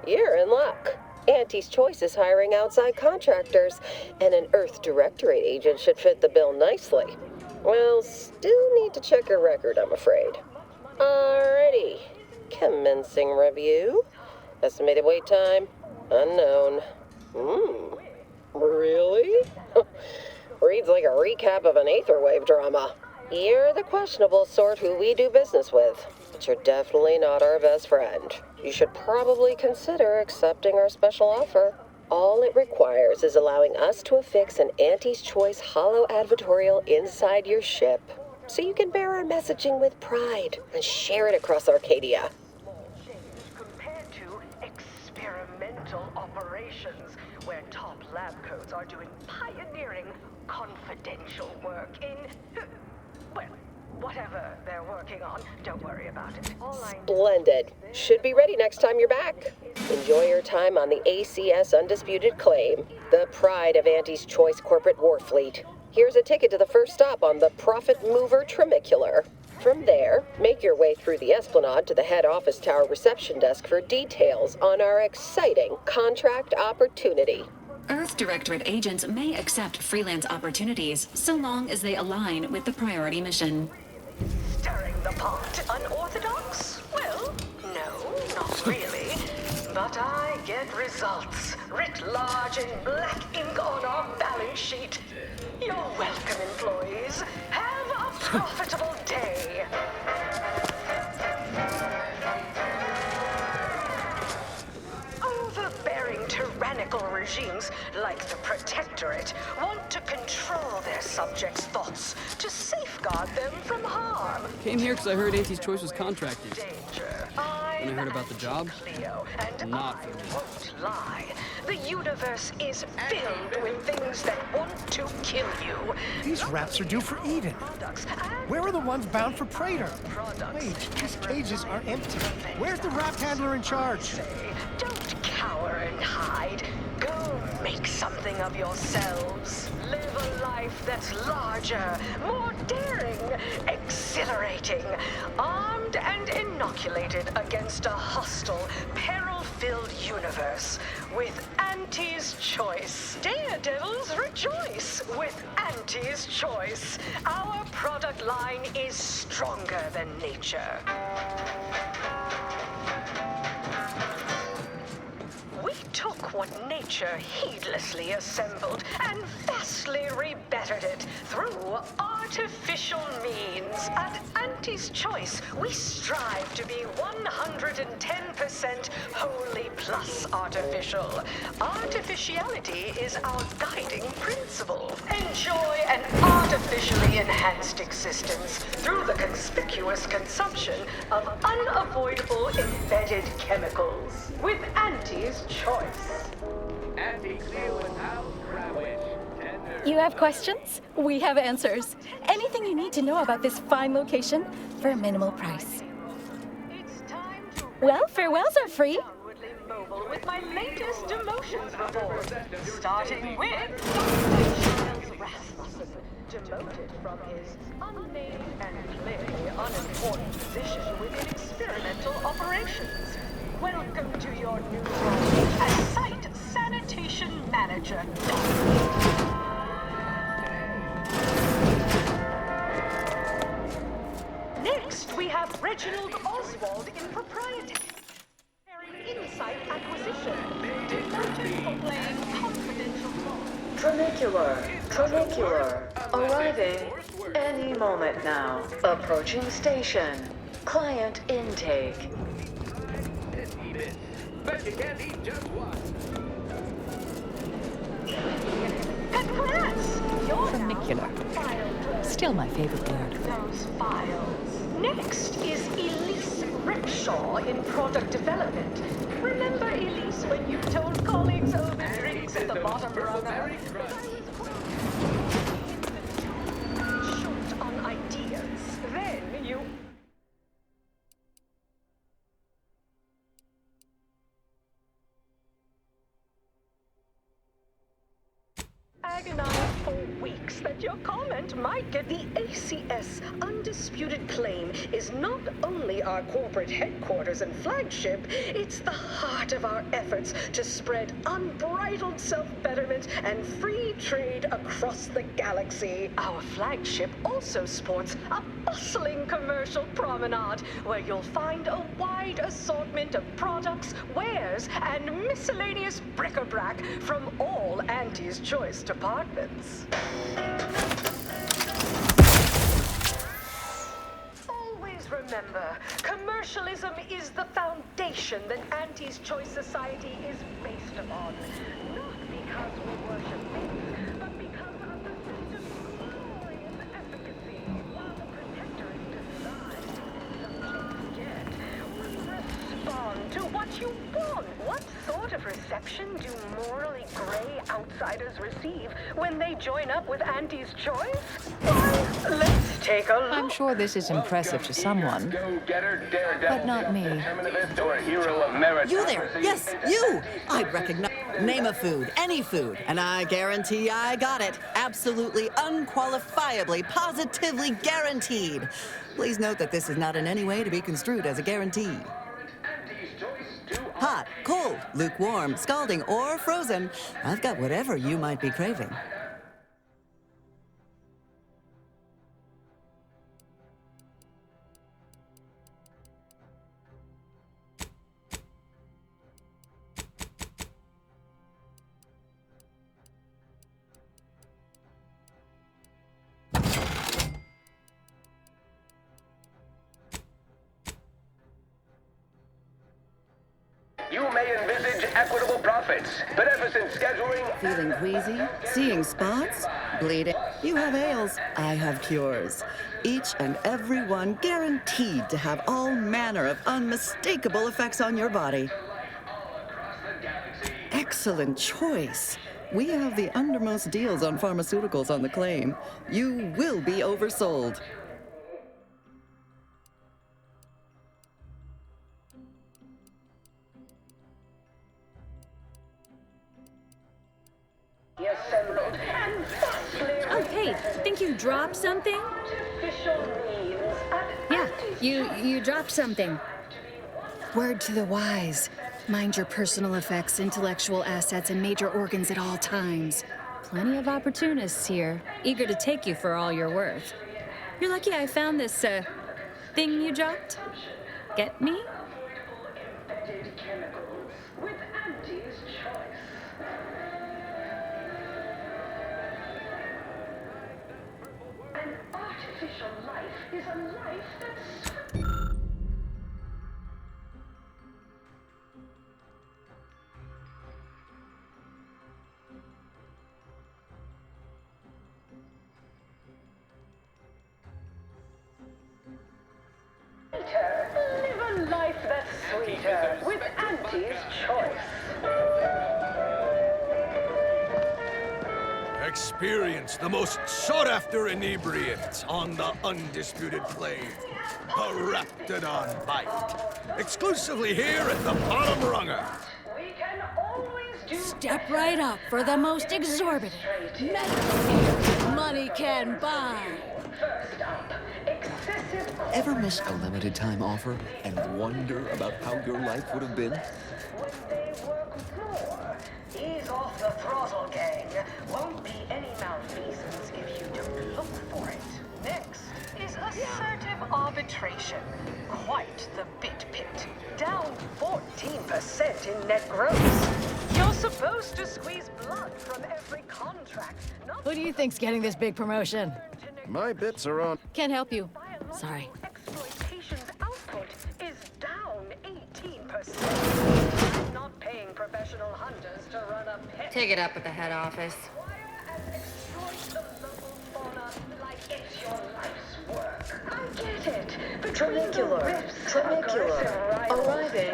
you're in luck. Auntie's Choice is hiring outside contractors, and an Earth Directorate agent should fit the bill nicely. Well, still need to check your record, I'm afraid. Alrighty. Commencing review. Estimated wait time? Unknown. Really? Reads like a recap of an Aetherwave drama. You're the questionable sort who we do business with, but you're definitely not our best friend. You should probably consider accepting our special offer. All it requires is allowing us to affix an Auntie's Choice hollow advertorial inside your ship, so you can bear our messaging with pride and share it across Arcadia. Compared to experimental operations, where top lab coats are doing pioneering, confidential work in, well, whatever they're working on. Don't worry about it. Splendid. Should be ready next time you're back. Enjoy your time on the ACS Undisputed Claim, the pride of Auntie's Choice corporate war fleet. Here's a ticket to the first stop on the Profit Mover Trimicular. From there, make your way through the Esplanade to the head office tower reception desk for details on our exciting contract opportunity. Earth Directorate agents may accept freelance opportunities so long as they align with the priority mission. Stirring the pot unorthodox? Well, no, not really. But I get results writ large in black ink on our balance sheet. You're welcome, employees. Have a profitable day. Overbearing tyrannical regimes like the Protectorate want to control their subjects' thoughts to safeguard them from harm. Came here because I heard Auntie's Choice was contracted. When I heard about the job, not for me. Won't lie. The universe is filled with things that want to kill you. These rats are due for Eden. Where are the ones bound for Praetor? Wait, these cages are empty. Where's the raft handler in charge? Don't cower and hide. Go make something of yourselves. Live a life that's larger, more daring, exhilarating, armed and inoculated against a hostile, peril-filled universe with Auntie's Choice. Daredevils rejoice with Auntie's Choice. Our product line is stronger than nature. We took what nature heedlessly assembled and vastly rebettered it through artificial means. At Auntie's Choice, we strive to be 110% wholly plus artificial. Artificiality is our guiding principle. Enjoy an artificially enhanced existence through the conspicuous consumption of unavoidable embedded chemicals. With Auntie's Choice. Auntie Cleo and Al Grawish. You have questions? We have answers. Anything you need to know about this fine location for a minimal price. Well, farewells are free. trouble with my latest emotions report, starting with Charles Rasmussen, demoted from his unnamed and clearly unimportant position within experimental operations. Welcome to your new role as Site Sanitation Manager. Next, we have Reginald Oswald in Proprietary Insight Acquisition, demoted for playing confidential role. Trunicular. Arriving any moment now. Approaching station. Client intake. Bet you can't eat just one. Congrats! You're Funicular. Still my favorite word. Those files. Next is Elise Ripshaw in Product Development. Remember Elise when you told colleagues over drinks at the bottom runner? Short on ideas. Then you... agonized for weeks that your comment might get the ACS undisputed claim is not only our corporate headquarters and flagship, it's the heart of our efforts to spread unbridled self-betterment and free trade across the galaxy. Our flagship also sports a bustling commercial promenade where you'll find a wide assortment of products, wares, and miscellaneous bric-a-brac from all Auntie's Choice departments. Always remember, commercialism is the foundation that Auntie's Choice Society is based upon. Not because we worship things, but because of the system's glorious efficacy, while the protectorate decides. Instead, we respond to what you want. What sort of reception do morally gray outsiders receive when they join up with Auntie's Choice? Why, let's take a look. I'm sure this is impressive to someone, but not me. You there? Yes, you! I recognize. Name a food, any food, and I guarantee I got it. Absolutely, unqualifiably, positively guaranteed. Please note that this is not in any way to be construed as a guarantee. Hot, cold, lukewarm, scalding, or frozen. I've got whatever you might be craving. You may envisage equitable profits, beneficent scheduling... Feeling queasy? Seeing spots? Bleeding? You have ails. I have cures. Each and every one guaranteed to have all manner of unmistakable effects on your body. Excellent choice. We have the undermost deals on pharmaceuticals on the claim. You will be oversold. Oh, hey, think you dropped something? Yeah, you dropped something. Word to the wise. Mind your personal effects, intellectual assets, and major organs at all times. Plenty of opportunists here, eager to take you for all you're worth. You're lucky I found this, thing you dropped. Get me? Is a life that's... Live a life that's sweeter with Auntie's Choice. Experience the most sought-after inebriant on the undisputed claim. A Raptidon Bite. Exclusively here at the Bottom Runger. Step right up for the most exorbitant medical money can buy. Ever miss a limited time offer and wonder about how your life would have been? Ease off the throttle, gang. Won't be any malfeasance if you don't look for it. Next is assertive arbitration. Quite the bit pit. Down 14% in net gross. You're supposed to squeeze blood from every contract. Who do you think's getting this big promotion? My bits are on. Can't help you. Sorry. Exploitation's output is down 18%. I'm not paying professional hunters to run a pet. Take it up with the head office. Like it's your life's work. I get it. Tramicular. Arriving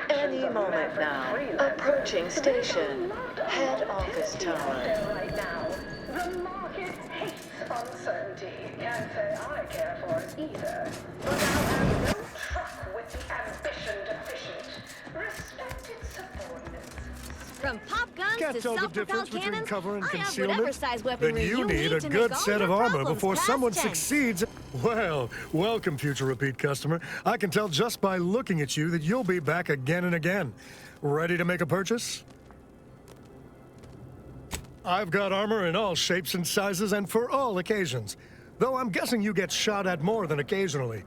any moment now. Approaching station. Head office tower. Right now. The market hates uncertainty. Can't say I care for it either. But I'll have no truck with the ambition deficient. Respected subordinates. From pop guns Can't to tell the self-propelled difference between cannons, cover and I have concealment? whatever size Then weaponry you need a to good make all set your of armor problems before past someone tense. succeeds. Well, welcome, future repeat customer. I can tell just by looking at you that you'll be back again and again. Ready to make a purchase? I've got armor in all shapes and sizes and for all occasions. Though I'm guessing you get shot at more than occasionally.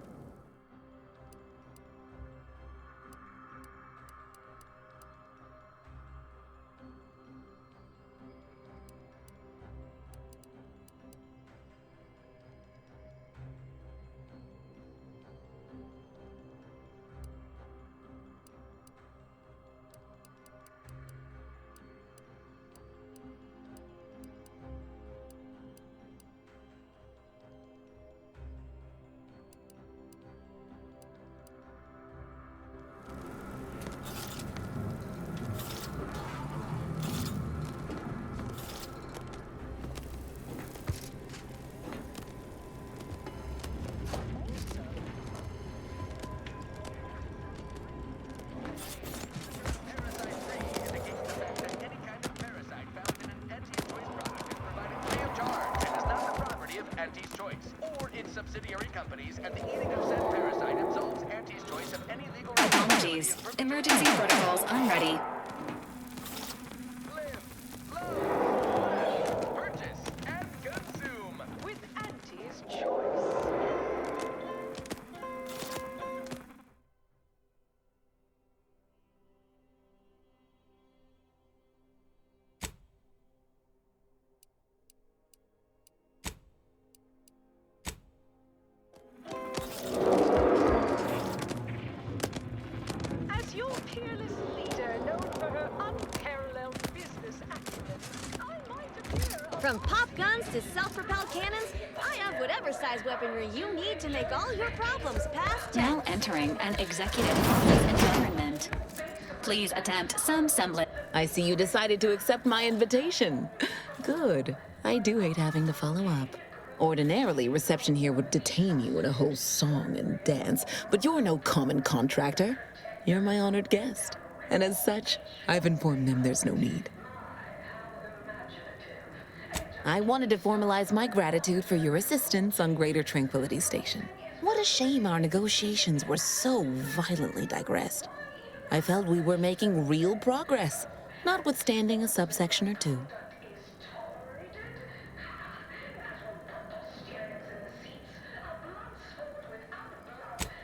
Apologies. Emergency protocols unready. With Auntie's choice. As your peerless leader, known for her unparalleled business acumen, I might appear. From pop guns to self-propelled cannons, I have whatever size weaponry you need to make all your problems past tense. Now entering an executive office environment. Please attempt some semblance. I see you decided to accept my invitation. Good. I do hate having to follow up. Ordinarily, reception here would detain you in a whole song and dance, but you're no common contractor. You're my honored guest. And as such, I've informed them there's no need. I wanted to formalize my gratitude for your assistance on Greater Tranquility Station. What a shame our negotiations were so violently digressed. I felt we were making real progress, notwithstanding a subsection or two.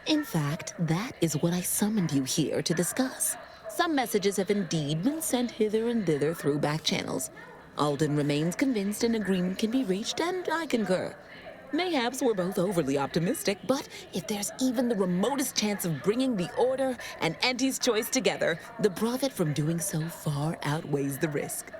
In fact, that is what I summoned you here to discuss. Some messages have indeed been sent hither and thither through back channels. Alden remains convinced an agreement can be reached, and I concur. Mayhaps we're both overly optimistic, but if there's even the remotest chance of bringing the Order and Auntie's Choice together, the profit from doing so far outweighs the risk.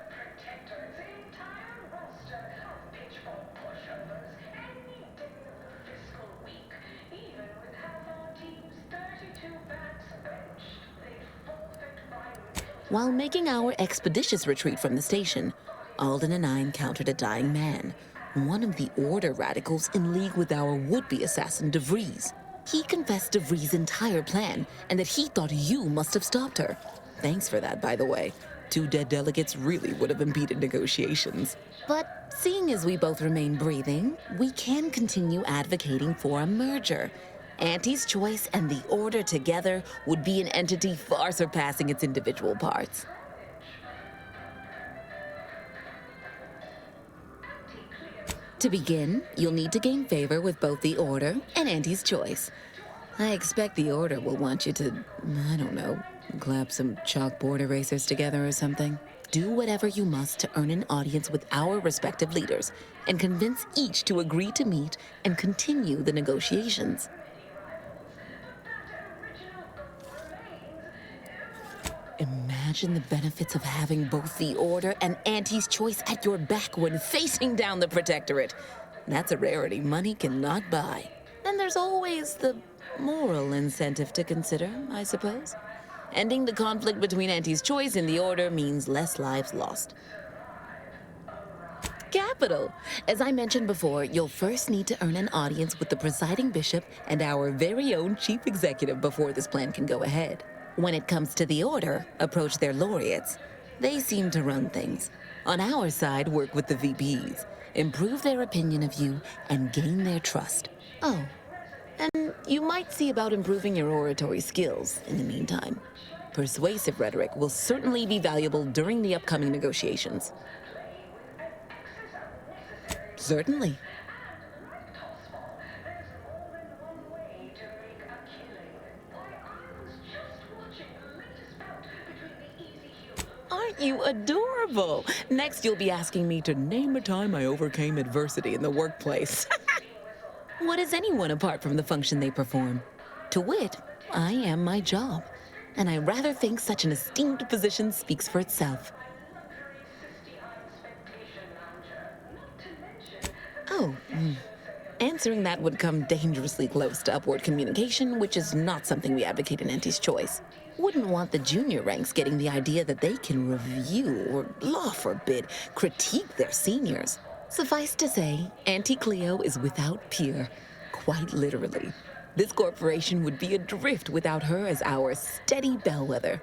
While making our expeditious retreat from the station, Alden and I encountered a dying man, one of the Order radicals in league with our would-be assassin de Vries. He confessed de Vries' entire plan and that he thought you must have stopped her. Thanks for that, by the way. 2 dead delegates really would have impeded negotiations. But seeing as we both remain breathing, we can continue advocating for a merger. Auntie's Choice and the Order together would be an entity far surpassing its individual parts. To begin, you'll need to gain favor with both the Order and Auntie's Choice. I expect the Order will want you to, I don't know, clap some chalkboard erasers together or something. Do whatever you must to earn an audience with our respective leaders and convince each to agree to meet and continue the negotiations. Imagine the benefits of having both the Order and Auntie's Choice at your back when facing down the Protectorate. That's a rarity money cannot buy. Then there's always the moral incentive to consider, I suppose. Ending the conflict between Auntie's Choice and the Order means less lives lost. Capital! As I mentioned before, you'll first need to earn an audience with the presiding bishop and our very own chief executive before this plan can go ahead. When it comes to the Order, approach their laureates. They seem to run things. On our side, work with the VPs, improve their opinion of you, and gain their trust. Oh, and you might see about improving your oratory skills in the meantime. Persuasive rhetoric will certainly be valuable during the upcoming negotiations. Certainly. Aren't you adorable? Next, you'll be asking me to name a time I overcame adversity in the workplace. What is anyone apart from the function they perform? To wit, I am my job, and I rather think such an esteemed position speaks for itself. Oh, answering that would come dangerously close to upward communication, which is not something we advocate in Auntie's Choice. Wouldn't want the junior ranks getting the idea that they can review or, law forbid, critique their seniors. Suffice to say, Auntie Cleo is without peer, quite literally. This corporation would be adrift without her as our steady bellwether.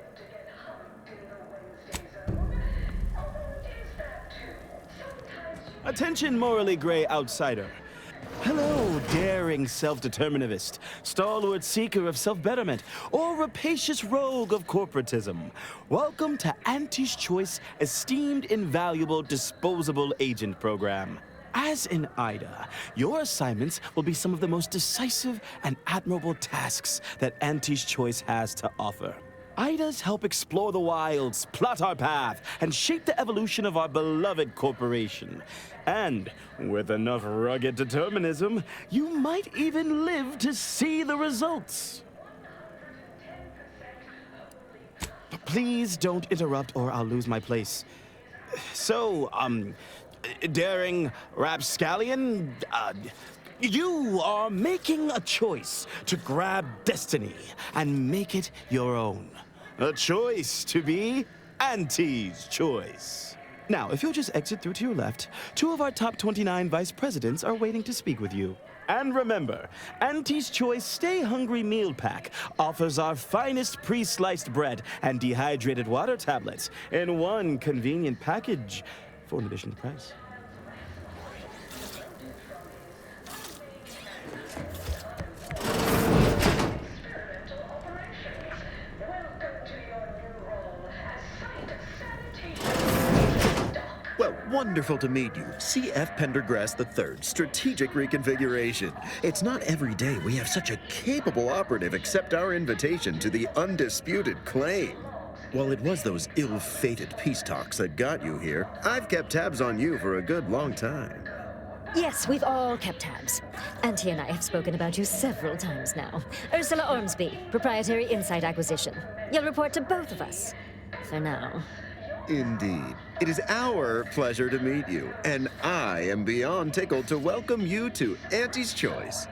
Attention, morally gray outsider. Hello, daring self-determinivist, stalwart seeker of self-betterment, or rapacious rogue of corporatism. Welcome to Auntie's Choice Esteemed Invaluable Disposable Agent Program. As in Ida, your assignments will be some of the most decisive and admirable tasks that Auntie's Choice has to offer. Idas help explore the wilds, plot our path, and shape the evolution of our beloved corporation. And with enough rugged determinism, you might even live to see the results. Please don't interrupt or I'll lose my place. So, daring rapscallion, you are making a choice to grab destiny and make it your own. A choice to be Auntie's Choice. Now, if you'll just exit through to your left, 2 of our top 29 vice presidents are waiting to speak with you. And remember, Auntie's Choice Stay Hungry Meal Pack offers our finest pre-sliced bread and dehydrated water tablets in one convenient package for an additional price. Well, wonderful to meet you. C.F. Pendergrass III, Strategic Reconfiguration. It's not every day we have such a capable operative accept our invitation to the undisputed claim. While it was those ill-fated peace talks that got you here, I've kept tabs on you for a good long time. Yes, we've all kept tabs. Auntie and I have spoken about you several times now. Ursula Ormsby, Proprietary Insight Acquisition. You'll report to both of us. For now. Indeed. It is our pleasure to meet you, and I am beyond tickled to welcome you to Auntie's Choice.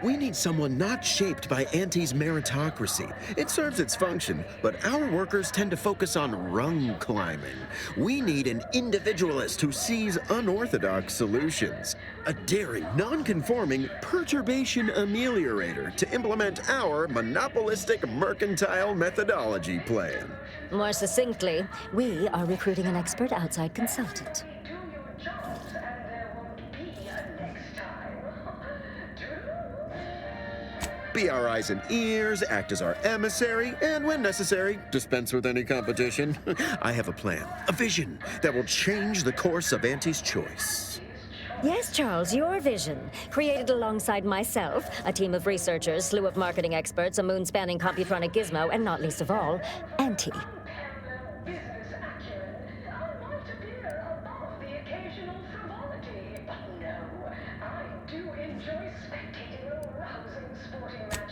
We need someone not shaped by Auntie's meritocracy. It serves its function, but our workers tend to focus on rung climbing. We need an individualist who sees unorthodox solutions. A daring, non-conforming perturbation ameliorator to implement our monopolistic mercantile methodology plan. More succinctly, we are recruiting an expert outside consultant. Be our eyes and ears, act as our emissary, and when necessary, dispense with any competition. I have a plan, a vision that will change the course of Auntie's choice. Yes, Charles, your vision. Created alongside myself, a team of researchers, slew of marketing experts, a moon-spanning computronic gizmo, and not least of all, Auntie.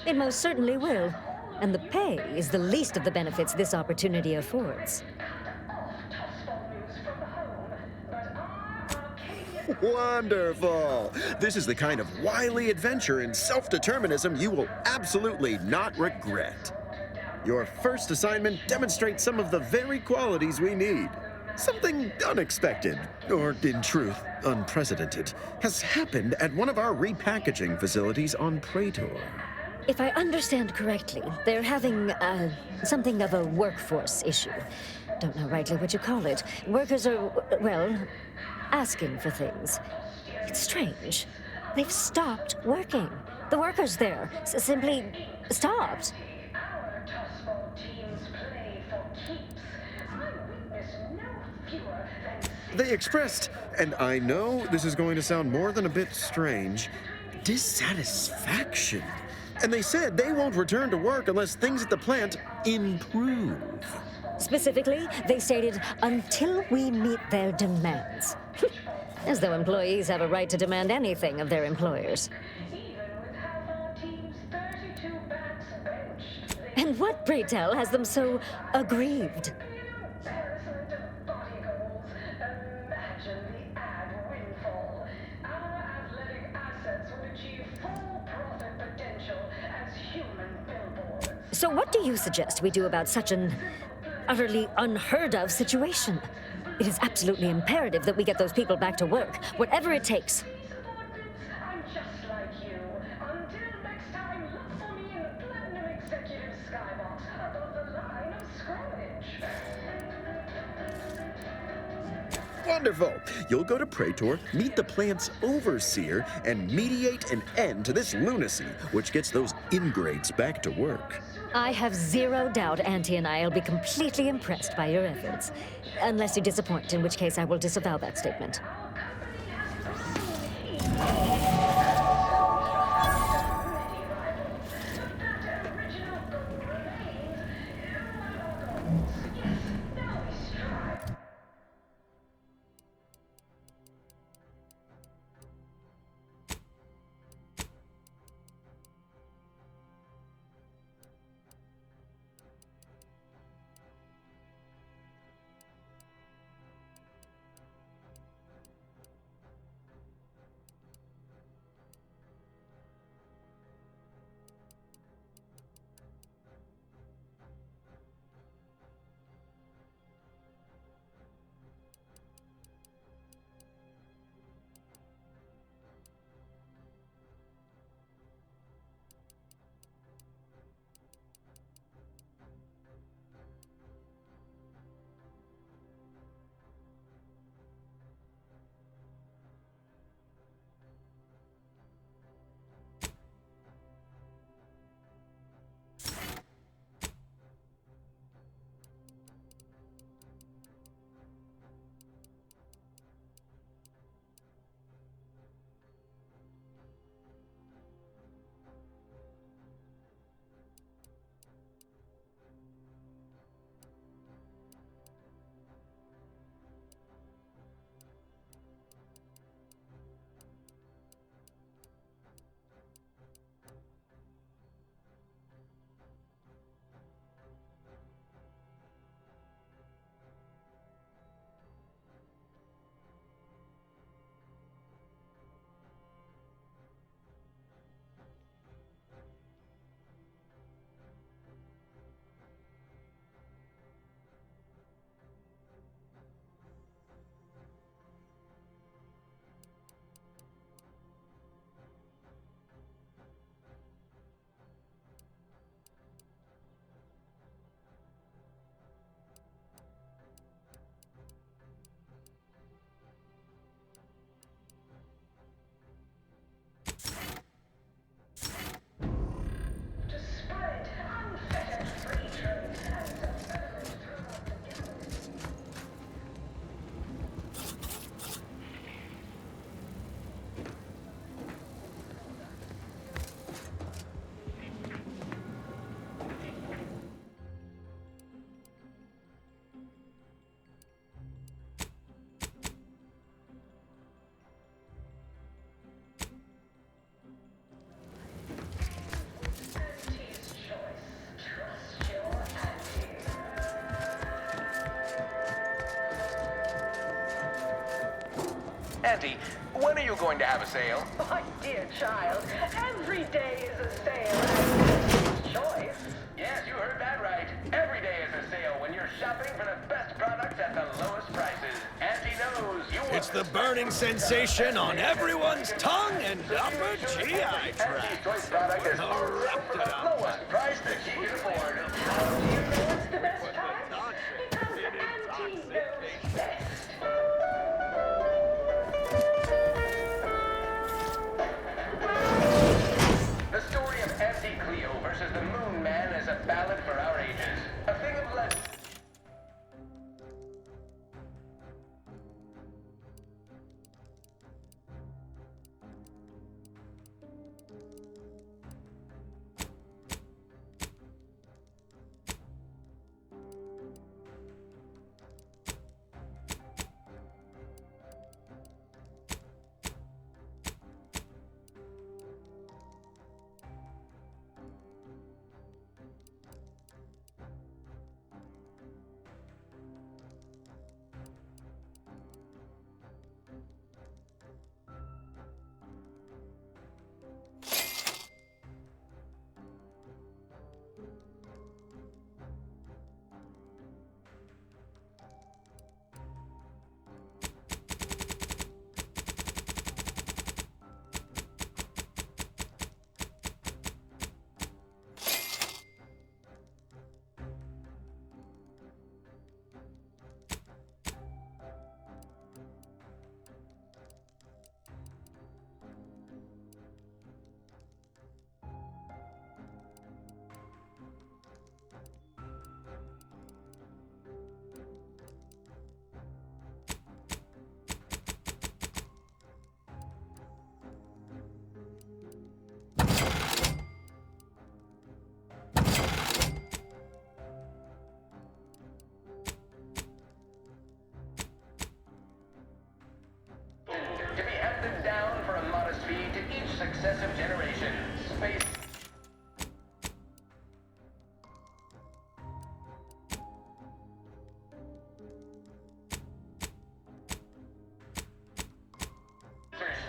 It most certainly will. And the pay is the least of the benefits this opportunity affords. Wonderful! This is the kind of wily adventure in self-determinism you will absolutely not regret. Your first assignment demonstrates some of the very qualities we need. Something unexpected, or in truth, unprecedented, has happened at one of our repackaging facilities on Praetor. If I understand correctly, they're having, something of a workforce issue. Don't know rightly what you call it. Workers are, well, asking for things. It's strange. They've stopped working. The workers there simply stopped. They expressed, and I know this is going to sound more than a bit strange, dissatisfaction. And they said they won't return to work unless things at the plant improve. Specifically, they stated, until we meet their demands. As though employees have a right to demand anything of their employers. And what, pray tell, has them so aggrieved? So what do you suggest we do about such an utterly unheard of situation? It is absolutely imperative that we get those people back to work, whatever it takes. Wonderful! You'll go to Praetor, meet the plant's overseer, and mediate an end to this lunacy, which gets those ingrates back to work. I have zero doubt Auntie and I will be completely impressed by your efforts. Unless you disappoint, in which case I will disavow that statement. Majesty. When are you going to have a sale? My dear child, every day is a sale. It's choice. Yes, you heard that right. Every day is a sale when you're shopping for the best products at the lowest prices. Auntie knows you want It's the burning sensation on everyone's tongue and upper GI Auntie's tract. choice product is always for the lowest price that she can afford. How do you know it's the best price? Because Auntie knows best. The story of Auntie Cleo versus the Moon Man is a ballad for our ages. A thing of legend. To be handed down for a modest fee to each successive generation. Space.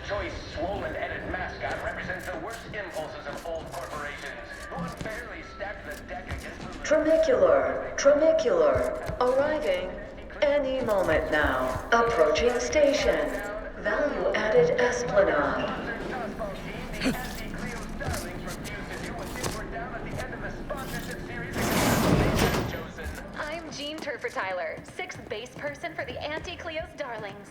Choice swollen-headed mascot represents the worst impulses of old corporations who unfairly stack the deck against the... Tramicular, arriving any moment now. Approaching station. Value-added esplanade. I'm Jean Turfer-Tyler, 6th base person for the Anti-Cleo's Darlings.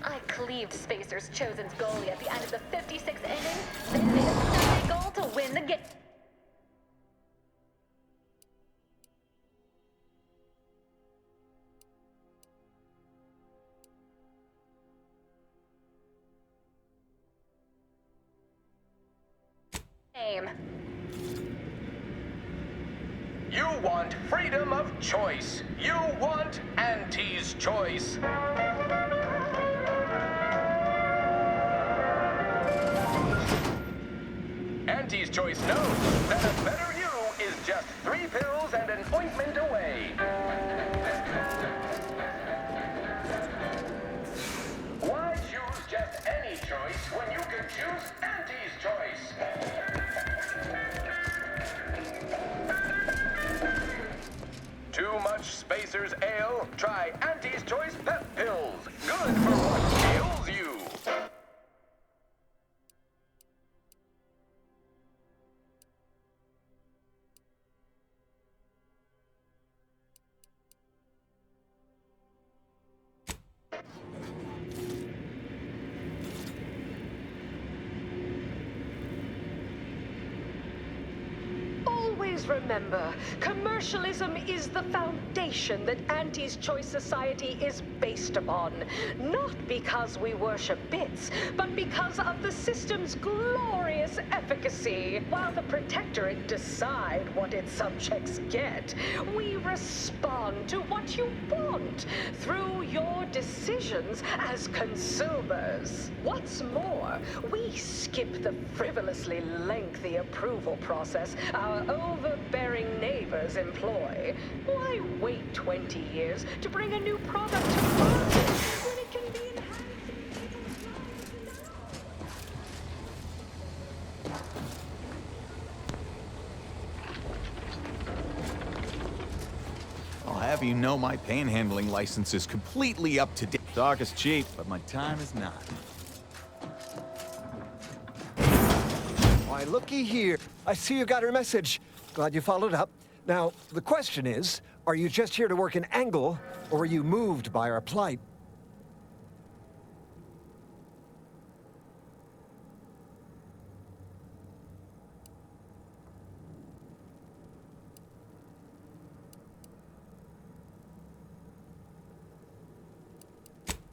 I cleaved Spacer's Chosen's goalie at the end of the 56th inning, then made a Sunday goal to win the game. You want freedom of choice. You want Auntie's choice. Auntie's choice knows that a better you is just 3 pills and an ointment away. Why choose just any choice when you can choose Auntie's choice? Too much Spacer's ale? Try Auntie's Choice Pep Pills. Good for what ails you. Always remember, commercialism is the foundation that Auntie's Choice Society is based upon. Not because we worship bits, but because of the system's glorious efficacy. While the Protectorate decide what its subjects get, we respond to what you want through your decisions as consumers. What's more, we skip the frivolously lengthy approval process our overbearing neighbors employ. Why wait 20 years to bring a new product to market when it can be enhanced in people's lives? have you know my panhandling license is completely up to date. Talk is cheap, but my time is not. Why, looky here. I see you got her message. Glad you followed up. Now, the question is, are you just here to work an angle, or are you moved by our plight?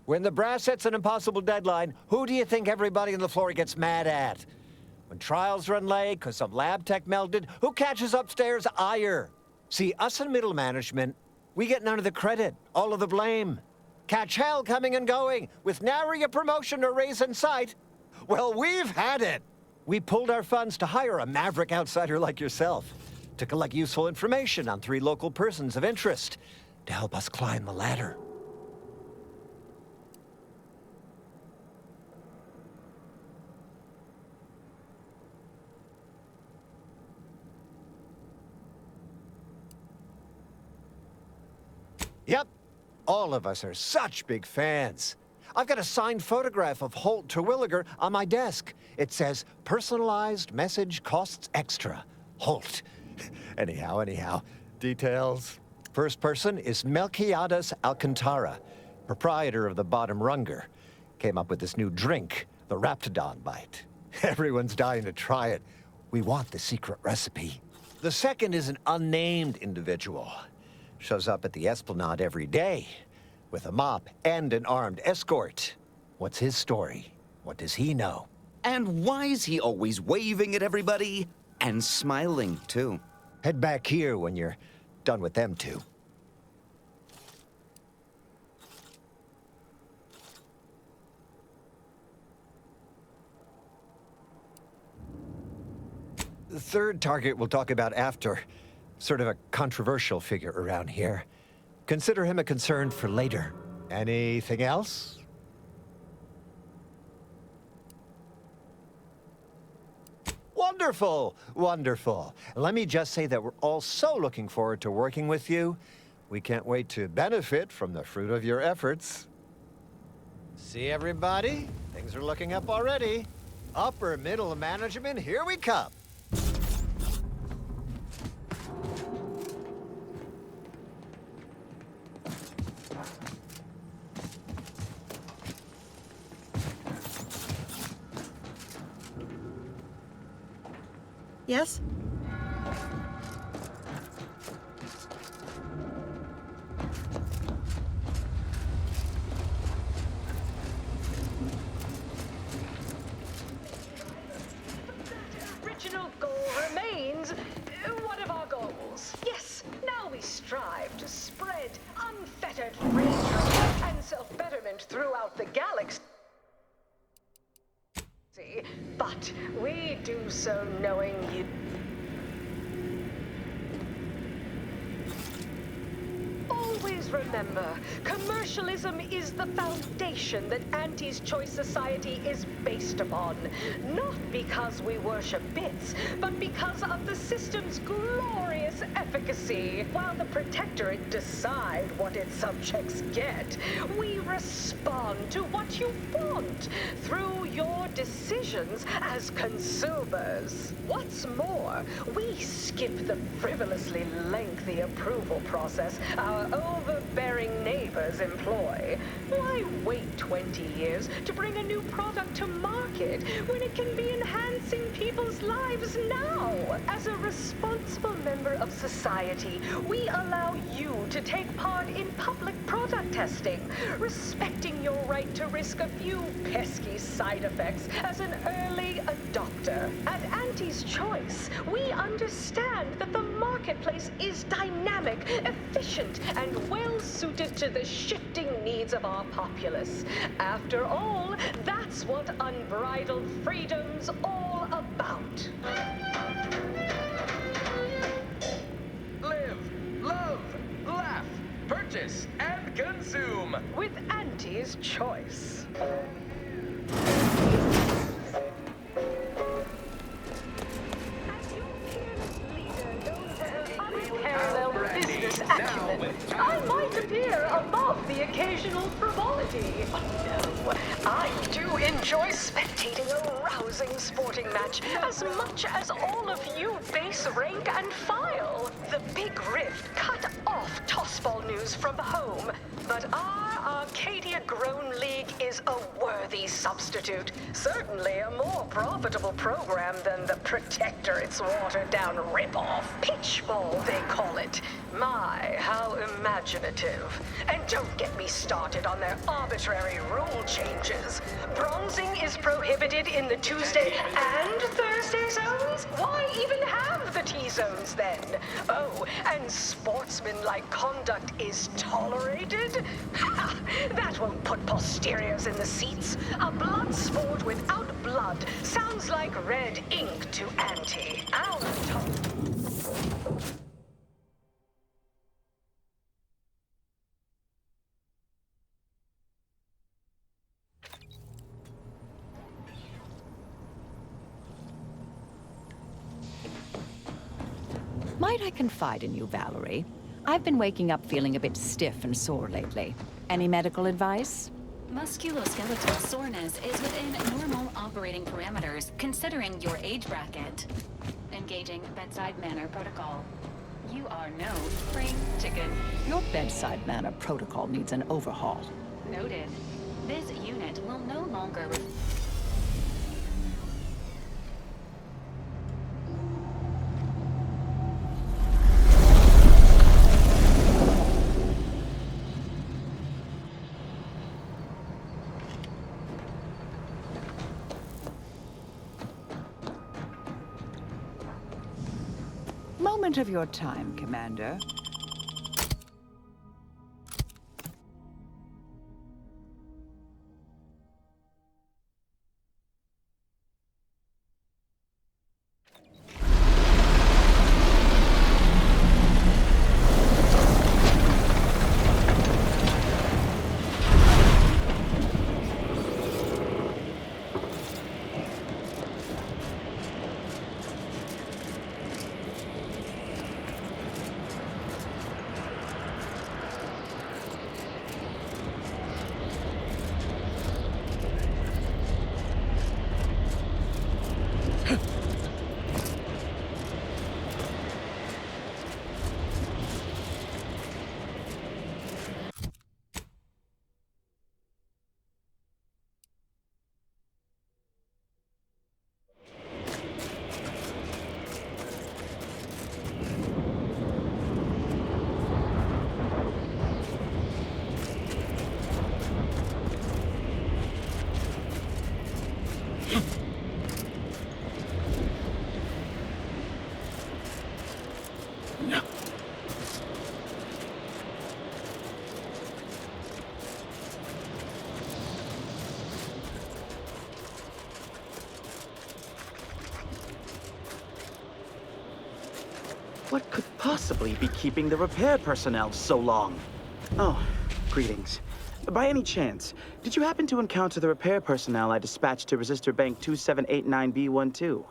When the brass sets an impossible deadline, who do you think everybody on the floor gets mad at? When trials run late because some lab tech melted, who catches upstairs ire? See, us in middle management, we get none of the credit, all of the blame. Catch hell coming and going, with nary a promotion or raise in sight. Well, we've had it. We pulled our funds to hire a maverick outsider like yourself, to collect useful information on 3 local persons of interest, to help us climb the ladder. Yep, all of us are such big fans. I've got a signed photograph of Holt Terwilliger on my desk. It says, personalized message costs extra. Holt. Anyhow, details. First person is Melquiades Alcantara, proprietor of the Bottom Runger. Came up with this new drink, the Raptidon Bite. Everyone's dying to try it. We want the secret recipe. The second is an unnamed individual. Shows up at the Esplanade every day, with a mop and an armed escort. What's his story? What does he know? And why is he always waving at everybody? And smiling, too. Head back here when you're done with them two. The third target we'll talk about after. Sort of a controversial figure around here. Consider him a concern for later. Anything else? Wonderful, wonderful. Let me just say that we're all so looking forward to working with you. We can't wait to benefit from the fruit of your efforts. See everybody? Things are looking up already. Upper middle management, here we come. Yes? Original goal remains one of our goals. Yes, now we strive to spread unfettered rage and self-betterment throughout the galaxy. But we do so knowing you. Always remember, commercialism is the foundation that Auntie's Choice Society is based upon. Not because we worship bits, but because of the system's glorious efficacy. While the Protectorate decide what its subjects get, we respond to what you want through your decisions as consumers. What's more, we skip the frivolously lengthy approval process our overbearing neighbors employ. Why wait 20 years to bring a new product to market when it can be enhancing people's lives now? As a responsible member of society, we allow you to take part in public product testing, respecting your right to risk a few pesky side effects as an early adopter. At Auntie's Choice, we understand that the marketplace is dynamic, efficient, and well-suited to the shifting needs of our populace. After all, that's what unbridled freedom's all about. Live, love, laugh, purchase, and consume with Auntie's Choice. Unparalleled business acumen, I might appear above the occasional frivolity. But no, I do enjoy spectating a rousing sporting match as much as all of you base rank and file. The Big Rift cut off tossball news from home, but our Arcadia Grown League is a worthy substitute. Certainly a more profitable program than the Protectorate's watered-down ripoff. Pitchball, they call it. My, how imaginative. And don't get me started on their arbitrary rule changes. Bronzing is prohibited in the Tuesday and Thursday zones? Why even have the T-zones then? Oh, and sportsmanlike conduct is tolerated? That won't put posteriors in the seats. A blood sport without blood sounds like red ink to Auntie. Out of Might I confide in you, Valerie? I've been waking up feeling a bit stiff and sore lately. Any medical advice? Musculoskeletal soreness is within normal operating parameters, considering your age bracket. Engaging bedside manner protocol. You are no spring chicken. Your bedside manner protocol needs an overhaul. Noted. This unit will no longer... Moment of your time, Commander. What could possibly be keeping the repair personnel so long? Oh, greetings. By any chance, did you happen to encounter the repair personnel I dispatched to Resistor Bank 2789B12?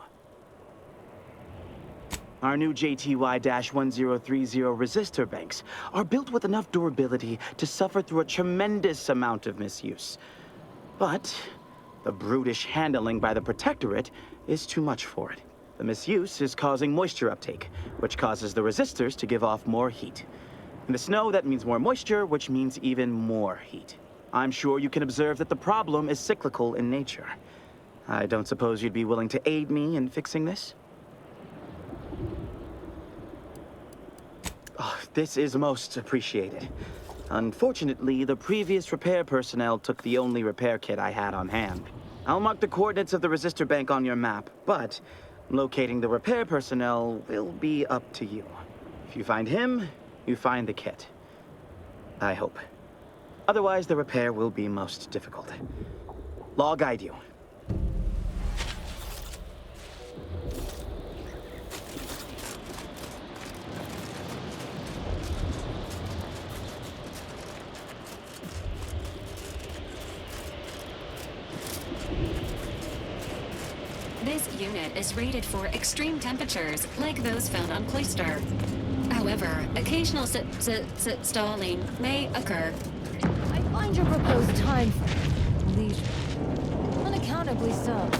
Our new JTY-1030 resistor banks are built with enough durability to suffer through a tremendous amount of misuse. But the brutish handling by the Protectorate is too much for it. The misuse is causing moisture uptake, which causes the resistors to give off more heat. In the snow, that means more moisture, which means even more heat. I'm sure you can observe that the problem is cyclical in nature. I don't suppose you'd be willing to aid me in fixing this? Oh, this is most appreciated. Unfortunately, the previous repair personnel took the only repair kit I had on hand. I'll mark the coordinates of the resistor bank on your map, but locating the repair personnel will be up to you. If you find him, you find the kit. I hope. Otherwise, the repair will be most difficult. I'll guide you. This unit is rated for extreme temperatures, like those found on Cloister. However, occasional stalling may occur. I find your proposed time frame leisure. Unaccountably so.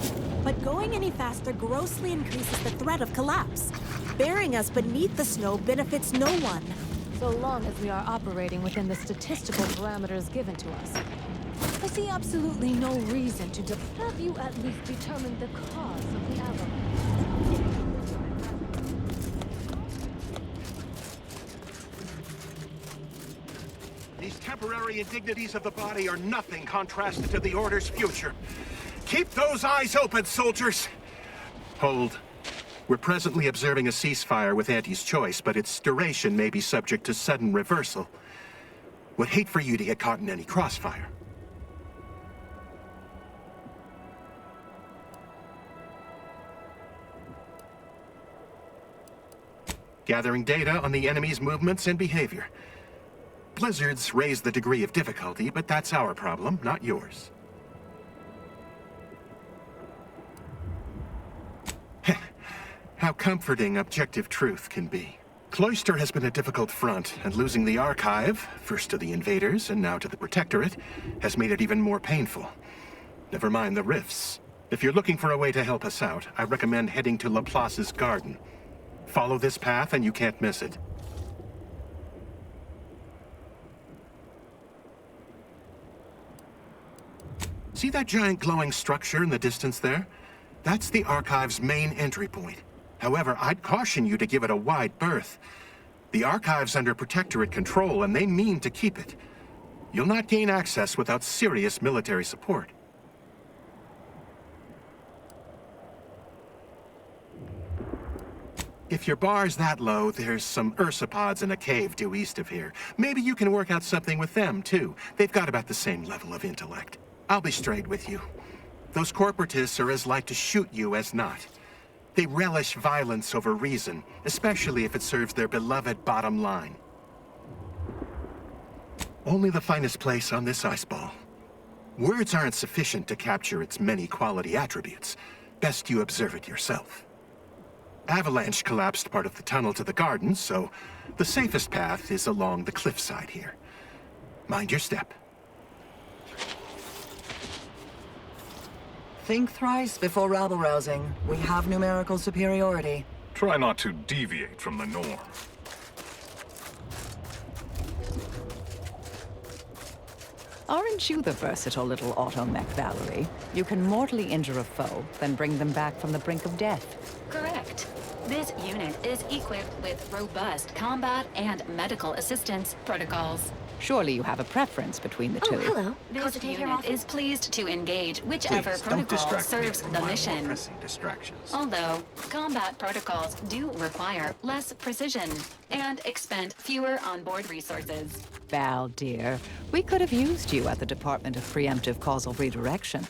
But going any faster grossly increases the threat of collapse. Burying us beneath the snow benefits no one. So long as we are operating within the statistical parameters given to us. I see absolutely no reason to have you at least determine the cause of the avalanche. These temporary indignities of the body are nothing contrasted to the Order's future. Keep those eyes open, soldiers! Hold. We're presently observing a ceasefire with Auntie's choice, but its duration may be subject to sudden reversal. Would hate for you to get caught in any crossfire. Gathering data on the enemy's movements and behavior. Blizzards raise the degree of difficulty, but that's our problem, not yours. How comforting objective truth can be. Cloister has been a difficult front, and losing the Archive, first to the invaders and now to the Protectorate, has made it even more painful. Never mind the rifts. If you're looking for a way to help us out, I recommend heading to Laplace's garden. Follow this path and you can't miss it. See that giant glowing structure in the distance there? That's the Archive's main entry point. However, I'd caution you to give it a wide berth. The Archive's under Protectorate control, and they mean to keep it. You'll not gain access without serious military support. If your bar's that low, there's some ursopods in a cave due east of here. Maybe you can work out something with them, too. They've got about the same level of intellect. I'll be straight with you. Those corporatists are as like to shoot you as not. They relish violence over reason, especially if it serves their beloved bottom line. Only the finest place on this ice ball. Words aren't sufficient to capture its many quality attributes. Best you observe it yourself. Avalanche collapsed part of the tunnel to the garden, so the safest path is along the cliffside here. Mind your step. Think thrice before rabble-rousing. We have numerical superiority. Try not to deviate from the norm. Aren't you the versatile little automech Valerie? You can mortally injure a foe, then bring them back from the brink of death. Correct. This unit is equipped with robust combat and medical assistance protocols. Surely you have a preference between the two. Hello. This unit is pleased to engage whichever protocol serves the mission. Although, combat protocols do require less precision and expend fewer onboard resources. Val, dear, we could have used you at the Department of Preemptive Causal Redirection.